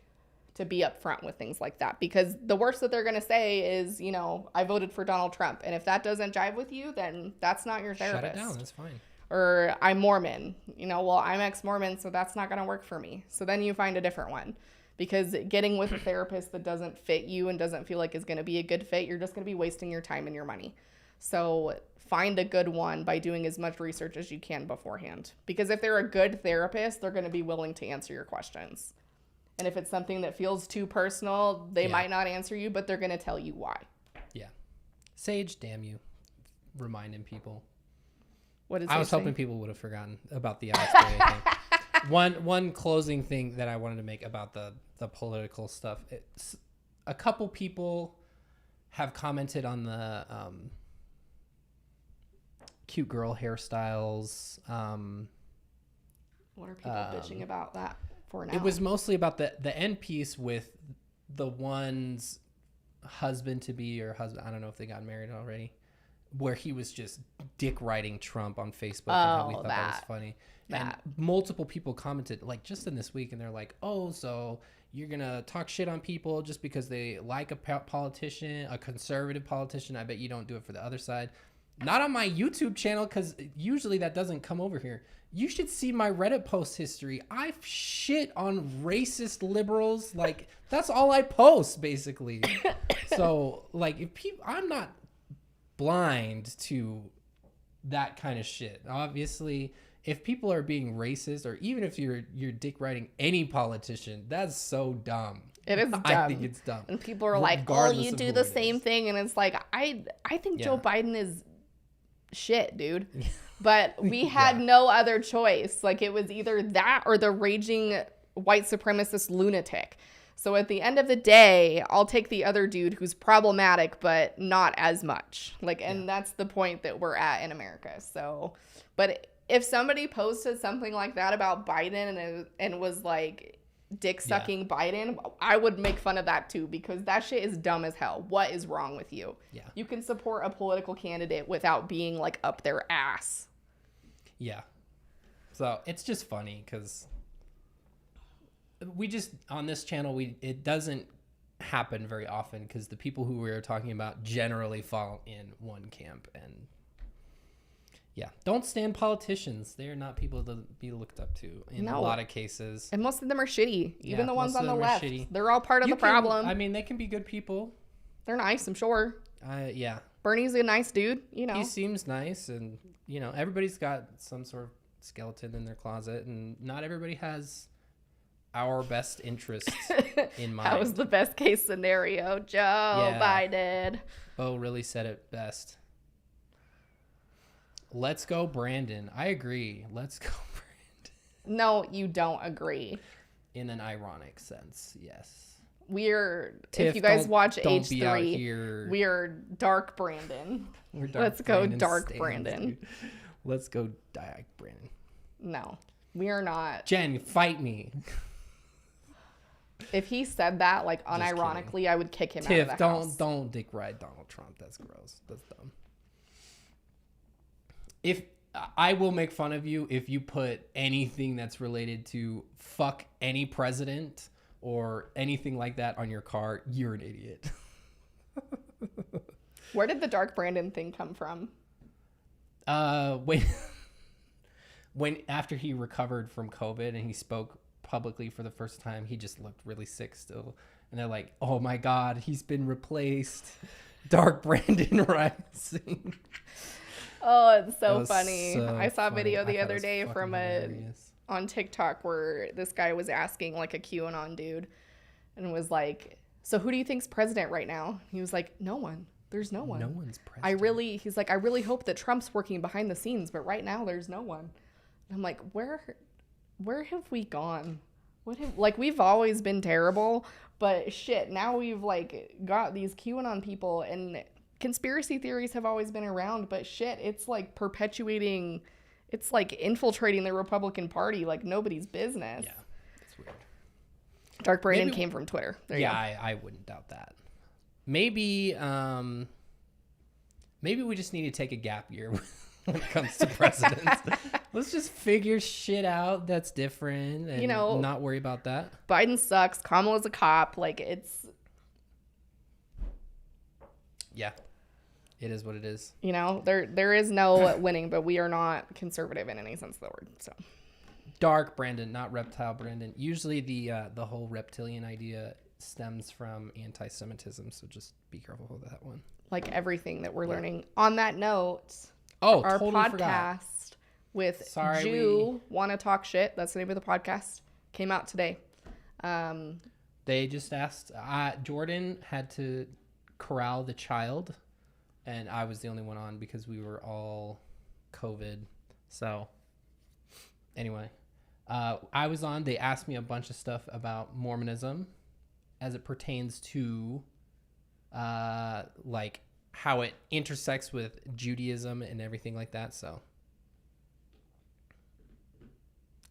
to be upfront with things like that, because the worst that they're going to say is, you know, I voted for Donald Trump. And if that doesn't jive with you, then that's not your therapist. Shut it down. That's fine. Or I'm Mormon, you know, well, I'm ex-Mormon, so that's not going to work for me. So then you find a different one, because getting with a therapist that doesn't fit you and doesn't feel like is going to be a good fit, you're just going to be wasting your time and your money. So find a good one by doing as much research as you can beforehand, because if they're a good therapist, they're going to be willing to answer your questions. And if it's something that feels too personal, they might not answer you, but they're going to tell you why. Yeah. Sage, damn you. Reminding people. What is I was hoping people would have forgotten about the Apostates thing. One closing thing that I wanted to make about the political stuff. It's, a couple people have commented on the cute girl hairstyles. What are people bitching about that for now? It was mostly about the end piece with the one's husband-to-be or husband. I don't know if they got married already. Where he was just dick riding Trump on Facebook and how we thought that was funny. And multiple people commented, like, just in this week, and they're like, oh, so you're going to talk shit on people just because they like a politician, a conservative politician. I bet you don't do it for the other side. Not on my YouTube channel, because usually that doesn't come over here. You should see my Reddit post history. I shit on racist liberals. Like, that's all I post, basically. So, like, if people, I'm not blind to that kind of shit. Obviously, if people are being racist, or even if you're dick riding any politician, that's so dumb. It is dumb. I think it's dumb. And people are like, oh, you do the same thing. And it's like, I think Joe Biden is shit, dude. But we had no other choice. Like, it was either that or the raging white supremacist lunatic. So at the end of the day, I'll take the other dude who's problematic, but not as much. Like, and that's the point that we're at in America. So, but if somebody posted something like that about Biden and was like dick sucking Biden, I would make fun of that too, because that shit is dumb as hell. What is wrong with you? Yeah. You can support a political candidate without being like up their ass. Yeah. So it's just funny because we just, on this channel, it doesn't happen very often because the people who we're talking about generally fall in one camp. And yeah, don't stand politicians. They're not people to be looked up to in a lot of cases. And most of them are shitty. Even the ones on the left. They're all part of the problem. I mean, they can be good people. They're nice, I'm sure. Yeah. Bernie's a nice dude, you know. He seems nice, and, you know, everybody's got some sort of skeleton in their closet, and not everybody has our best interests in mind. That was the best case scenario. Joe Biden. Bo really said it best. Let's go, Brandon. I agree. Let's go, Brandon. No, you don't agree. In an ironic sense, yes. If you guys watch H3, we are Dark Brandon. Let's go, Dark Brandon. Dude. Let's go, Dark Brandon. No, we are not. Jen, fight me. If he said that, like, unironically, I would kick him out of the house. Don't dick ride Donald Trump. That's gross. That's dumb. If I will make fun of you if you put anything that's related to fuck any president or anything like that on your car, you're an idiot. Where did the Dark Brandon thing come from? When after he recovered from COVID and he spoke publicly for the first time, he just looked really sick still. And they're like, oh my God, he's been replaced. Dark Brandon rising. Oh, it's so funny. I saw a video the other day from on TikTok where this guy was asking like a QAnon dude and was like, so who do you think's president right now? He was like, no one. There's no one. No one's president. He's like, I really hope that Trump's working behind the scenes, but right now there's no one. And I'm like, where have we gone? We've always been terrible, but shit, now we've like got these QAnon people, and conspiracy theories have always been around, but shit, it's like perpetuating, it's like infiltrating the Republican Party like nobody's business. Yeah, it's weird. Dark Brandon came from Twitter. I wouldn't doubt that. Maybe we just need to take a gap year when it comes to presidents. Let's just figure shit out that's different and not worry about that. Biden sucks. Kamala's a cop. Like, it's... Yeah. It is what it is. There is no winning, but we are not conservative in any sense of the word. So, dark Brandon, not reptile Brandon. Usually the whole reptilian idea stems from anti-Semitism, so just be careful with that one. Like everything that we're learning. On that note, our totally podcast forgot. with Jew Wanna Talk Shit, that's the name of the podcast, came out today. They just asked, Jordan had to corral the child, and I was the only one on because we were all COVID. So anyway, I was on. They asked me a bunch of stuff about Mormonism as it pertains to like how it intersects with Judaism and everything like that. So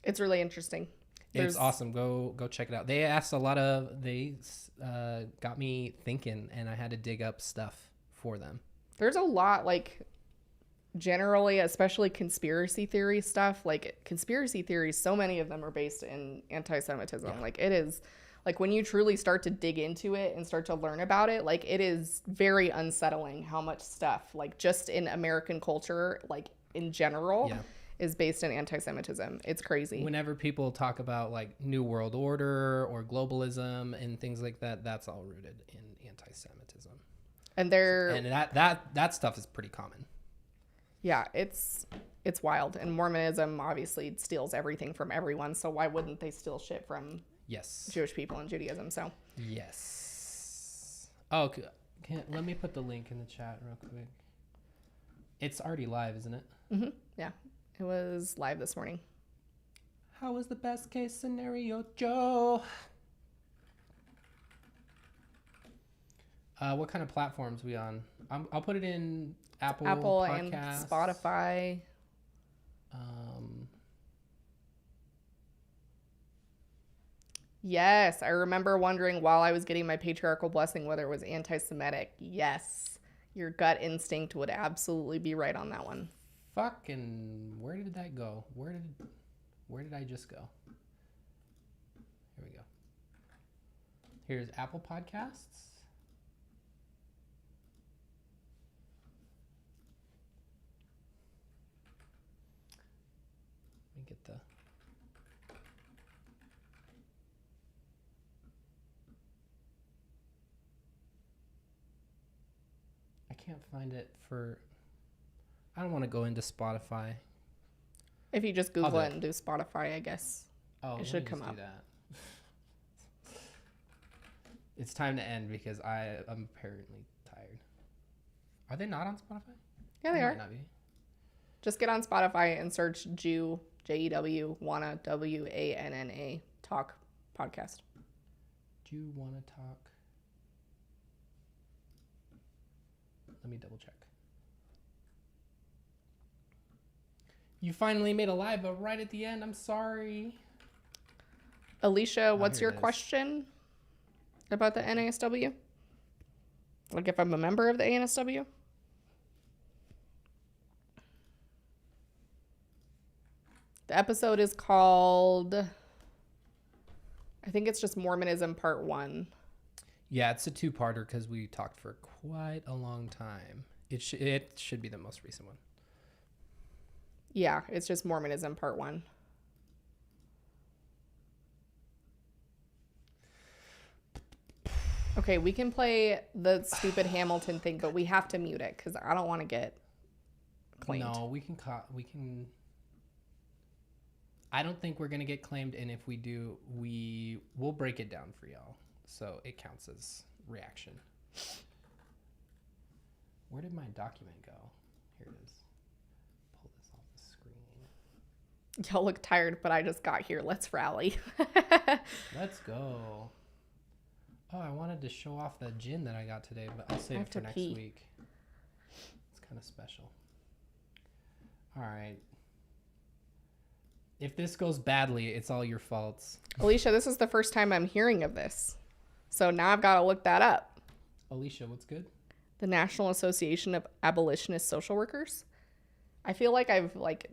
it's really interesting. It's awesome. Go check it out. They asked they got me thinking, and I had to dig up stuff for them. There's a lot, like, generally, especially conspiracy theory stuff. Like, conspiracy theories, so many of them are based in anti-Semitism. Yeah. Like, it is, like, when you truly start to dig into it and start to learn about it, like, it is very unsettling how much stuff, like, just in American culture, like, in general, is based in anti-Semitism. It's crazy. Whenever people talk about, like, New World Order or globalism and things like that, that's all rooted in anti-Semitism. And that stuff is pretty common. Yeah, it's wild. And Mormonism obviously steals everything from everyone. So why wouldn't they steal shit from Jewish people and Judaism? So yes. Oh, let me put the link in the chat real quick. It's already live, isn't it? Mm-hmm. Yeah, it was live this morning. How was the best case scenario, Joe? What kind of platforms we on? I'll put it in Apple Podcasts, and Spotify. Yes, I remember wondering while I was getting my patriarchal blessing whether it was anti-Semitic. Yes, your gut instinct would absolutely be right on that one. Fucking, where did that go? Where did I just go? Here we go. Here's Apple Podcasts. Get the I can't find it for I don't want to go into Spotify. If you just Google it and do Spotify, I guess it should come up. That. It's time to end because I'm apparently tired. Are they not on Spotify? Yeah, they are. Might not be. Just get on Spotify and search Jew, Jew, Wanna, Wanna, Talk podcast. Jew Wanna Talk. Let me double check. You finally made a live, but right at the end, I'm sorry. Alicia, what's your question about the NASW? Like if I'm a member of the ANSW? The episode is called, I think it's just Mormonism Part 1. Yeah, it's a two-parter because we talked for quite a long time. It should be the most recent one. Yeah, it's just Mormonism Part 1. Okay, we can play the stupid Hamilton thing, but we have to mute it because I don't want to get claimed. No, we can. I don't think we're gonna get claimed, and if we do, we'll break it down for y'all, so it counts as reaction. Where did my document go? Here it is. Pull this off the screen. Y'all look tired, but I just got here. Let's rally. Let's go. Oh, I wanted to show off the gin that I got today, but I'll save it for next week. It's kind of special. All right. If this goes badly, it's all your faults. Alicia, this is the first time I'm hearing of this. So now I've got to look that up. Alicia, what's good? The National Association of Abolitionist Social Workers. I feel like I've like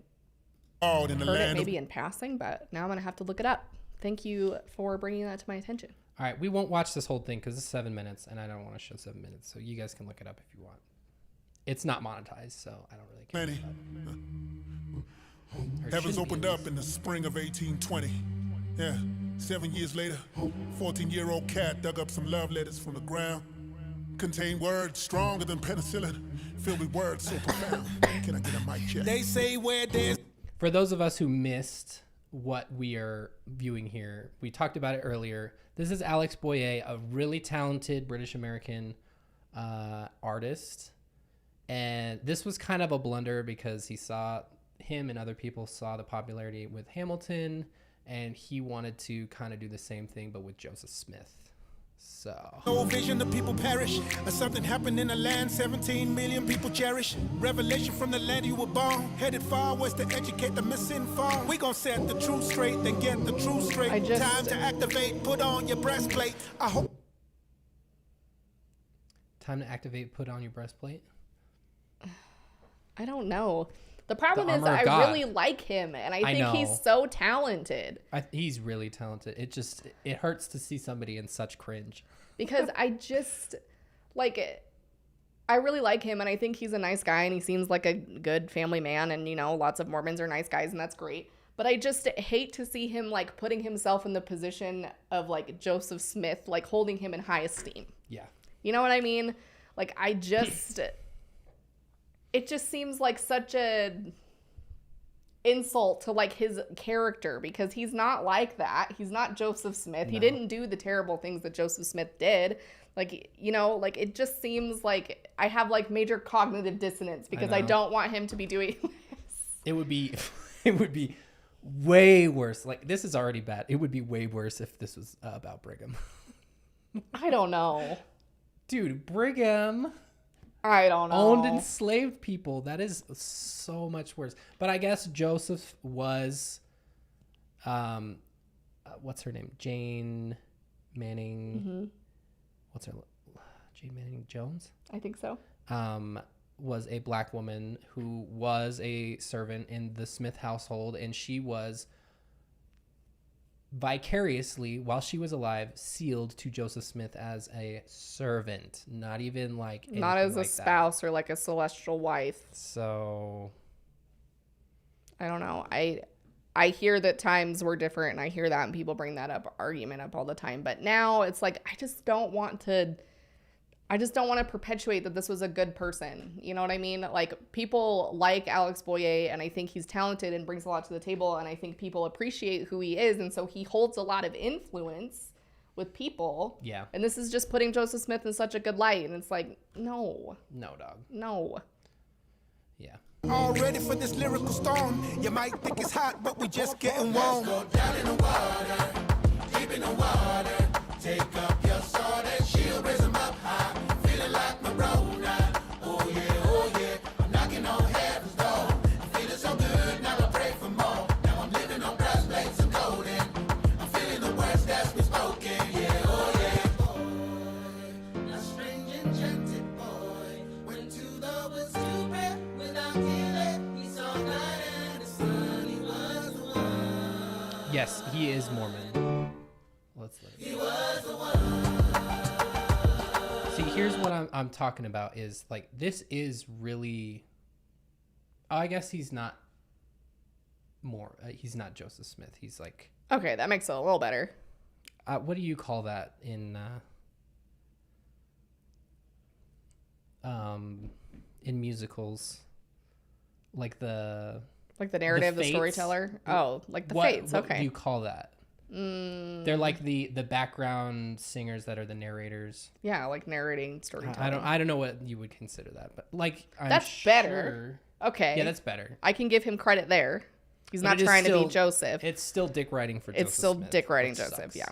All in the heard it land maybe in passing, but now I'm going to have to look it up. Thank you for bringing that to my attention. All right, we won't watch this whole thing because it's 7 minutes, and I don't want to show 7 minutes. So you guys can look it up if you want. It's not monetized, so I don't really care. Heavens opened up in the spring of 1820. Yeah, 7 years later, 14-year-old cat dug up some love letters from the ground. Contained words stronger than penicillin, filled with words so profound. Can I get a mic check? They say where there's... For those of us who missed what we are viewing here, we talked about it earlier. This is Alex Boyer, a really talented British-American artist. And this was kind of a blunder because him and other people saw the popularity with Hamilton, and he wanted to kind of do the same thing, but with Joseph Smith. So No vision, the people perish. Something happened in the land 17 million people cherish. Revelation from the land you were born. Headed far west to educate the misinformed. We gon' set the truth straight, then get the truth straight. Time to activate, put on your breastplate. Time to activate, put on your breastplate. I don't know. The problem is that I really like him, and I think he's so talented. He's really talented. It hurts to see somebody in such cringe. Because I just, like, I really like him, and I think he's a nice guy, and he seems like a good family man, and, you know, lots of Mormons are nice guys, and that's great. But I just hate to see him, like, putting himself in the position of, like, Joseph Smith, like, holding him in high esteem. Yeah. You know what I mean? Like, it just seems like such a insult to like his character, because he's not like that. He's not Joseph Smith. No. He didn't do the terrible things that Joseph Smith did. Like, you know, like it just seems like I have like major cognitive dissonance because I don't want him to be doing this. It would be way worse. Like, this is already bad. It would be way worse if this was about Brigham. I don't know. Dude, Brigham... I don't know. Owned enslaved people. That is so much worse. But I guess Joseph was, what's her name? Jane Manning. Mm-hmm. What's her? Jane Manning Jones? I think so. Was a black woman who was a servant in the Smith household, and she was vicariously, while she was alive, sealed to Joseph Smith as a servant, not even like not as a spouse or like a celestial wife. So I don't know. I hear that times were different, and I hear that, and people bring that argument up all the time. But now it's like I just don't want to perpetuate that this was a good person. You know what I mean? Like, people like Alex Boyer, and I think he's talented and brings a lot to the table, and I think people appreciate who he is, and so he holds a lot of influence with people. Yeah. And this is just putting Joseph Smith in such a good light, and it's like, no. No, dog. No. Yeah. All ready for this lyrical storm. You might think it's hot, but we just getting warm. Go down in the water, deep in the water. Take up your sword and shield, raise them up high. Feeling like my brother. Oh yeah, I'm knocking on heaven's door. I'm feeling so good, now I pray for more. Now I'm living on brass plates and golden. I'm feeling the words that's been spoken. Yeah, oh yeah. Boy, a strange enchanted boy went to the woods to pray without delay. He saw night and the sun. He was the one. Yes, he is Mormon. Let's look. He was the one. See, here's what I'm talking about is like, this is really, I guess he's not he's not Joseph Smith. He's like, okay, that makes it a little better. What do you call that in musicals? Like the narrative, the storyteller. Oh, like the fates. Okay. What do you call that? They're like the background singers that are the narrators. Yeah, like narrating storytelling. I don't know what you would consider that, but like that's better. Okay. Yeah, that's better. I can give him credit there. He's not trying to be Joseph. It's still dick writing for Joseph. It's still Smith, dick writing Joseph, sucks. Yeah.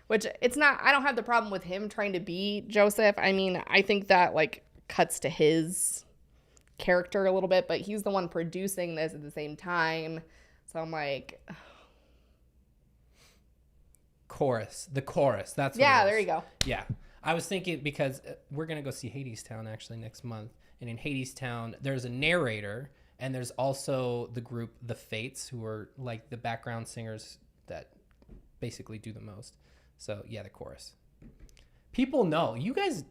Which it's not. I don't have the problem with him trying to be Joseph. I mean, I think that like cuts to his character a little bit, but he's the one producing this at the same time. So I'm like. The chorus. That's what yeah. There you go. Yeah, I was thinking because we're gonna go see Hadestown actually next month, and in Hadestown there's a narrator, And there's also the group The Fates, who are like the background singers that basically do the most. So yeah, the chorus. People know. You guys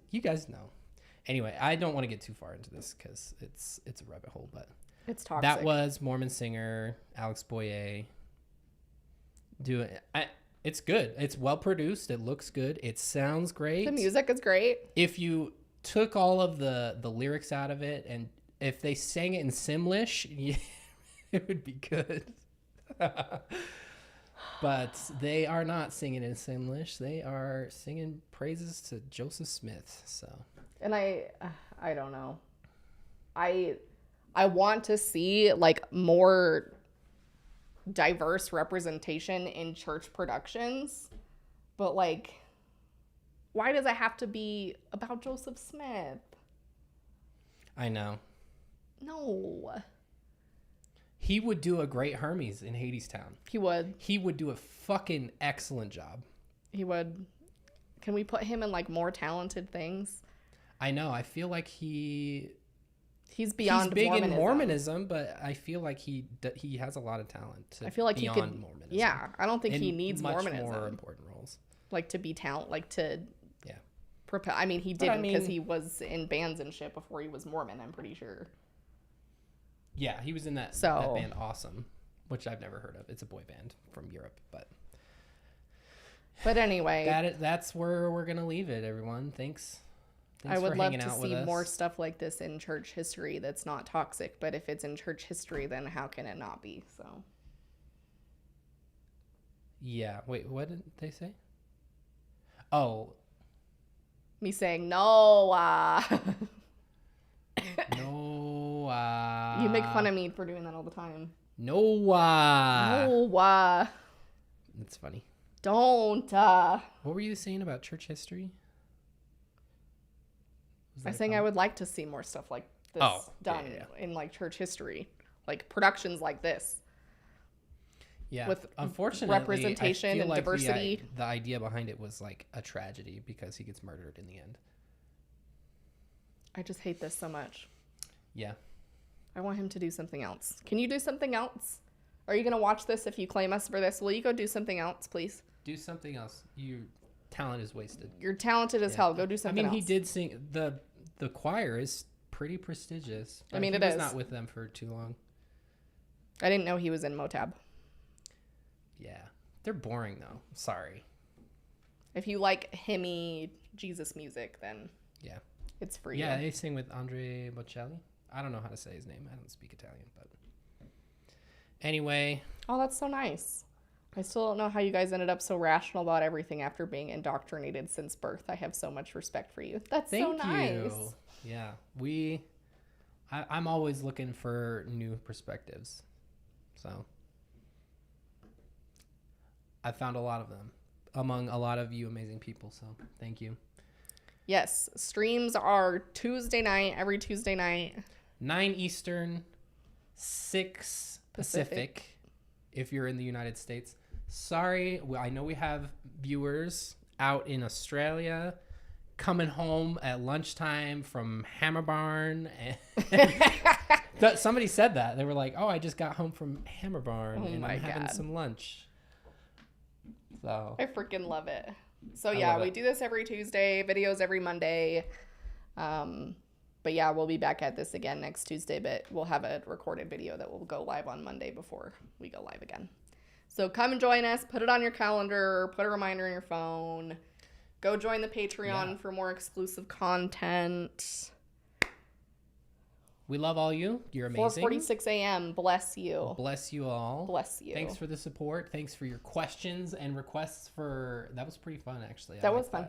know. Anyway, I don't want to get too far into this because it's a rabbit hole, but it's toxic. That was Mormon singer Alex Boyer. It's good. It's well produced. It looks good. It sounds great. The music is great. If you took all of the lyrics out of it, and if they sang it in Simlish, it would be good. But they are not singing in Simlish. They are singing praises to Joseph Smith. So. And I don't know. I want to see like more diverse representation in church productions, but like, why does it have to be about Joseph Smith? I know. No. He would do a great Hermes in Hadestown. He would. He would do a fucking excellent job. He would. Can we put him in like more talented things? I know. I feel like he's beyond. He's big Mormonism. in Mormonism, but I feel like he has a lot of talent. I feel like beyond he could. Mormonism. Yeah, I don't think he needs much Mormonism. More important roles. Like to be talent, like to. Yeah. Propel. I mean, he didn't because he was in bands and shit before he was Mormon. I'm pretty sure. Yeah, he was in that band Awesome, which I've never heard of. It's a boy band from Europe, but. But anyway, that's where we're gonna leave it, everyone. Thanks I would for love hanging to out with see us. more stuff like this in church history that's not toxic. But if it's in church history, then how can it not be? So. Yeah. Wait, what did they say? Oh. Me saying no. No. You make fun of me for doing that all the time. No. No. That's funny. Don't. What were you saying about church history? I was saying I would like to see more stuff like this done in like church history, like productions like this. Yeah, with unfortunately, representation I feel and like diversity. The idea behind it was like a tragedy because he gets murdered in the end. I just hate this so much. Yeah. I want him to do something else. Can you do something else? Are you going to watch this if you claim us for this? Will you go do something else, please? Do something else. Your talent is wasted. You're talented as hell. Go do something else. He did sing. The choir is pretty prestigious. I mean, he was is. not with them for too long. I didn't know he was in Motab. Yeah. They're boring, though. Sorry. If you like hymny Jesus music, then yeah, it's for you. Yeah, they sing with Andre Bocelli. I don't know how to say his name. I don't speak Italian, but anyway. Oh, that's so nice. I still don't know how you guys ended up so rational about everything after being indoctrinated since birth. I have so much respect for you. That's so nice. Yeah, I'm always looking for new perspectives. So I found a lot of them among a lot of you amazing people. So thank you. Yes, streams are Tuesday night, every Tuesday night. 9 Eastern, 6 Pacific, if you're in the United States. Sorry, I know we have viewers out in Australia coming home at lunchtime from Hammer Barn. Somebody said that. They were like, oh, I just got home from Hammer Barn and I'm having some lunch. So I freaking love it. So yeah, we do this every Tuesday, videos every Monday. But yeah, we'll be back at this again next Tuesday, but we'll have a recorded video that will go live on Monday before we go live again. So come and join us, put it on your calendar, put a reminder in your phone. Go join the Patreon for more exclusive content. We love all you. You're amazing. 4:46 a.m. Bless you. Bless you all. Bless you. Thanks for the support. Thanks for your questions and requests that was pretty fun, actually. That was fun.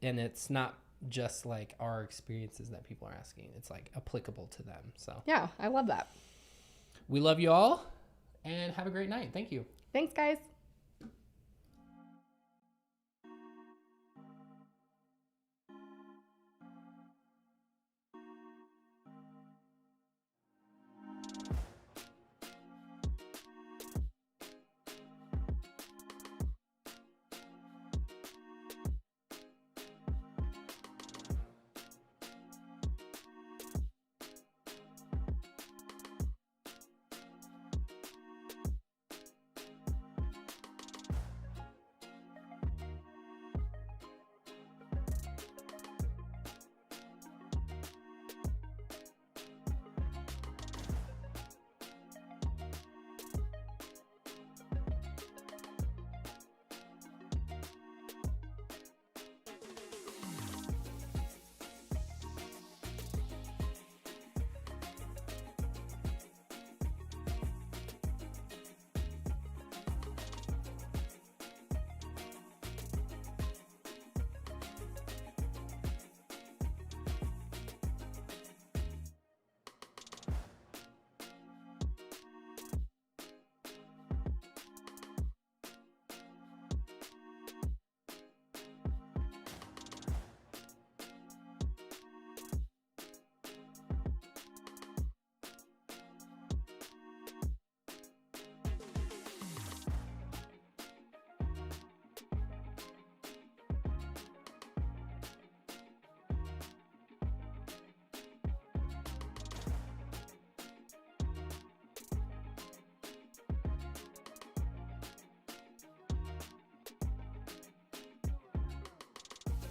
And it's not just like our experiences that people are asking. It's like applicable to them. So yeah, I love that. We love you all and have a great night. Thank you. Thanks, guys.